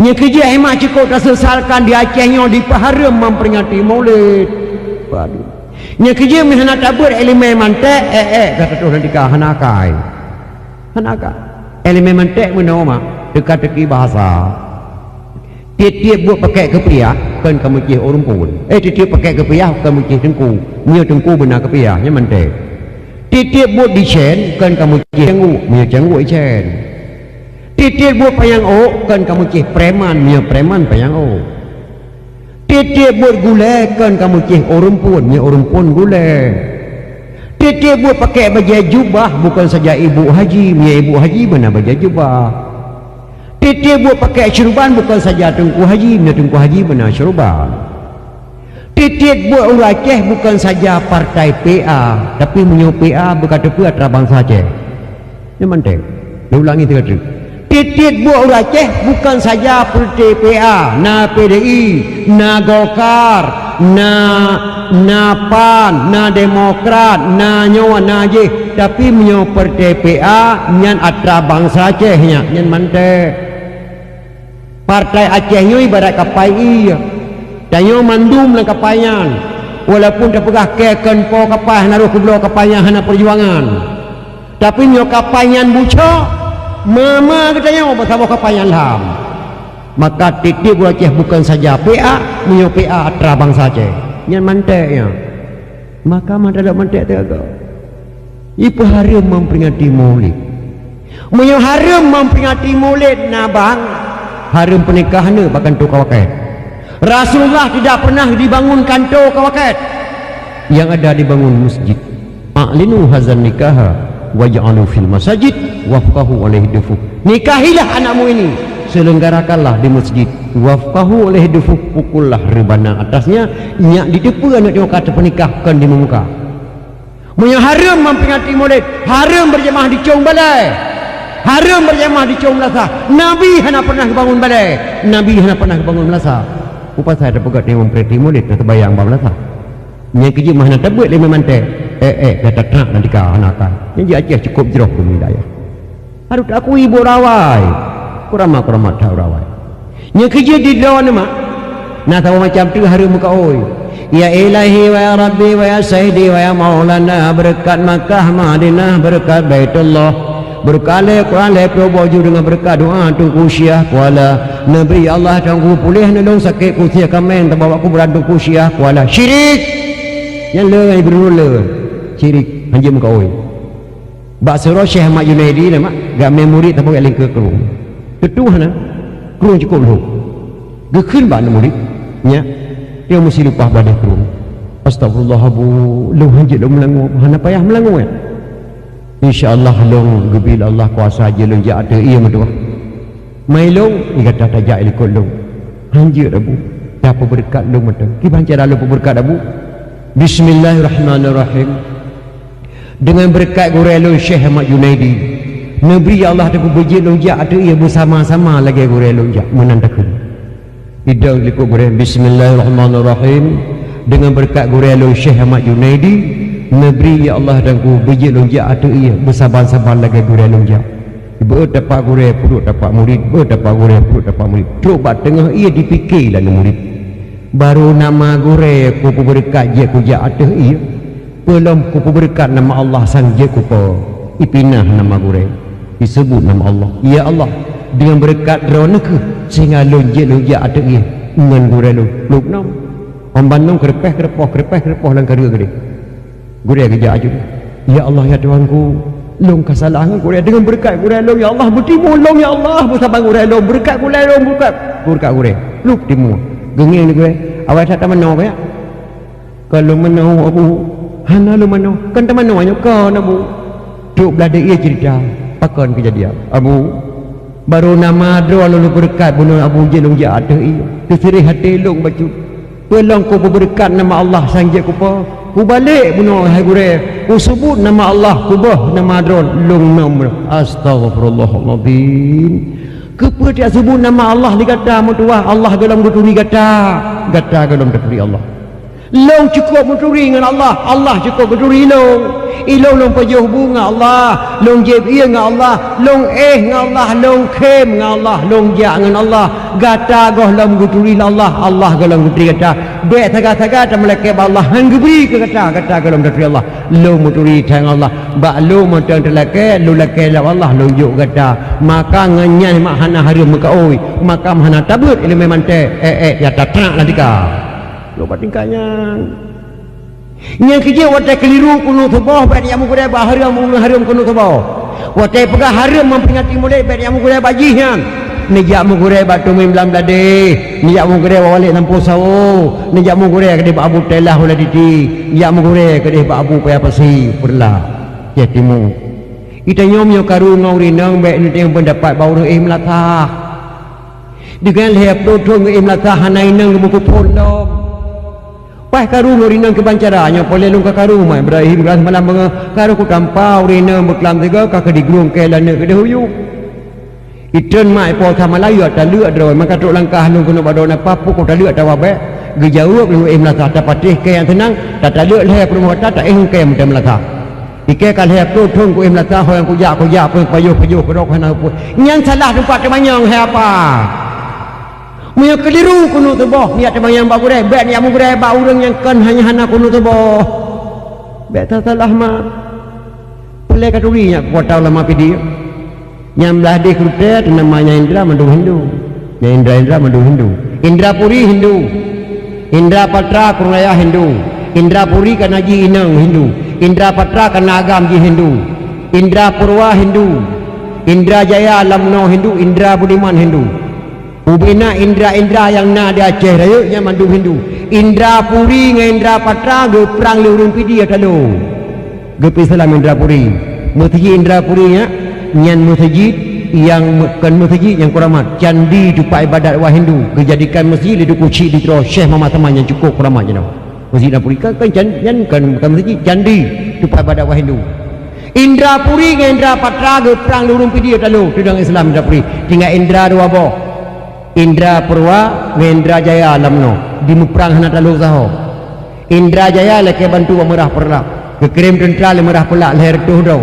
yang kerja hemat cukup tak sesalkan di Acehnya di Paharam memperingati maulid waduh yang kerja mihana tabur elemen mantek kata tu nanti kah hanakai elemen mantek menoma dekat-dekat bahasa tiap-tiap buat pakai kepiah kan kamu cih orang pun tiap-tiap pakai kepiah kamu cih tengku mia tengku benar kepiah nya mante tiap-tiap buat dicen kan kamu cih tengku mia cenggu icen tiap-tiap buat payang o kan kamu cih preman mia preman payang o tiap-tiap buat gulai kan kamu cih orang pun mia orang pun gulai tiap-tiap buat pakai baju jubah bukan saja ibu haji mia ibu haji benar baju jubah tiap buat pakai syurban bukan saja tengku haji benar syurban tiap buat orang Aceh bukan saja partai PA tapi menyo PA berkata pula terabang saja ini mantek dia ulangi tiap buat orang Aceh bukan saja partai PA na PDI na Golkar na PAN na Demokrat na nyawa na J tapi menyo partai PA nyan atra bangsa Aceh nyan mantek partai Aceh nyo ibarat kapai iya dan nyo mandum lang kapayan walaupun tak pegah keken po kapah naruh kublo kapayan hana perjuangan tapi nyo kapayan bucok mama kita nyo bersama kapayan lam maka titip Aceh bukan saja PA nyo PA atra bangsa Aceh nyan manteknya maka mantek tegaga ipu harum memperingati maulid menyo harum memperingati maulid nabang harum pernikahan bahkan tu kawaket Rasulullah tidak pernah dibangun kantor kawaket yang ada dibangun masjid a'linu hazan nikaha waj'alu fil masajid wafqahu alaihi dufu nikahilah anakmu ini selenggarakanlah di masjid wafqahu alaihi dufu pukullah rebana atasnya nyak didepu anak dia kata pernikahkan di muka punya harum memperingati maulid harum berjemaah di Cung Balai harum berjamaah di Cung Melasa Nabi hana pernah bangun balai Nabi hana pernah bangun Melasa upah saya ada pegat yang memperhati maulid nak terbayang bahawa Melasa yang kerja mana tak buat lima mantai kata tak nanti kau anakan yang dia Aceh cukup jeroh pun hidayah harus aku ibu rawai kurama tahu rawai nya kerja di dalam mak nah tahu macam tu hari muka oi ya ilahi wa ya rabbi wa ya sayyidi wa ya maulana berkat Makkah Madinah berkat Baitullah berkat Quran lepo baju dengan berkat doa tungku syiah kuala Nabi Allah tunggu pulih nolong sakit kusia kamen terbawa aku beradu kusia kuala syirik yang le berula syirik hanya muka oi bak surah Syekh Ahmad Junaidi nama gak memori tak boleh link ke kerung tetuh na kerung cukup lu gekun bak murid nya dia mesti lupa badan kerung astagfirullah abu lu hanya lu melangu hana payah melangu ya insyaallah long gebil Allah kuasa je long ja ada ia metua mai long ni kata tajak ikut long hanja abu dapat berkat long mata ki bancara lu berkat abu bismillahirrahmanirrahim dengan berkat gurelo Syekh Ahmad Junaidi Nabi Allah tu bejik lonjak ada ia bersama-sama lagi gurelo lonjak menandakan idang likut gurelo bismillahirrahmanirrahim dengan berkat gurelo Syekh Ahmad Junaidi Nabi Allah dan ku bejik lonjak ada ia bersabar-sabar lagi gurelo lonjak ibu dapat gurelo perut dapat murid dapat gurelo perut dapat murid coba tengah ia dipikirlah murid baru nama gurelo ku berkat je ku jak ada ia belum ku berkat nama Allah sang je ku ipinah nama gure disebut nama Allah ya Allah dengan berkat drone ke sehingga lonje ada ia dengan gure lu nom om bandung kerepeh lang kerja gede gure kerja aja ya Allah ya Tuhanku long kesalahan gure dengan berkat gure lu ya Allah bertimu long ya Allah bersabang gure lu berkat gure lu berkat gure lu timu gengeng ni gure awak tak mana ya kalau menau abu hana lu mano kan teman namanya kau nabu duk belada ia cerita pakon kejadian abu baru nama doa lu berkat bunuh abu je long ja ada ia terserih hati long bacu pelong ku berkat nama Allah sangje ku pa ku balik bunuh hai gure ku sebut nama Allah ku bah nama dron long nom astagfirullahalazim kepa dia sebut nama Allah dikata mutuah Allah dalam guturi gata dalam guturi Allah long cukup mencuri dengan Allah Allah cukup mencuri long long pajuh bunga Allah long jeb ia dengan Allah long dengan Allah long kem dengan Allah long jak dengan Allah gata goh long mencuri Allah Allah golong mencuri gata dek taga-taga dan melekep Allah hang gebri ke gata golong mencuri Allah long mencuri dengan Allah bak long mentang terlekep lu lekep Allah long juk gata maka nganyan mak hana harum muka oi maka hana tabut ilmu mante ya tatrak nantika lupa tingkahnya yang kerja watai keliru kuno tebah baik yang menggunakan haram kuno tebah watai pegah haram memperingati mulai baik yang menggunakan bajihan nejak menggunakan batu membelam belade nejak menggunakan walik lampu sawo nejak menggunakan kedai abu telah oleh diti nejak menggunakan kedai abu payah pasi perlah ya timu kita nyom karu ngaurinang baik yang pendapat baru melatah dengan lihat produk melatah hanainang buku pondok Wah karu ngorinan kebancaranya boleh lung karu mai Ibrahim ras malam karu ku tampau rina beklam tiga ka digrung ke lana ke dehuyu iten mai po sama layu ta leu droi maka tok langkah lung kuno badona papu ko ta leu ta wabe gejauh lu im la ta patih ke yang tenang ta leu le perlu ta ke mudam la ta ike kan he pro thong ku im la ta ho yang ku ja payo perok hana pu nyang salah tempat temanyang he apa Maya keliru kuno teboh niat temayang bak gure bet yang gure bak urang yang kan hanya hana kuno teboh bet salah ma boleh katuri nya kuatau lama pidi yang belah di krute namanya Indra mandu Hindu ya Indra mandu Hindu Indrapuri Hindu Indra Patra Kuraya Hindu Indrapuri kan haji inang Hindu Indra Patra kan agam ji Hindu Indra Purwa Hindu Indra Jaya Lamno Hindu Indra Budiman Hindu Ubina Indra yang na di Aceh raya nya mandu Hindu Indra Puri dengan Indra Patra ge perang lurung pidi atalo ge Islam Indra Puri masjid Indra Puri nya nyan masjid yang kan masjid yang keramat candi tempat ibadat wa Hindu dijadikan masjid di kuci di terus Syekh Muhammad Taman yang cukup keramat je masjid Indra Puri kan bukan masjid candi tempat ibadat wa Hindu Indra Puri dengan Indra Patra ge perang lurung pidi atalo tudang Islam Indra Puri tinggal Indra dua boh Indra Purwa Indra Jaya Lamno di muprang hana talu saho Indra Jaya leke bantu merah perlak kekirim tentara merah pelak leher tuh do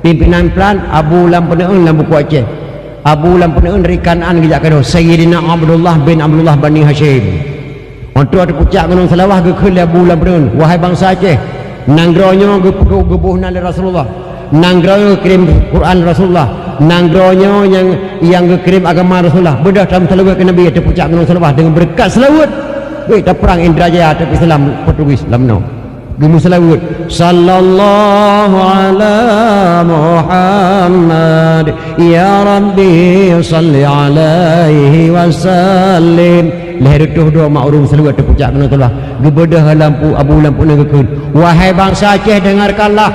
pimpinan plan Abu Lampeneun lam buku Aceh. Abu Lampeneun dari Kanan gejak kado Sayyidina Abdullah bin Abdullah Bani Hashim. Untuk ada pucak gunung Selawah ke khul Abu Lampeneun, wahai bangsa Aceh, nanggronya gebuh nali Rasulullah, nanggronya kirim Quran Rasulullah, nanggronya yang kirim agama Rasulullah. Bedah dalam selawat ke Nabi ada pucak gunung Selawah dengan berkat selawat. Kita perang Indrajaya tapi Islam Portugis lamno. Gemu selawat sallallahu ala Muhammad ya Rabbi salli alaihi wasallim. Leher itu doa ma'rum selawat terpucak kena telah gebedah lampu Abu lampu negekun. Wahai bangsa Aceh, dengarkanlah,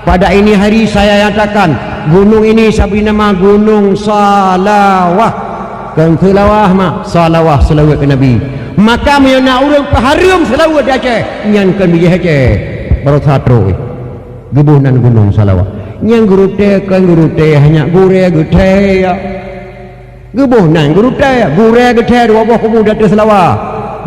pada ini hari saya nyatakan gunung ini sabri nama Gunung Salawah. Kan Salawah mak Salawah selawat ke Nabi. Maka menyana orang paharum selawat di Aceh nyankan bijih Aceh baru satu gebunan Gunung Salawah nyang gurute kan gurute hanya gure gute ya gebunan gurute gure gute dua buah pemuda di Selawah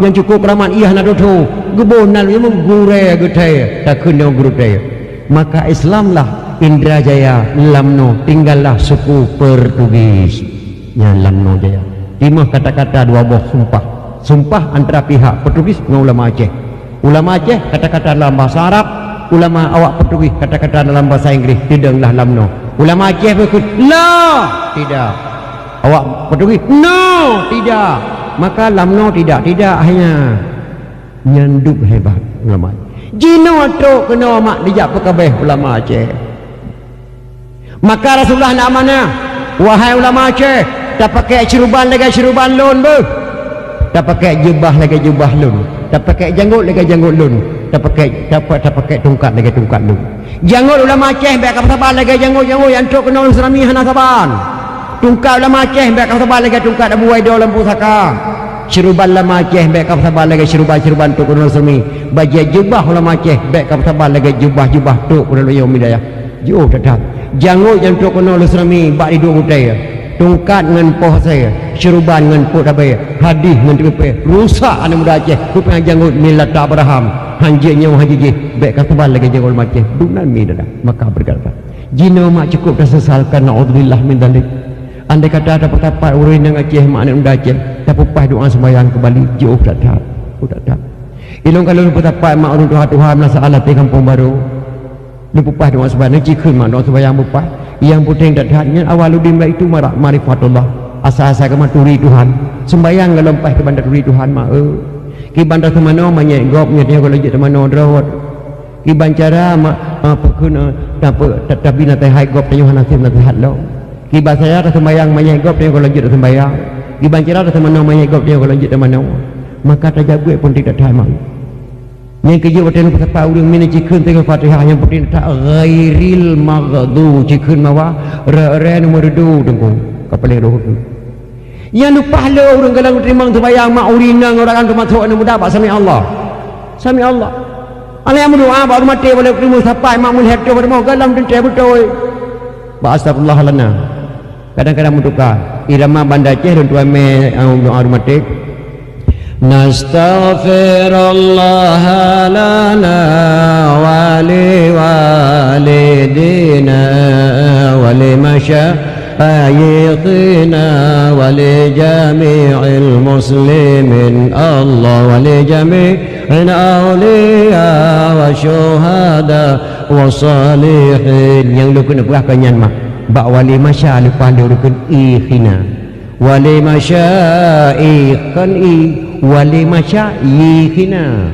yang cukup raman iya nak tu gebunan memang gure gute tak kena gurute. Maka Islamlah Indrajaya lamno tinggallah suku Portugis yang lamno jaya. Timah kata-kata dua buah sumpah antara pihak Portugis dengan ulama Aceh. Ulama Aceh kata-kata dalam bahasa Arab, ulama awak Portugis kata-kata dalam bahasa Inggeris. Tidaklah lamno. Ulama Aceh berkata no, tidak. Awak Portugis no, tidak. Maka lamno tidak hanya nyanduk hebat ulama. Jino tu kena mak dijak pekabeh ulama Aceh. Maka Rasulullah nak mana? Wahai ulama Aceh, tak pakai ceruban lagi ceruban lon ber. Tak pakai jubah lagi jubah lun, tak pakai janggut lagi janggut lun, tak pakai tungkat lagi tungkat lun. Janggut ulama Aceh baik kapal saban lagi janggut yang tok kena Islami hana saban. Tungkat ulama Aceh baik kapal saban lagi tungkat Abu Waido lampu saka. Ceruban ulama Aceh baik kapal saban lagi ceruban tok kena Islami. Baju jubah ulama Aceh baik kapal saban lagi jubah tok kena Yaum Hidayah. Jauh tetap. Janggut yang tok kena Islami bak di dua utai. Tungkat dengan poh saya, ceruban dengan poh dabai, hadis dengan tepe, rusak anak muda Aceh. Rupanya janggut milat Abraham, hanjirnya haji baik katubal lagi janggut Aceh. Dunan mi dah. Maka berkata, jino mak cukup dah sesalkan naudzubillah min dzalik. Andai kata ada petapa urang yang Aceh mak anak muda Aceh, tapi pas doa sembahyang kembali jauh tak tak. Ilung kalau petapa mak urang Tuhan masalah di kampung baru. Lupa doa sembahyang cikun mak doa sembahyang bupa. Yang penting datanya awaludin itu marifatullah asa-asa kema turi Tuhan sembayang ngelompah ke bandar turi Tuhan mak ki bandar temano manyai gopnya dia kalau je temano drawat ki bancara mak pekun tapi na teh hai gop tanya nasib na teh hatlo ki basaya sembayang manyai gop dia kalau je sembayang ki bancara temano manyai gop dia kalau je temano maka tajabu pun tidak tahu mak yang kerja bertemu petapa urang mina cikun tengah Fatihah yang penting tak ghairil maghdu cikun mawa re nombor 2 dengkung kapal roh yang lupa lo urang galang terima sembahyang mak urinang orang kan termasuk anu muda sami Allah ala yang berdoa baru mati boleh terima sampai mak melihat tu berdoa galang dan betul astagfirullah lana kadang-kadang menduka irama Banda Aceh dan tuan me doa mati nastaghfirullah lana wa liwalidina wa limasyayikhina wa li jami'il muslimin Allah wa li jami'il awliya wa syuhada wa salihin yang lu kena berah kanyan mak bak wali masya lupa lu rukun ikhina wali masyaikhan wali masyayikhina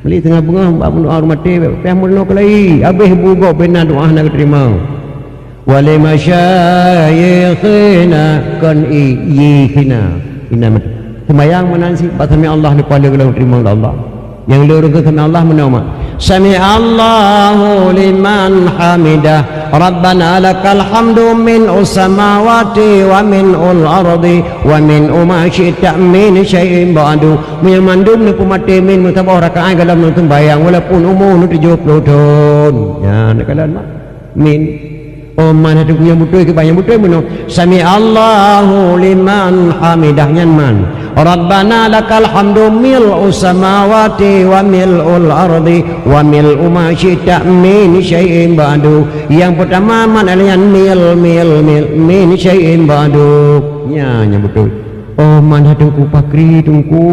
beli tengah bunga mbak doa rumah teh peh mulno kelai habis bugo benar doa nak terima wali masyayikhina kan yikhina ina sembayang menansi sami Allah lupa dia kalau terima Allah yang lurus ke sami Allah menama sami Allahu liman hamidah rabbana lakal hamdu min samawati wa min ardi wa min ma syi'ta min syai'in ba'du menyamandum ni pumati min mutabah rakaat dalam sembahyang walaupun umur 70 tahun ya nak kalan mak min Oh mana tu yang betul ke banyak betul mana sami Allahu liman hamidah nyan Rabbana lakal hamdu mil'u samawati wa mil'ul ardi wa mil'u ma syi'ta min syai'in ba'du. Yang pertama man alian mil min syai'in ba'du. Ya betul. Oh mana tungku pakri tungku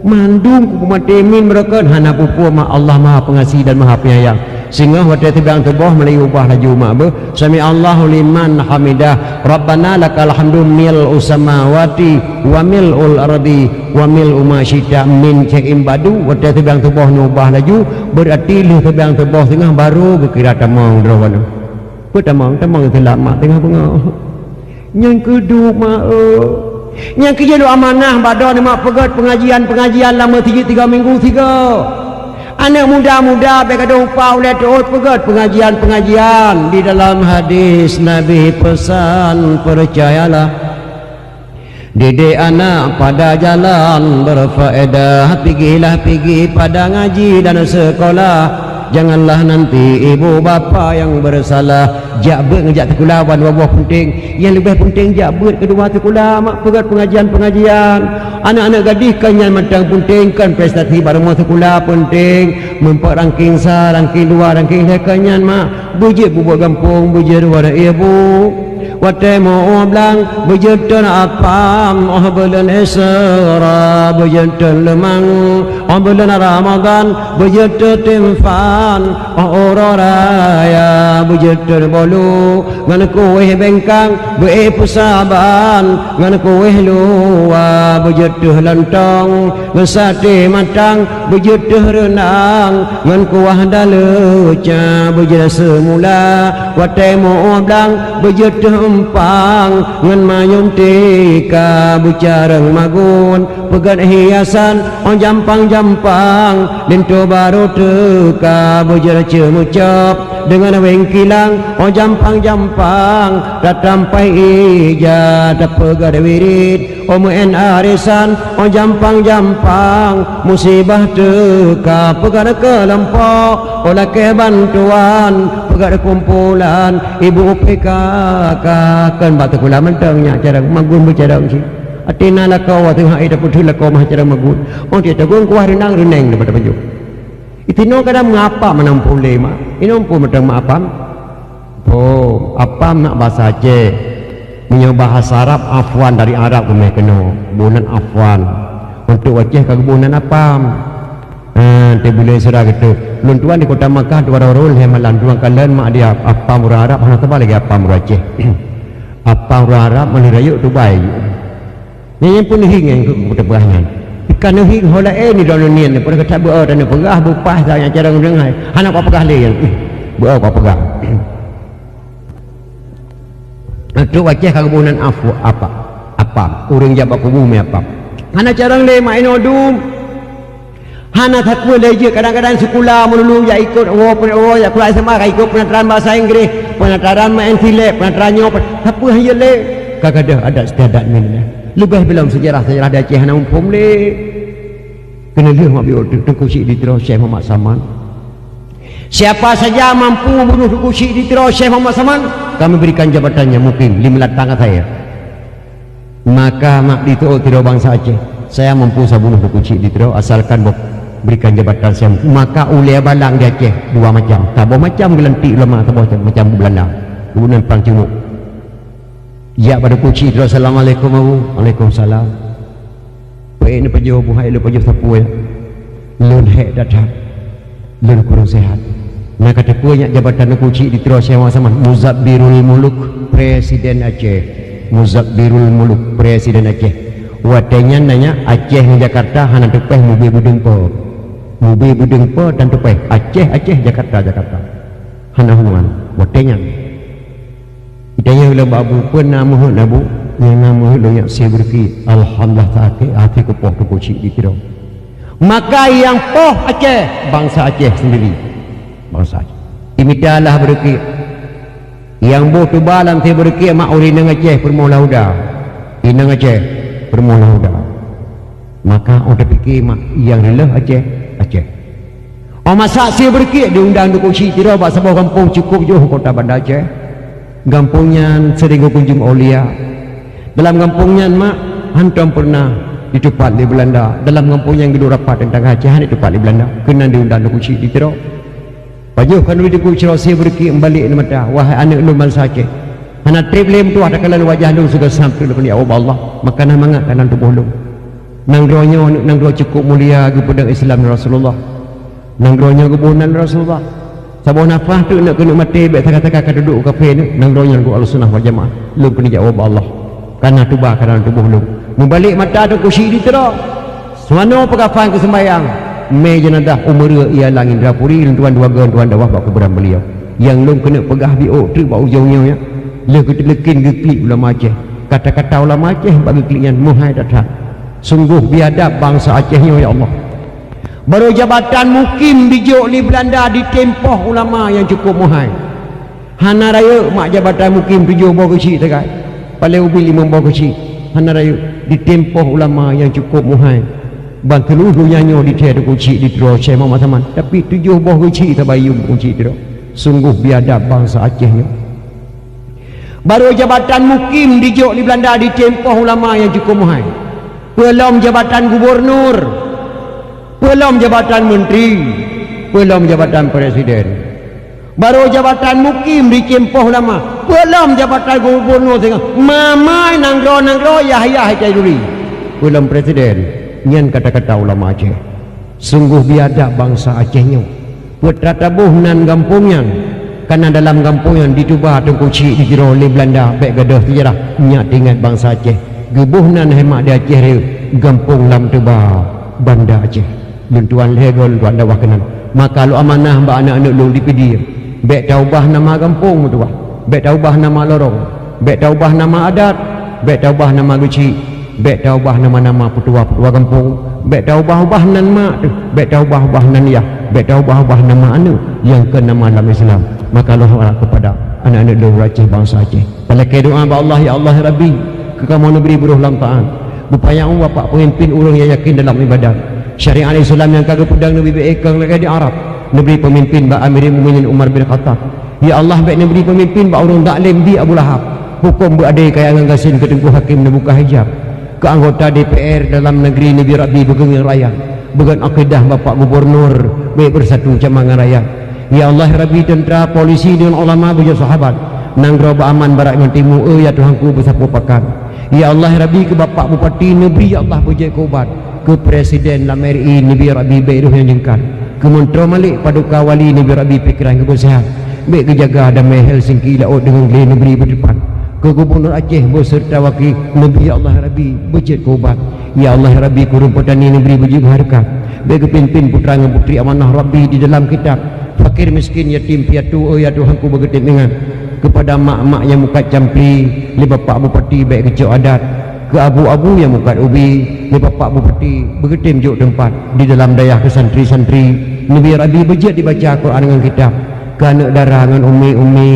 mandung ku matemin mereka hana pupu ma Allah Maha Pengasih dan Maha Penyayang. Sehingga waktu tebang tebah melayu ubah laju mak be sami Allahu liman hamidah Rabbana lakal hamdu mil'u samawati wa mil'ul ardi wa mil'u ma syi'ta min syai'in ba'du. Waktu tebang tebah ubah laju berarti leh tebang tebah tengah baru berkira tamang drawana ku tamang itu lama tengah bengah yang kedua mak yang kedua amanah badan mak pegat pengajian lama 3 minggu 3 anak muda-muda berkata upah oleh terus pegat pengajian di dalam hadis Nabi pesan percayalah didik anak pada jalan berfaedah pergi pada ngaji dan sekolah janganlah nanti ibu bapa yang bersalah jak ngejak tekulawan wabah penting yang lebih penting jak kedua tekula mak pegat pengajian anak-anak gadis kanyan matang penting kan prestasi baru mau tekula penting mempak ranking 2 ranking 3 kanyan mak bujit bubuh gampung bujit wara ibu watemu blang bujutun apam bulan Isra bujutun lemang bulan Ramadan bujutun timfan raya bujutun bolu ngan kuih bengkang buih pusaban ngan kuih luwa bujutun lantong ngan sate matang bujutun renang ngan kuah daluca bujutun semula watemu blang bujutun empang ngan mayum tika bucareng magun pegat hiasan on jampang lintu baru teka bujar cemucap dengan wengkilang on jampang tatampai ija tak pegat wirid om en arisan on jampang musibah teka pegat kelempok olah ke bantuan pegat kumpulan ibu PKK kan batu kula mentangnya cara magun bercara si atina la kau tu hai dah putul la kau mah cara magun oh dia tagung kuah renang daripada baju itino kadang mengapa menampung lema ino pun macam apa oh apa nak bahasa Aceh punya bahasa Arab afwan dari Arab kemai kena bulan afwan untuk Aceh ke bulan apa nanti boleh serah gitu lun tuan di kota Makkah 2 orang hemalan tuan kalian mak dia apa murah Arab hana tebal lagi apa murah Aceh apa murah Arab menirayuk tu baik ni pun hingin ke kota Berhangan ikan hing hola ni dalam nian pada kata buah dan pegah bupas saya cara ndengai hana apa pegah le buah apa pegah tu Aceh kebunan apa urang jabak umum apa hana cara le mak inodum hana takwa leje kadang-kadang sekolah melulu ya ikut ya kelas sama ikut penataran bahasa Inggeris penataran main filek penataran nyop apa hanya le kagak ada istiadat ni lebih belum sejarah di Aceh hana umpum le kena lihat mak biar tengku syik di terus Syekh Muhammad Saman siapa saja mampu bunuh tengku syik di terus Syekh Muhammad Saman kami berikan jabatannya mungkin 5 latang saya maka mak itu tidak bangsa Aceh saya mampu saya bunuh tengku syik di terus asalkan berikan jabatan saya maka ulia balang di Aceh 2 macam tabah macam gelantik ulama tabah macam Belanda kemudian perang cimuk ya pada kunci terus assalamualaikum waalaikumsalam baik ni pajau buhai lu pajau sapu ya lun hek datang lun kurang sehat nah kata punya jabatan kunci di terus sama-sama Muzabbirul Muluk Presiden Aceh Muzabbirul Muluk Presiden Aceh watanya nanya Aceh ni Jakarta hana tepeh mobil budeng po dan tepeh Aceh Jakarta hana hubungan watanya idanya bila babu pun nama nabu yang nama lu yang saya berki alhamdulillah tak hati ku poh tu cik di kira maka yang poh Aceh bangsa Aceh sendiri bangsa Aceh imidalah berki yang boh tu balam saya berki mak uri nang Aceh permola uda inang Aceh permola uda maka orang fikir mak yang lelah Aceh masak saya berkit diundang dukung si kira bak sebuah kampung cukup jauh kota Bandar Aceh Gampungnya sering kunjung Aulia. Dalam gampungnya mak hantam pernah ditupat di Belanda. Dalam gampungnya yang gedung rapat tentang hajian ditupat di Belanda. Kena diundang lu kunci di terok. Pajuh kan duit ku cerosi berki balik ni mata. Wahai anak lu bangsa Aceh. Hana triplem tu ada kalan wajah lu sudah sampai depan ya Allah. Makanan mangat kanan tubuh lu. Nanggronya nanggro cukup mulia kepada Islam Rasulullah. Nanggronya kebunan Rasulullah. Sabah nafah tu nak kena mati baik taka-taka duduk kafe ni nanggronya ku Ahlussunnah wal Jamaah. Lu kena jawab Allah. Karena tubah kanan tubuh lu. Membalik mata tu kursi di terok. Semana pegafan ke sembahyang. Me jenadah umur ia langit rapuri tuan dua gan tuan dawah bak kuburan beliau. Yang lu kena pegah biok tu bak ujungnya ya. Le ketelekin geklik ulama Aceh. Kata-kata ulama Aceh bagi kliknya muhai datang. Sungguh biadab bangsa Acehnya ya Allah. Baru jabatan mukim bijok di Belanda ditempoh ulama yang cukup muhai. Hana raya mak jabatan mukim 7 bawah kecil tegai. Paling ubi 5 bawah kecil. Hana raya ditempoh ulama yang cukup muhai. Bang keluruhnya nyo di tiada kunci di terus saya mama teman. Tapi 7 bawah kecil tabayum kunci terus. Sungguh biadab bangsa Acehnya. Baru jabatan mukim dijok di Belanda ditempoh ulama yang cukup muhai. Belum jabatan gubernur, belum jabatan menteri, belum jabatan presiden. Baru jabatan mukim ditempoh ulama, belum jabatan gubernur tengah. Mamai nanggro yah cairuri. Belum presiden. Nyan kata-kata ulama Aceh. Sungguh biadab bangsa Acehnya. Putratabuh nan gampungnya. Karena dalam kampung yang ditubah tengkuci dijero oleh Belanda baik gadah sejarah nyak ingat bangsa Aceh. Gebuhnan hemat di Aceh dia gampung lam tubah Banda Aceh. Luntuan legol tuan dawah kenan. Maka lu amanah mbak anak-anak lu dipedi. Baik taubah nama kampung tu bah. Baik taubah nama lorong. Baik taubah nama adat. Baik taubah nama guci. Baik taubah nama-nama petua-petua kampung. Baik taubah-ubah nan mak tu. Baik taubah-ubah nan yah. Baik taubah-ubah nama anu yang ke nama dalam Islam. Maka Allah harap kepada anak-anak lu Aceh bangsa Aceh. Palakai doa ba Allah ya Allah ya Rabbi. Ke kamu negeri buruh lamtaan. Bupaya bapak pemimpin orang yang yakin dalam ibadat. Syariat Islam yang kagak pedang Nabi beekang lagi di Arab. Negeri pemimpin ba Amirul Mukminin Umar bin Khattab. Ya Allah baik negeri pemimpin ba orang taklim di Abu Lahab. Hukum beradai kaya nganggasin ke Tengku Hakim dan buka hijab. Ke anggota DPR dalam negeri Nabi Rabbi begengin rakyat. Began akidah bapak gubernur baik bersatu camangan rakyat. Ya Allah Rabbi tentera polisi dengan ulama bujur sahabat. Nanggro ba aman barak yang timu ya Tuhanku bersapu pakan. Ya Allah Rabbi ke bapak bupati negeri ya Allah bujai kobat. Ke presiden Lameri Nabi Rabbi baik yang jengkar. Ke Menteri Malik Paduka Wali Nabi Rabbi pikiran kebersihan. Baik kejaga damai Helsinki laut dengan geli negeri berdepan. Ke Gubernur Aceh beserta wakil Nabi ya Allah Rabbi bujai kobat. Ya Allah Rabbi ke Rumputani negeri bujai harkat. Baik ke pimpin putra dan putri amanah Rabbi di dalam kitab. Fakir miskin yatim piatu ya Tuhanku bergetim ingat. Kepada mak-mak yang muka campli li bapak bupati baik kecil adat. Ke abu-abu yang muka ubi li bapak bupati bergetim juk tempat di dalam dayah ke santri-santri Nabi Rabbi bejat dibaca Quran dengan kitab. Ke anak darah dengan umi-umi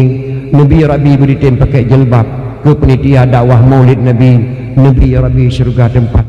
Nabi Rabbi beritim pakai jilbab. Ke penitia dakwah maulid Nabi Rabbi syurga tempat.